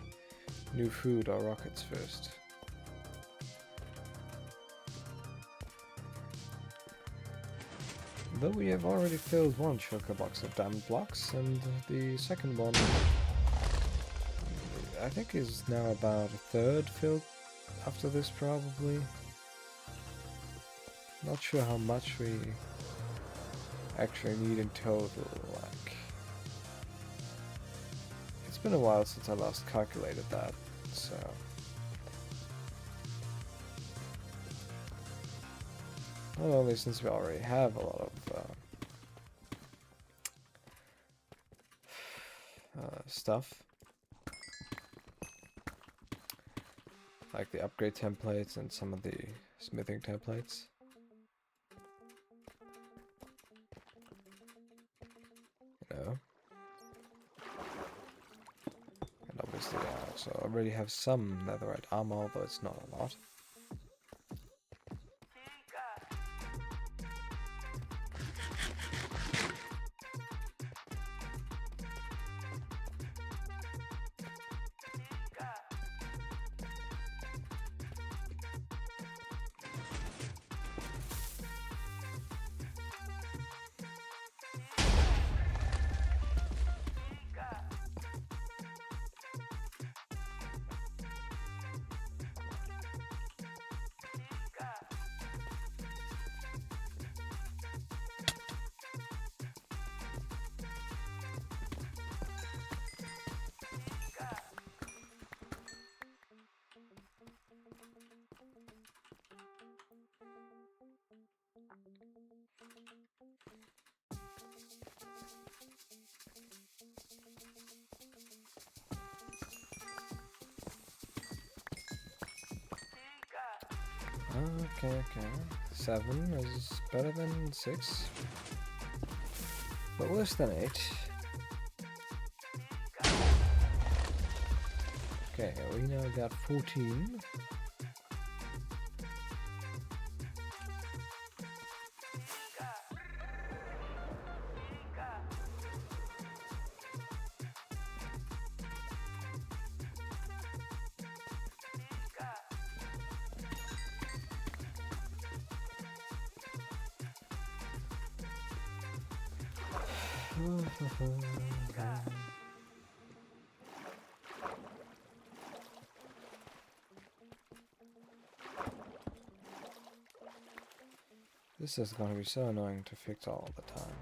new food or rockets first. Though we have already filled one shulker box of diamond blocks, and the second one, I think, is now about a third filled after this, probably. Not sure how much we actually need in total, like... It's been a while since I last calculated that, so... Not only since we already have a lot of stuff, like the upgrade templates and some of the smithing templates. You know. And obviously I also already have some netherite armor, although it's not a lot. Okay. 7 is better than 6. But worse than 8. Okay, we now got 14. This is gonna be so annoying to fix all the time.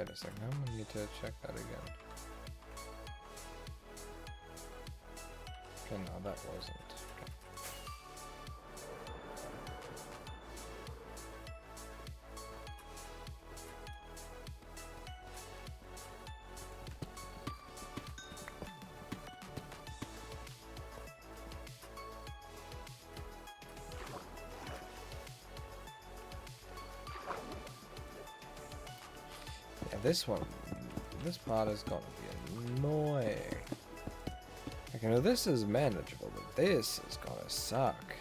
Wait a second, I'm gonna need to check that again. Okay, no, that wasn't. Okay. Yeah, this part is gonna be annoying. Okay, now this is manageable, but this is gonna suck.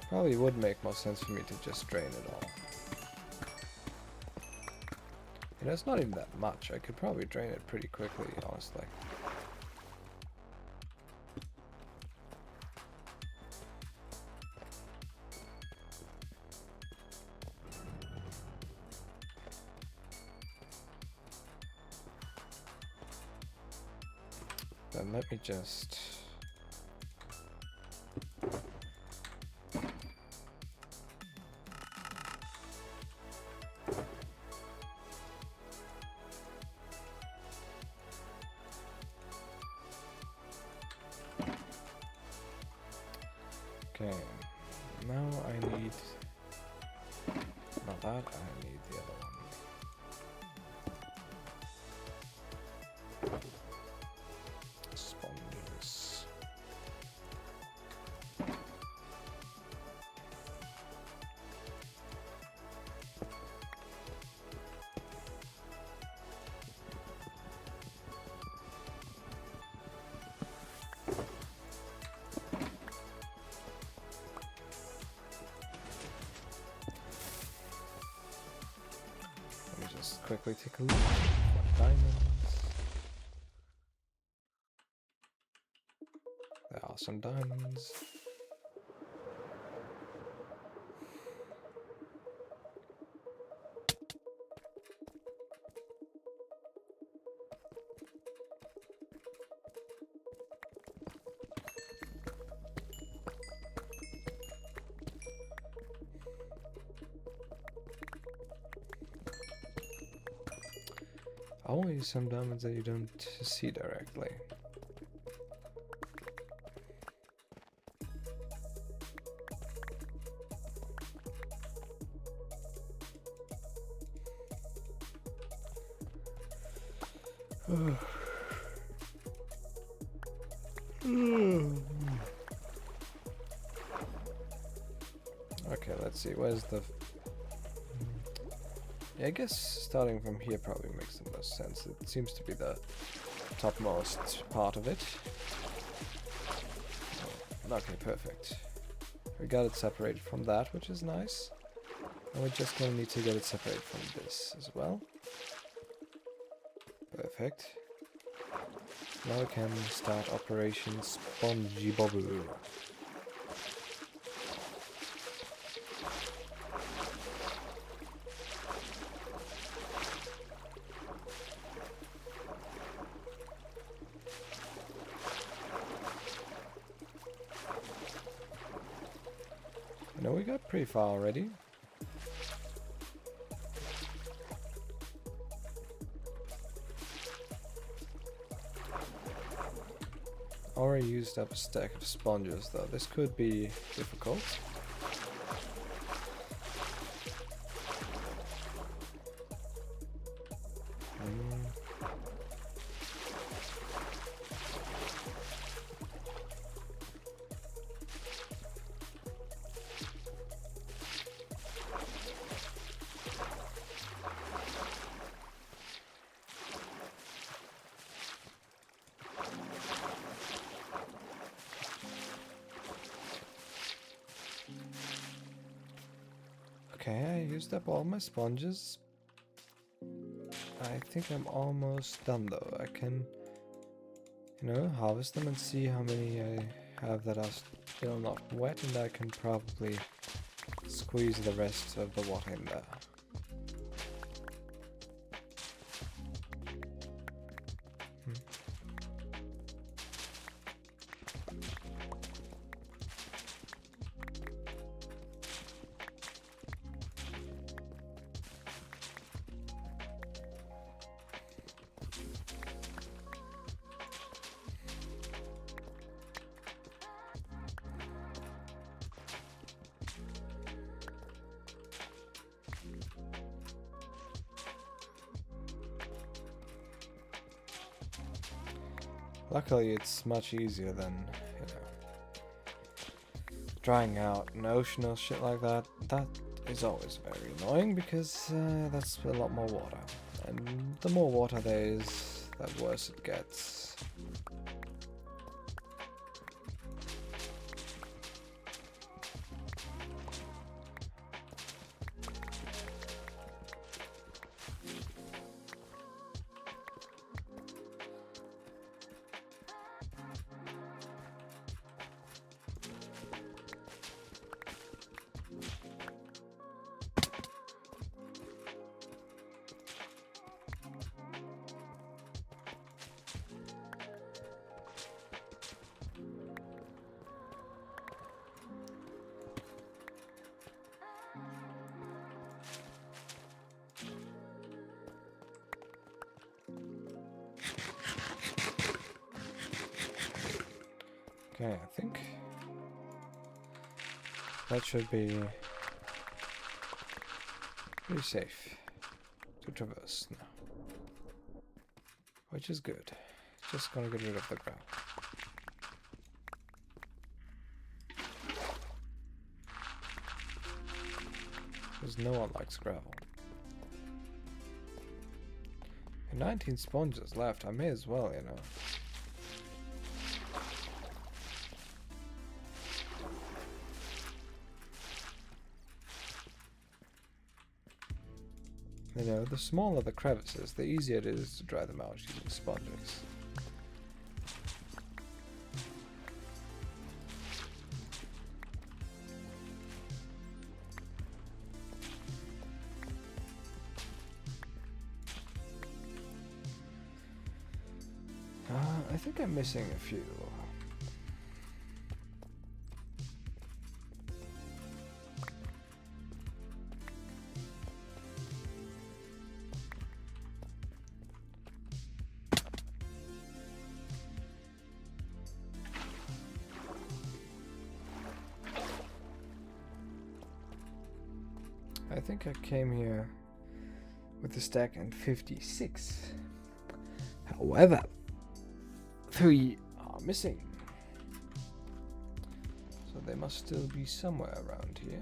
Probably would make more sense for me to just drain it all. You know, it's not even that much. I could probably drain it pretty quickly, honestly. Then let me just... Okay, now I need... Not that, I need the other one. Sponges. Let me just quickly take a look for diamonds. There are some diamonds. Always some diamonds that you don't see directly. Okay, let's see, where's the... Yeah, I guess starting from here probably makes the most sense. It seems to be the topmost part of it. Oh, okay, perfect. We got it separated from that, which is nice. And we're just gonna need to get it separated from this as well. Perfect. Now we can start Operation Spongy Bobble. You know, we got pretty far already. Already used up a stack of sponges though. This could be difficult. Okay, I used up all my sponges. I think I'm almost done though. I can, you know, harvest them and see how many I have that are still not wet, and I can probably squeeze the rest of the water in there. Luckily, it's much easier than, drying out an ocean or shit like that. That is always very annoying because that's a lot more water. And the more water there is, the worse it gets. Okay, I think that should be pretty safe to traverse now. Which is good. Just gonna get rid of the ground. Because no one likes gravel. And 19 sponges left, I may as well, the smaller the crevices, the easier it is to dry them out using sponges. I think I'm missing a few. I think I came here with a stack and 56. However, 3 are missing. So they must still be somewhere around here.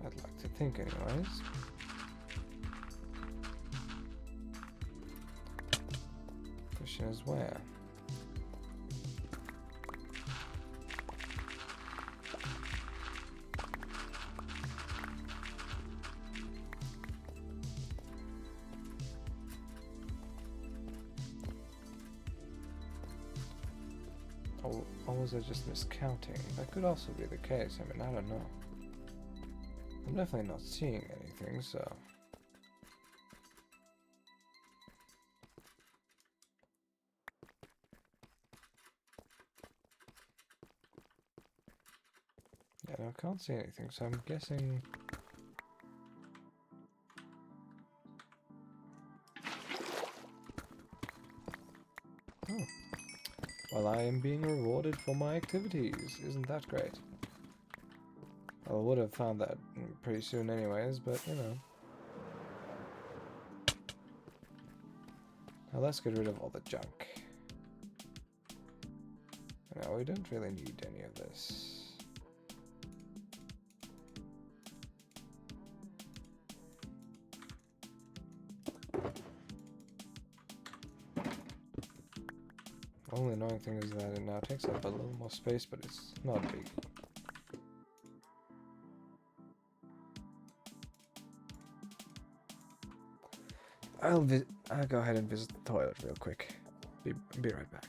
I'd like to think anyways. Question is where? Or was I just miscounting? That could also be the case. I mean, I don't know. I'm definitely not seeing anything, so... Yeah, no, I can't see anything, so I'm guessing... Oh. Well, I am being rewarded for my activities. Isn't that great? Well, I would have found that pretty soon anyways, but, Now let's get rid of all the junk. No, we don't really need any of this. The only annoying thing is that it now takes up a little more space, but it's not big. I'll go ahead and visit the toilet real quick. Be right back.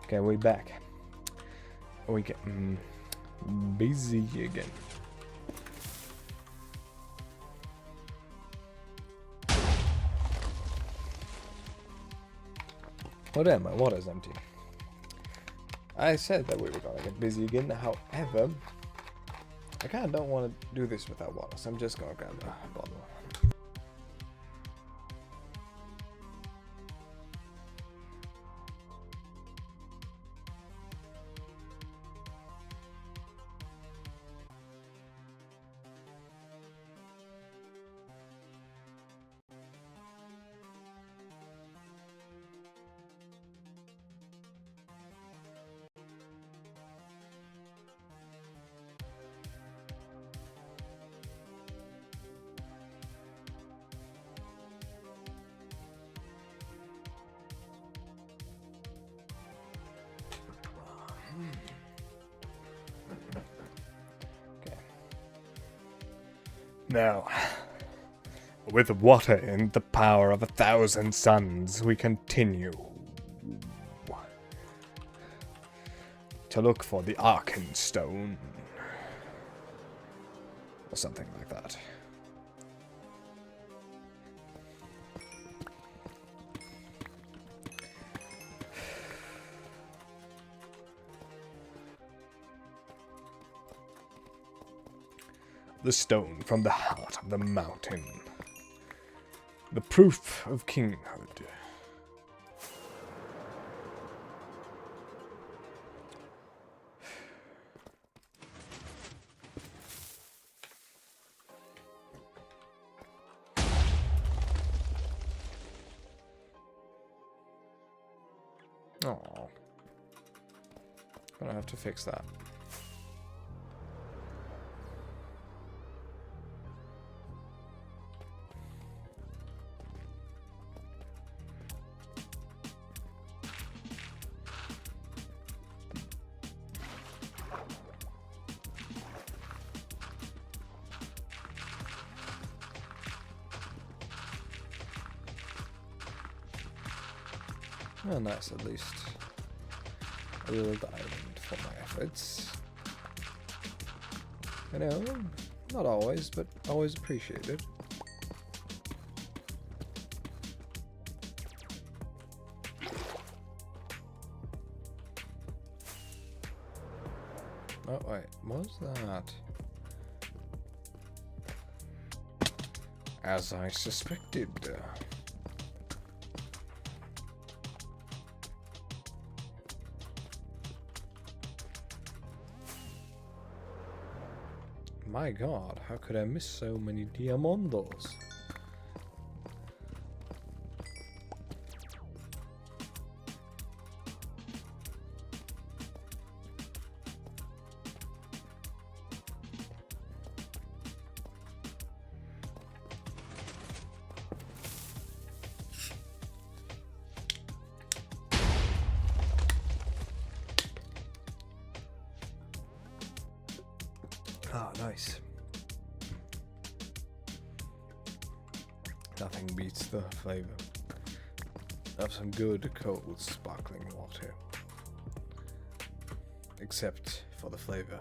Okay, we back. We get busy again. Oh damn, my water's empty. I said that we were gonna get busy again, however, I kinda don't want to do this without water, so I'm just gonna grab a bottle. Okay. Now, with water and the power of 1,000 suns, we continue to look for the Arkenstone. Or something like that. The stone from the heart of the mountain. The proof of kinghood. Oh, gonna have to fix that. Oh, nice, at least a little diamond for my efforts. You know, not always, but always appreciated. Oh, wait, what was that? As I suspected. My god, how could I miss so many diamondos? Ah, nice. Nothing beats the flavor of some good, cold, sparkling water. Except for the flavor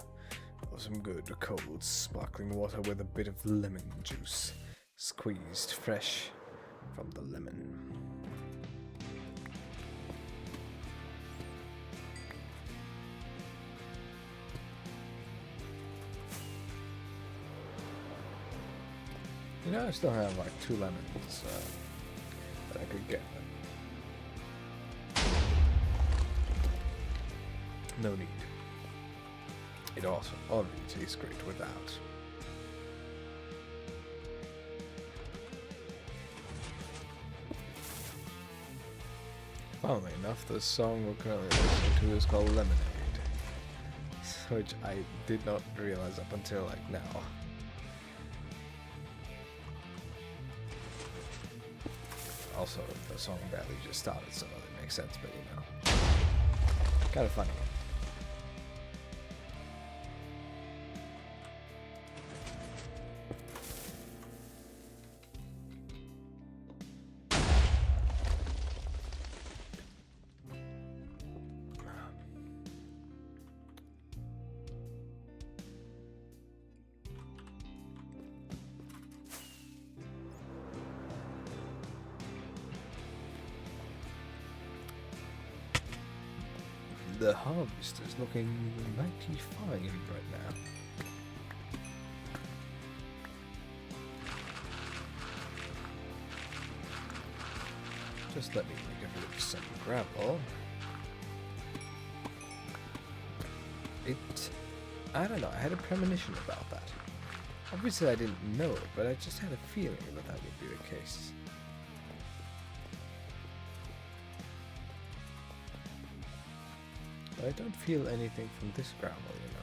of some good, cold, sparkling water with a bit of lemon juice squeezed fresh from the lemon. You know, I still have like 2 lemons that I could get. No need. It also already tastes great without. Funnily enough, the song we're currently listening to is called Lemonade, which I did not realize up until like now. Also, the song barely just started, so it makes sense, but you know, kind of funny. the harvest is looking mighty fine right now. Just let me get rid of some gravel. I don't know, I had a premonition about that. Obviously I didn't know it, but I just had a feeling that that would be the case. But I don't feel anything from this gravel, you know.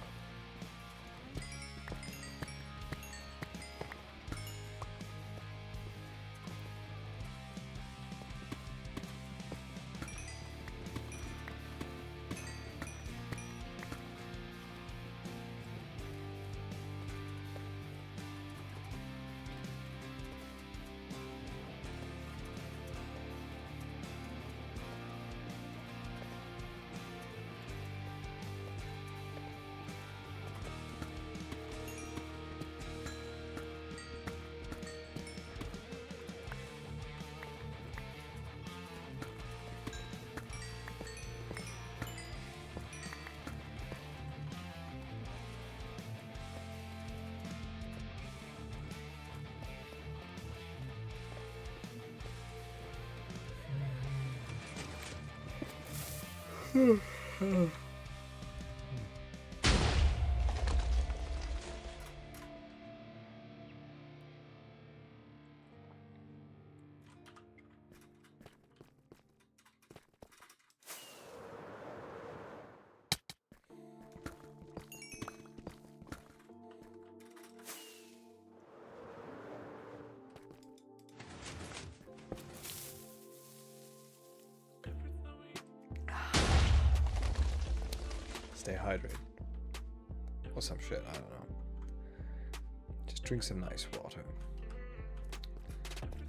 Stay hydrated. Or some shit, I don't know. Just drink some nice water.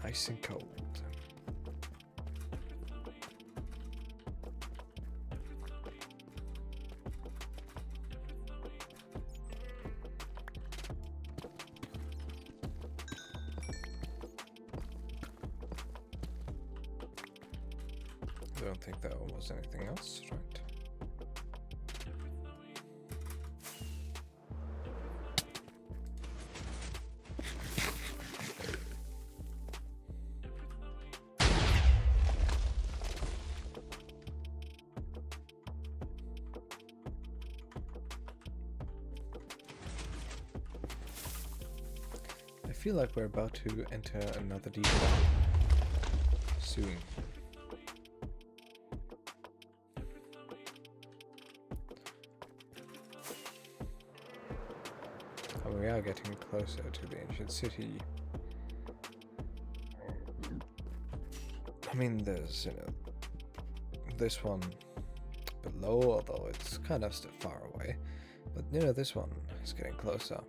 Nice and cold. I don't think there was anything else, right? I feel like we're about to enter another deep dive soon. And we are getting closer to the ancient city. I mean, there's, you know, this one below, although it's kind of still far away. But, you know, this one is getting closer.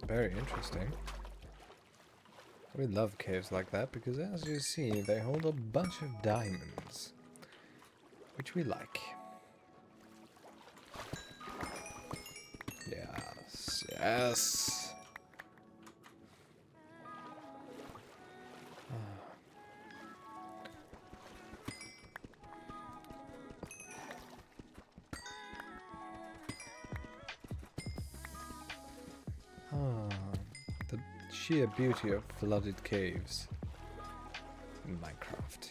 Very interesting. We love caves like that because, as you see, they hold a bunch of diamonds, which we like. Yes, yes. The sheer beauty of flooded caves in Minecraft.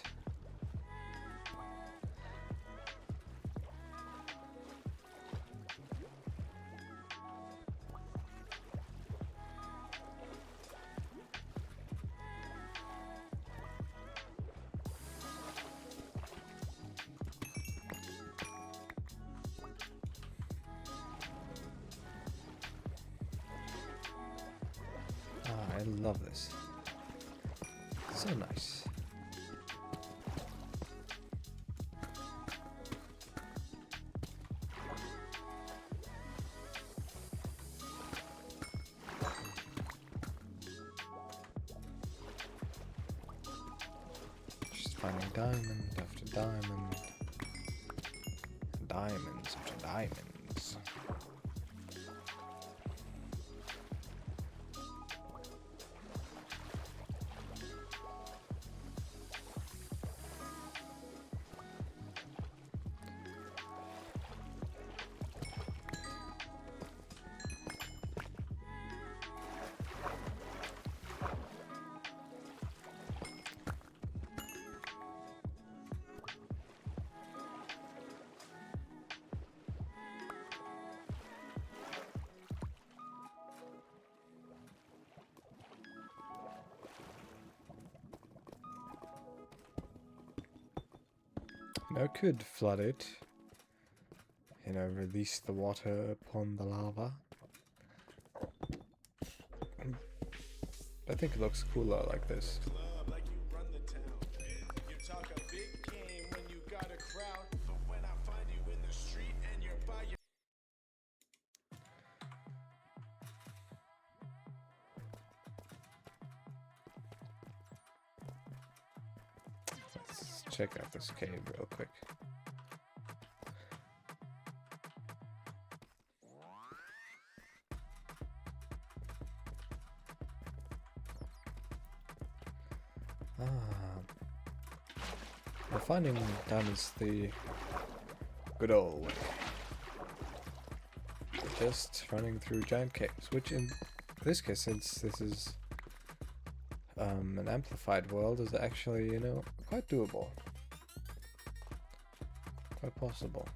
I love this. So nice. finding diamond after diamond. Diamonds after diamonds. Now I could flood it, you know, release the water upon the lava. I think it looks cooler like this. Let's check out this cave real quick. We're finding diamonds the good old way. Just running through giant caves, which in this case, since this is an amplified world, is actually, you know, quite doable. Quite possible.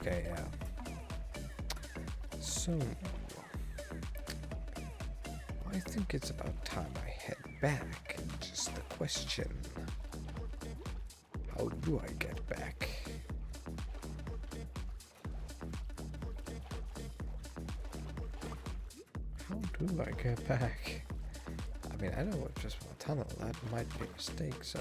Okay, yeah. So, I think it's about time I head back. Just a question. How do I get back? How do I get back? I mean, I know it's just a tunnel. That might be a mistake, so...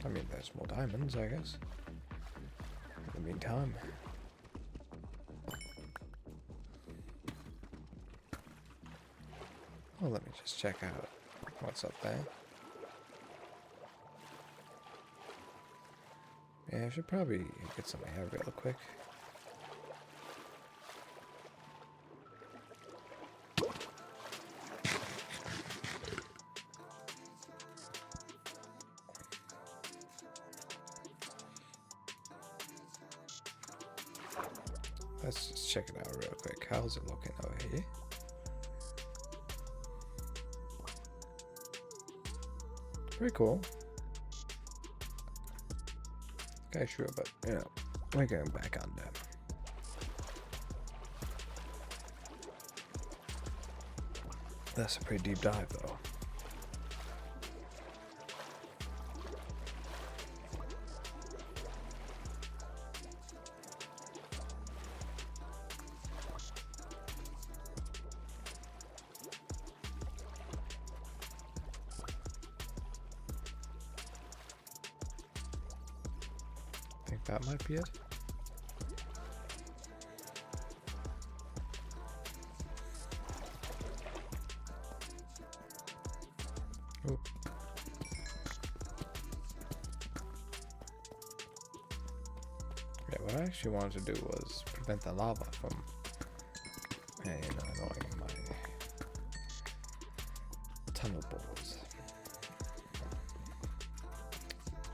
I mean, there's more diamonds, I guess. In the meantime... Well, let me just check out what's up there. Yeah, I should probably get some air real quick. Let's just check it out real quick. How's it looking over here? Pretty cool. Okay, sure, but, you know, we're going back under. That's a pretty deep dive, though. I think that might be it. Oh. Yeah, what I actually wanted to do was prevent the lava from, annoying my tunnel balls.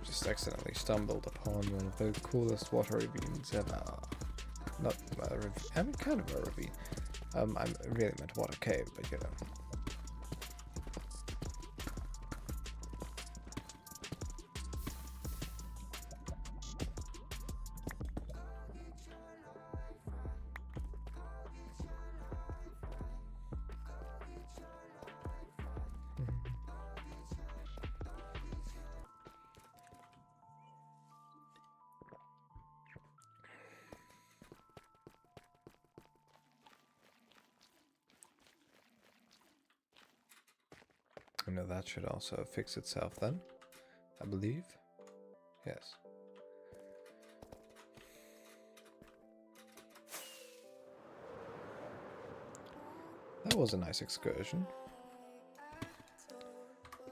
Just accidentally stumbled upon one of the coolest water ravines ever. Not a ravine, I mean, kind of a ravine. I really meant water cave, but you know. I know that should also fix itself then, I believe. Yes. That was a nice excursion.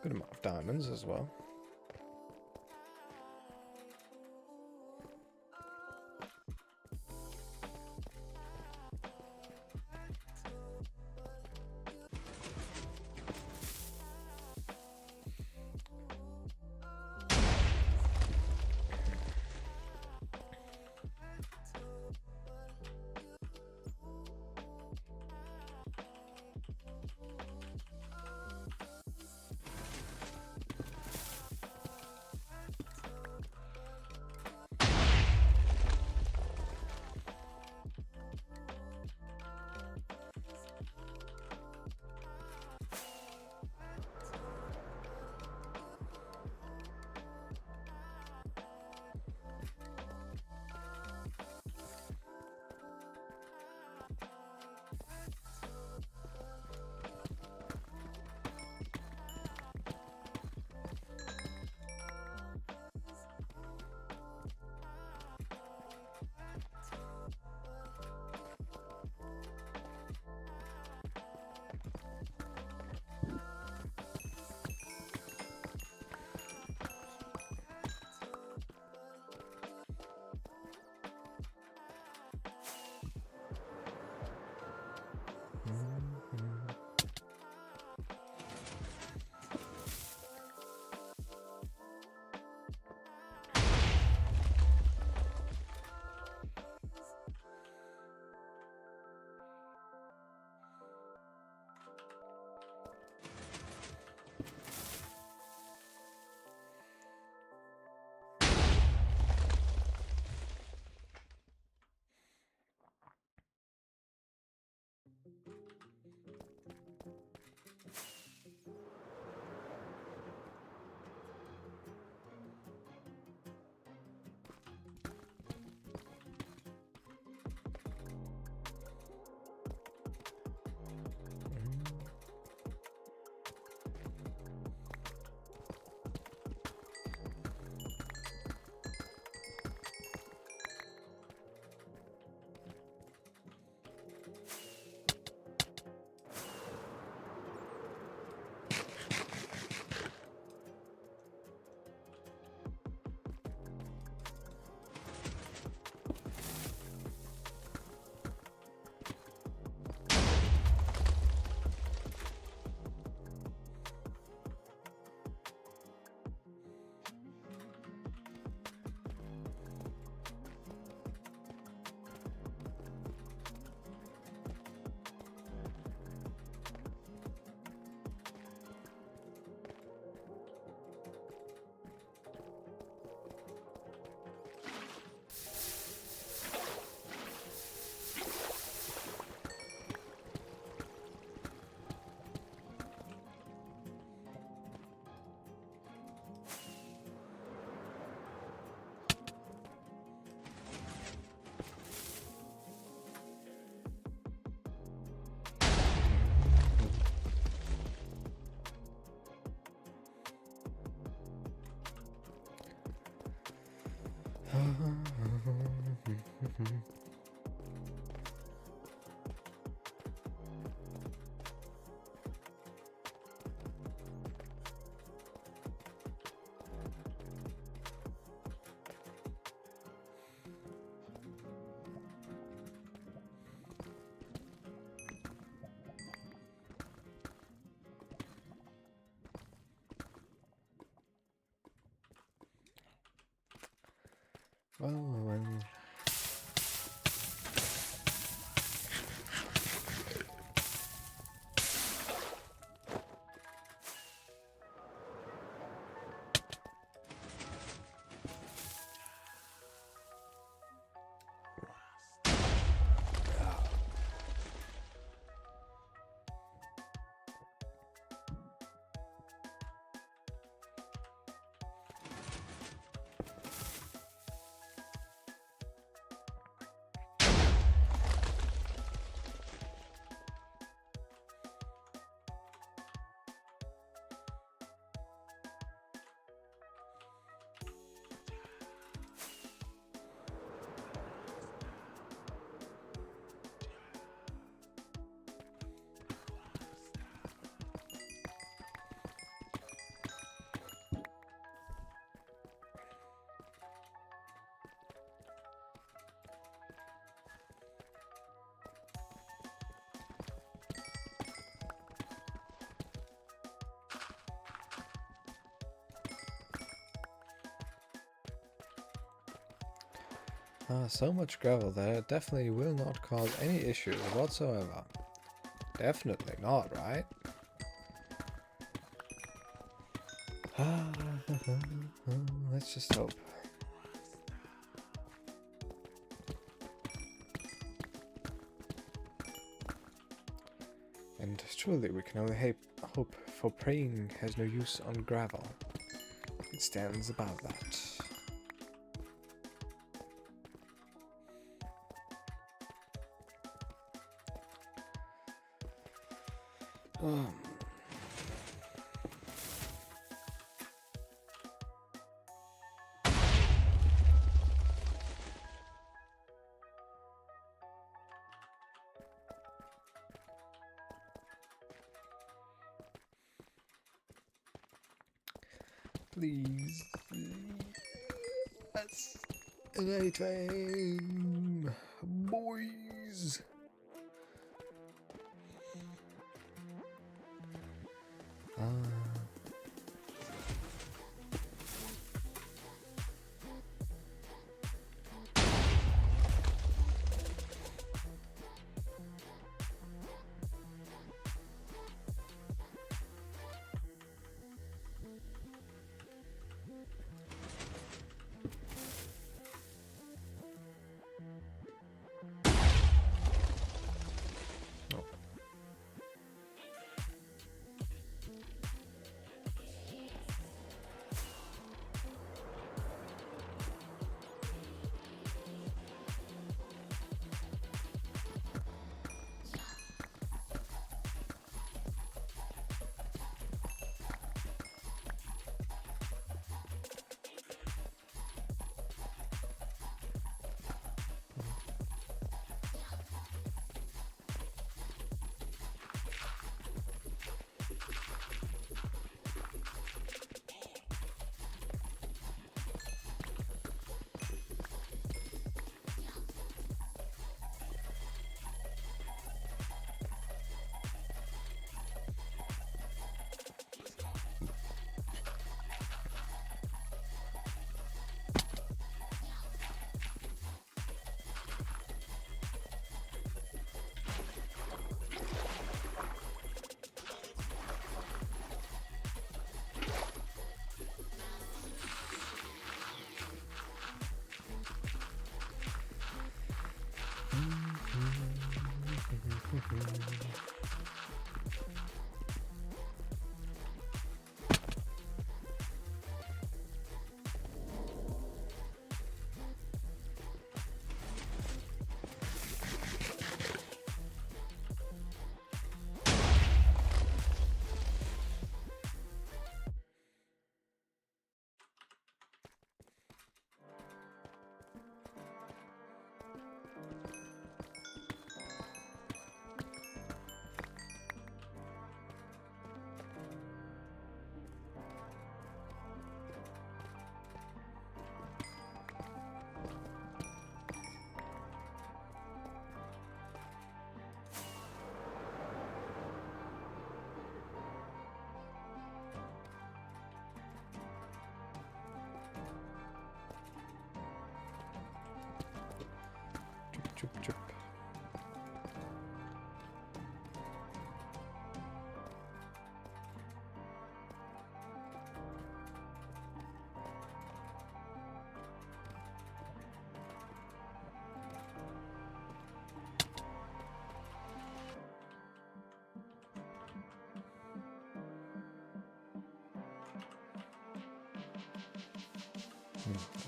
Good amount of diamonds as well. Well. So much gravel that it definitely will not cause any issues whatsoever. Definitely not, right? Let's just hope. And truly, we can only hope, for praying has no use on gravel. It stands above that. Please. That's anytime, boys.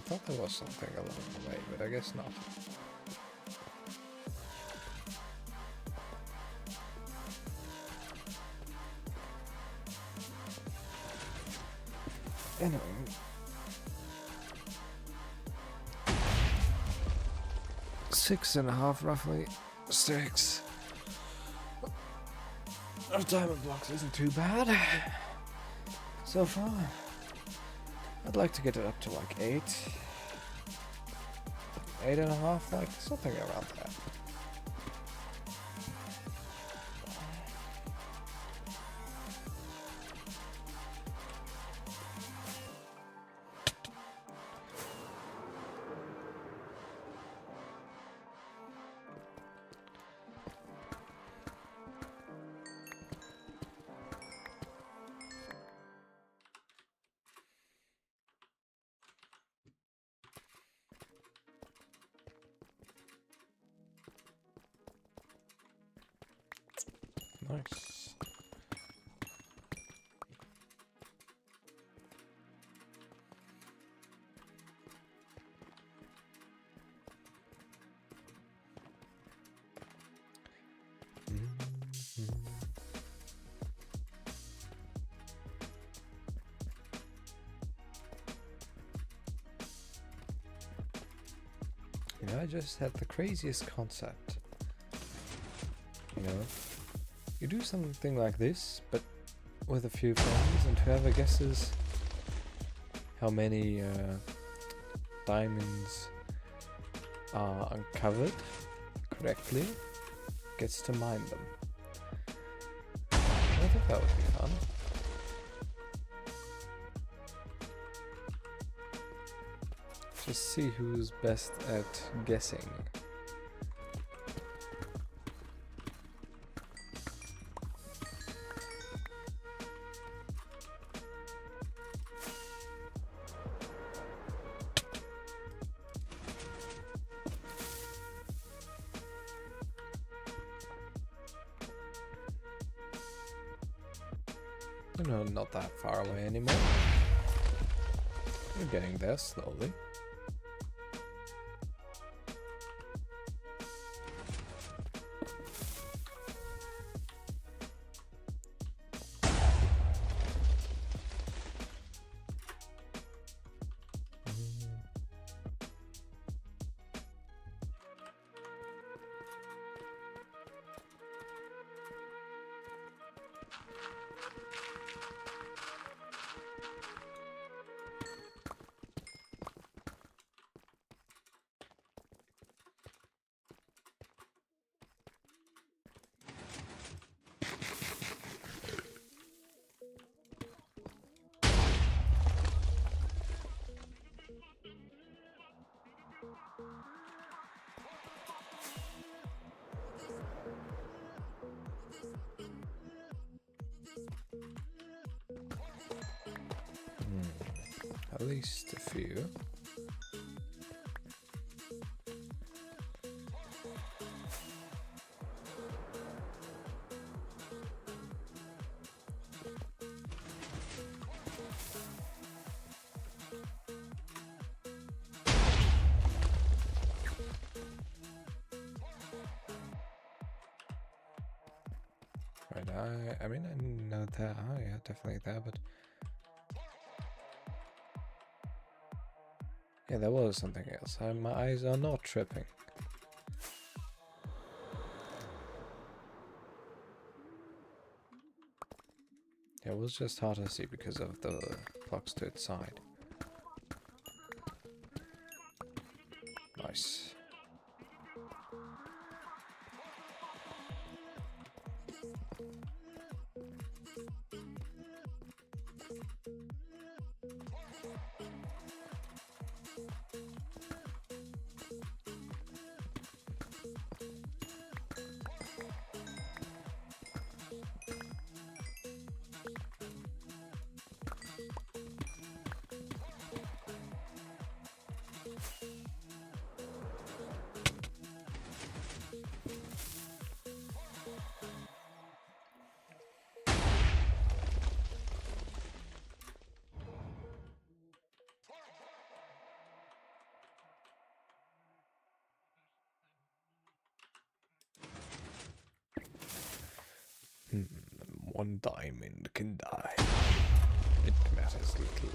thought there was something along the way, but I guess not. Anyway. 6.5 roughly. 6. Our diamond blocks isn't too bad so far. I'd like to get it up to like 8. 8.5, like something around that. Nice. You know, I just had the craziest concept. You know, you do something like this, but with a few friends, and whoever guesses how many diamonds are uncovered correctly gets to mine them. I think that would be fun. Just see who's best at guessing. You know, not that far away anymore. We're getting there slowly. At least a few. Right, I mean, I know that. Oh, yeah, definitely there, but yeah, there was something else. My eyes are not tripping. Yeah, it was just hard to see because of the blocks to its side. Nice. one diamond can die. It matters little.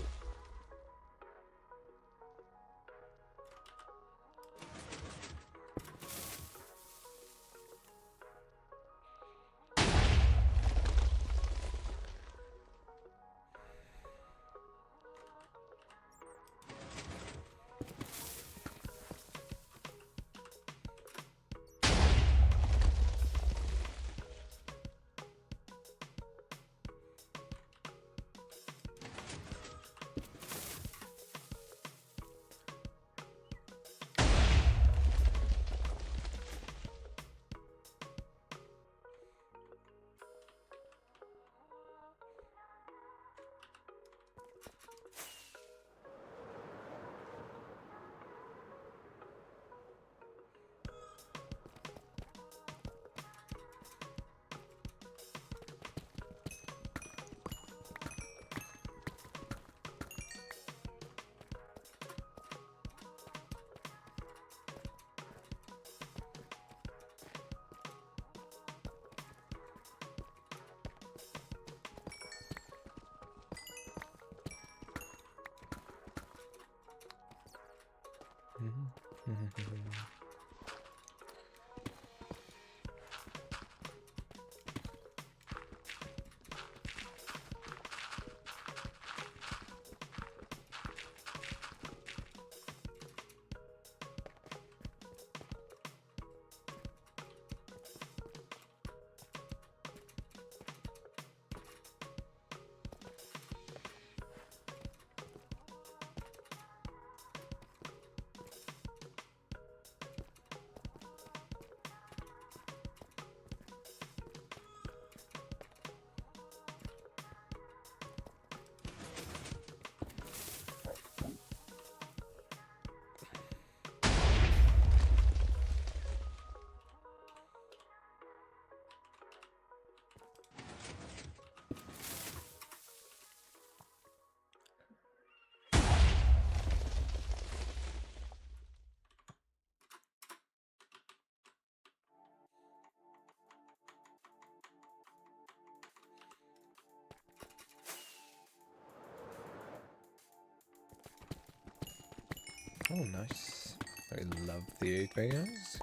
Oh, nice. I love the 8 veins.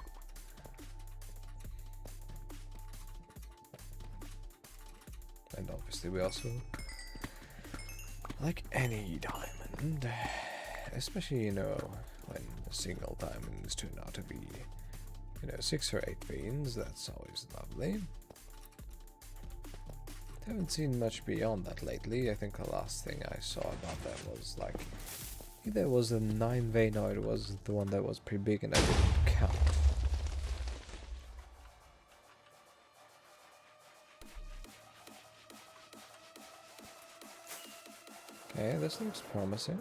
And obviously we also like any diamond, especially, you know, when a single diamonds turn out to be, you know, 6 or 8 veins, that's always lovely. Haven't seen much beyond that lately. I think the last thing I saw about that was like, either it was a 9 vein or it was the one that was pretty big and I didn't count. Okay, this looks promising.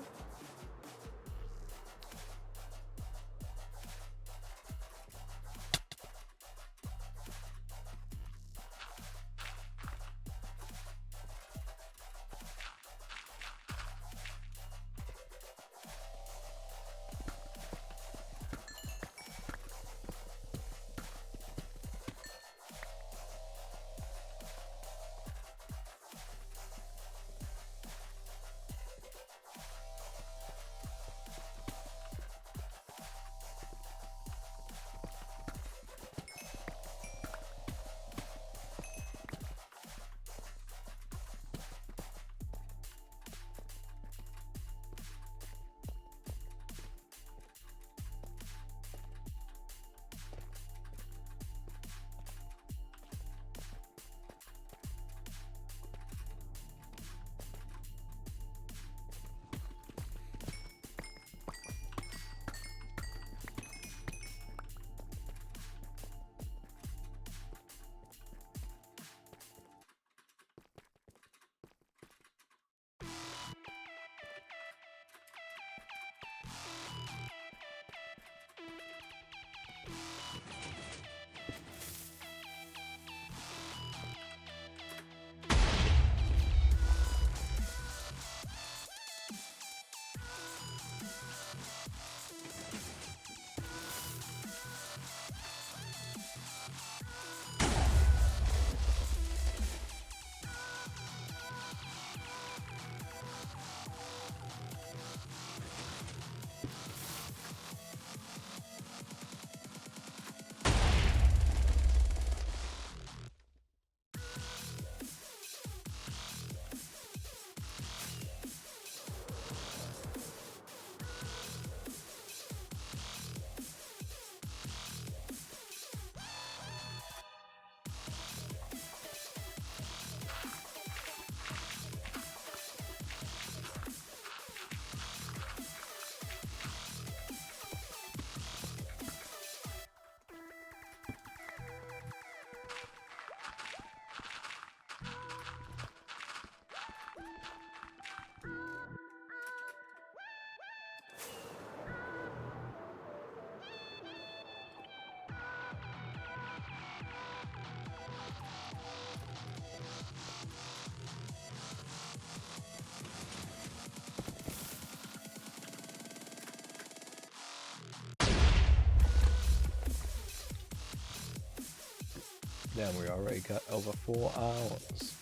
Damn, we already got over 4 hours.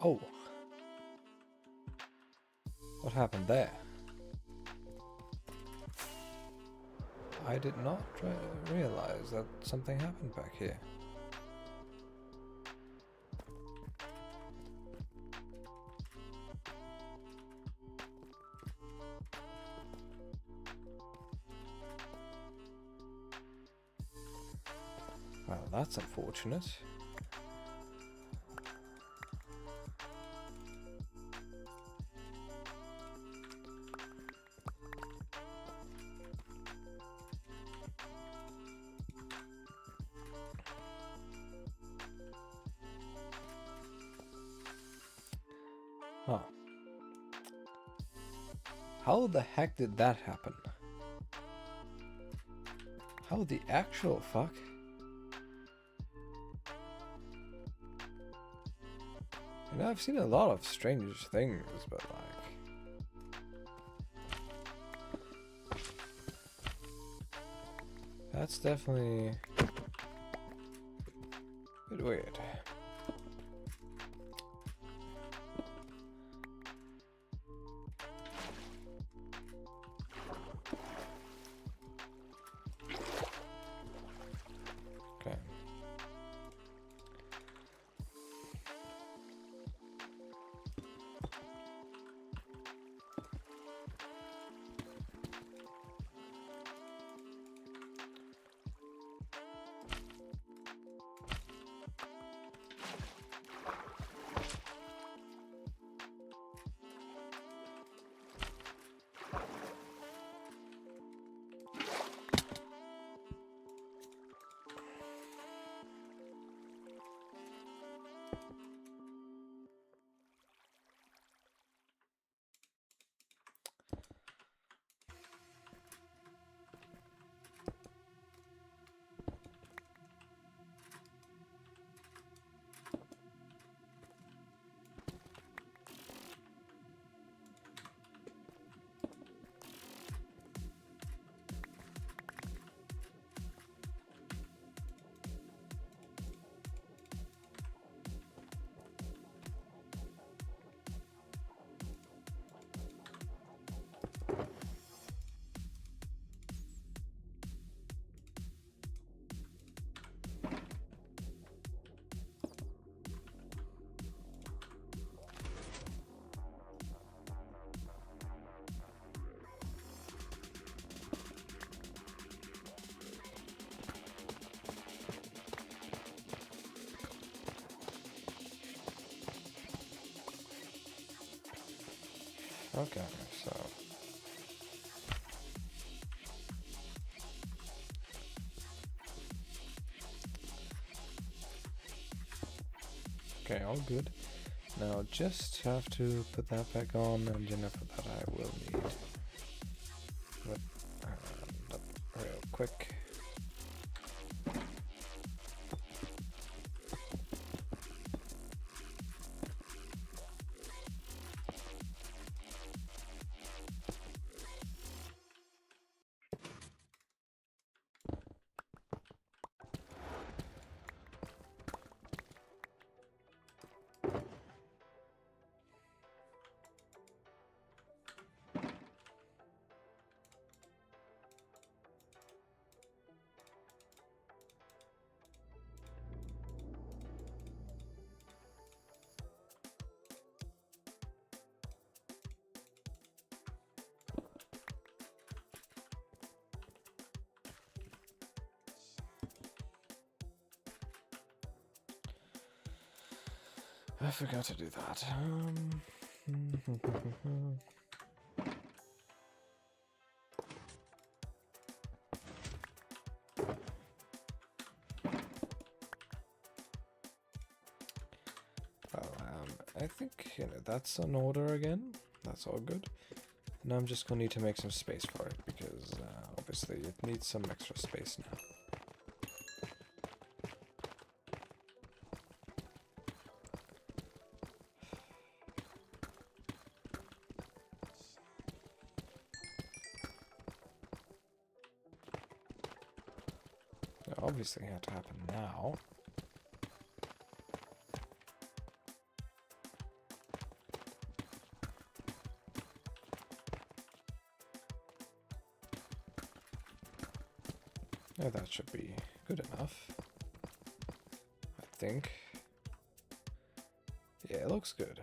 Oh. What happened there? I did not realize that something happened back here. Well, that's unfortunate. Huh. How the heck did that happen? How the actual fuck? You know, I've seen a lot of strange things, but like... That's definitely... a bit weird. Okay. Okay, so... Okay, all good. Now just have to put that back on, and you know for that I will need... But, real quick. I forgot to do that. I think that's an order again. That's all good. Now I'm just gonna need to make some space for it because obviously it needs some extra space now. It obviously had to happen now. Yeah, that should be good enough. I think. Yeah, it looks good.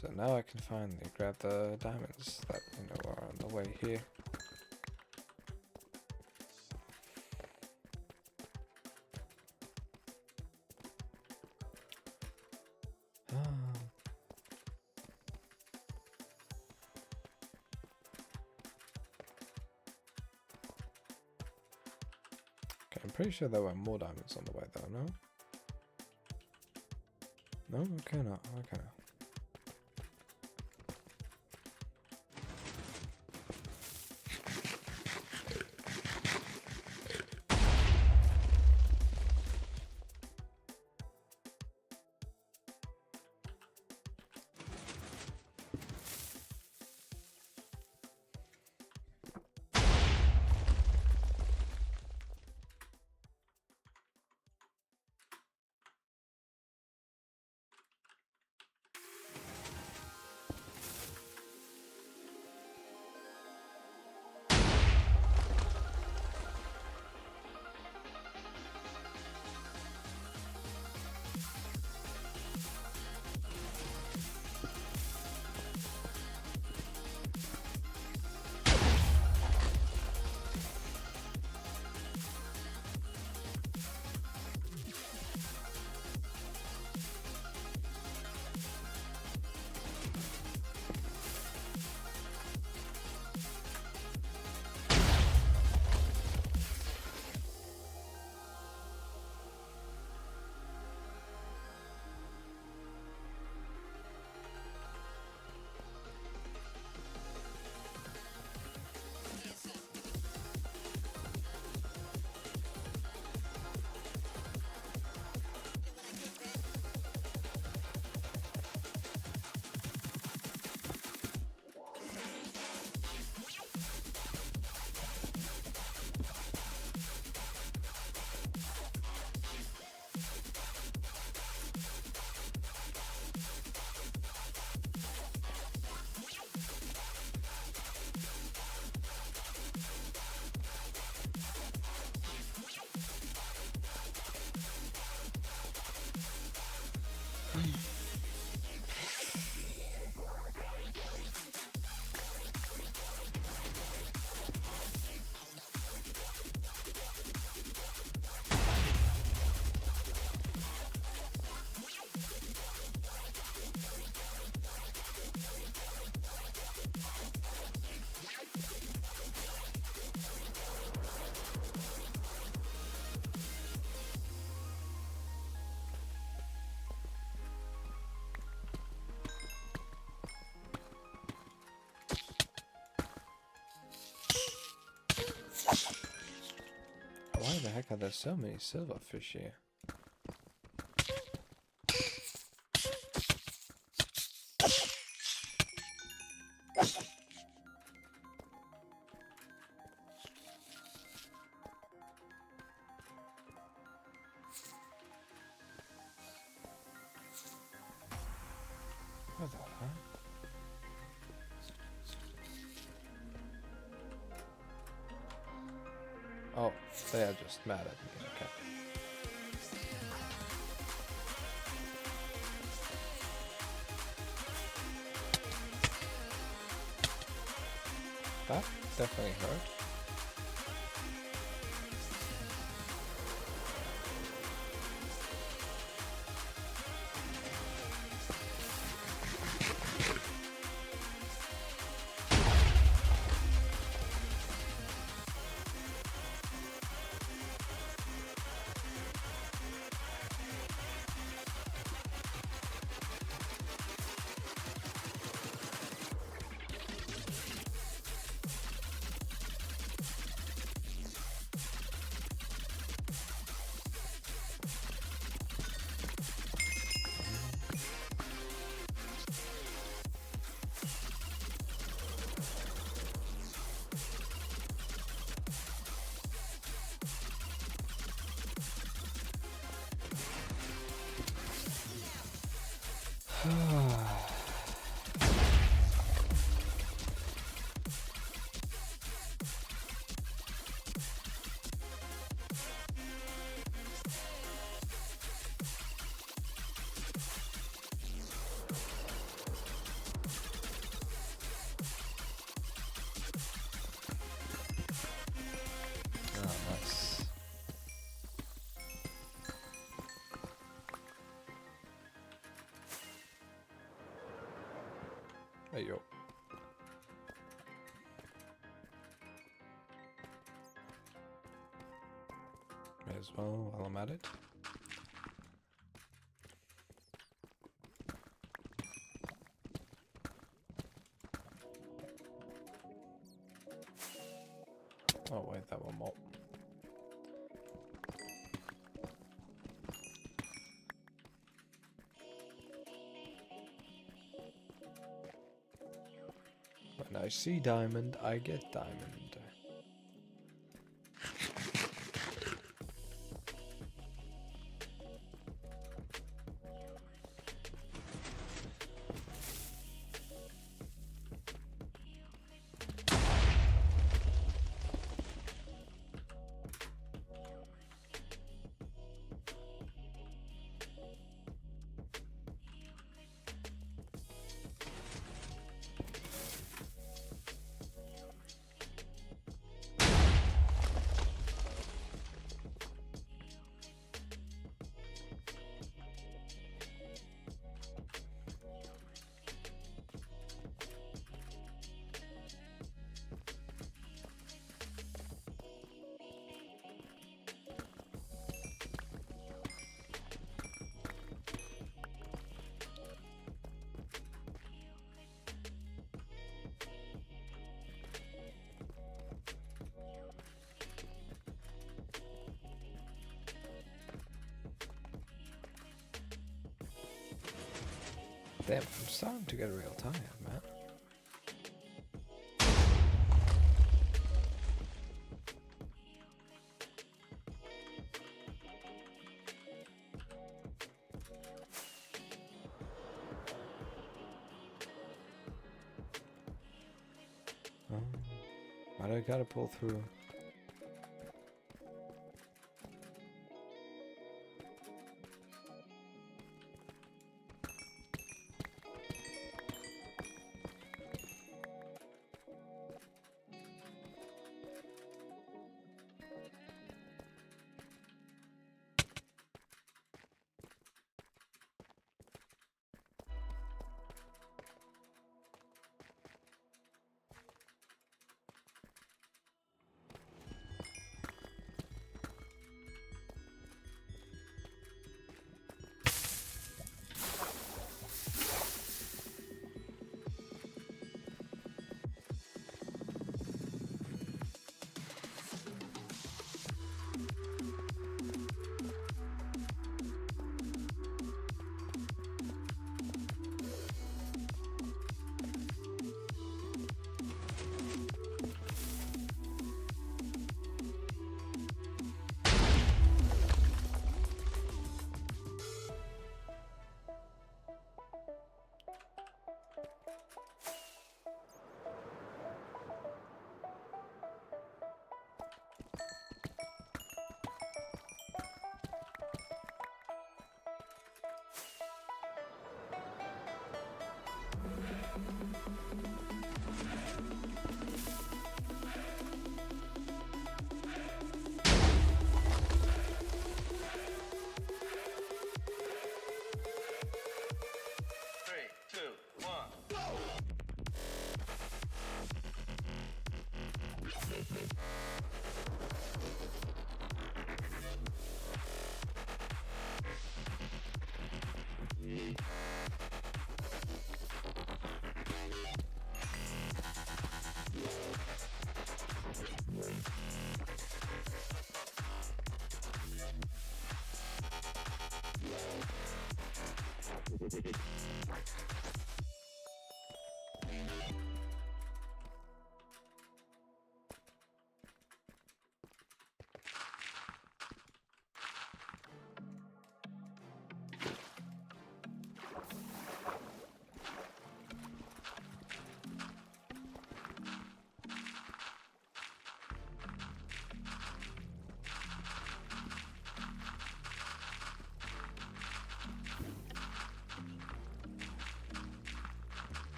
So now I can finally grab the diamonds that are on the way here. Okay, I'm pretty sure there were more diamonds on the way though, no? No? Okay, no. Okay. Why the heck are there so many silverfish here? What the heck? Oh, they are just mad at me, okay. That definitely hurt. Nice. Hey yo. May as well while I'm at it. Oh wait, that one more. When I see diamond, I get diamond. Damn, I'm starting to get real tired, man. But I gotta pull through.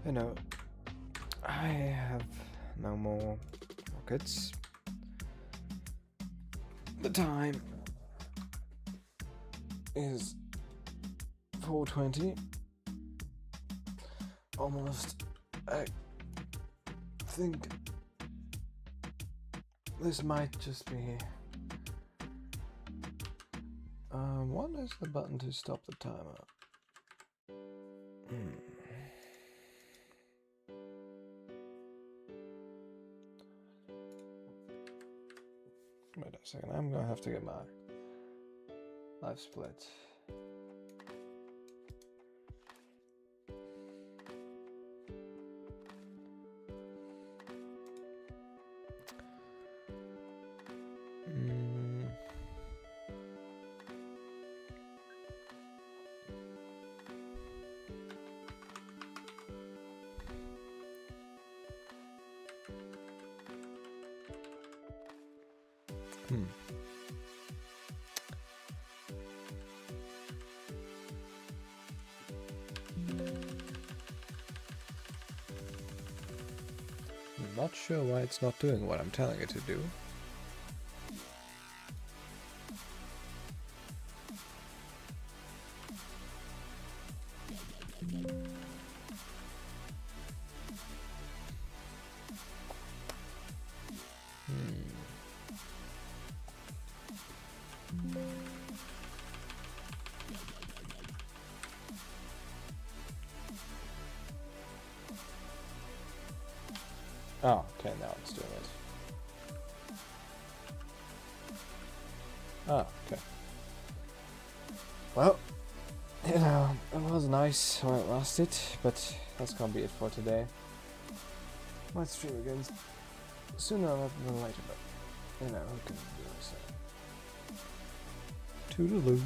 You know, I have no more rockets. The time is 4:20. Almost. I think this might just be. What is the button to stop the timer? Wait a second, I'm gonna have to get my life split. Not sure why it's not doing what I'm telling it to do. Oh, okay, now it's doing it. Oh, okay. Well, you know, it was nice while it lasted, but that's gonna be it for today. Might stream again sooner rather than later, but you know, who can do so? Toodaloo.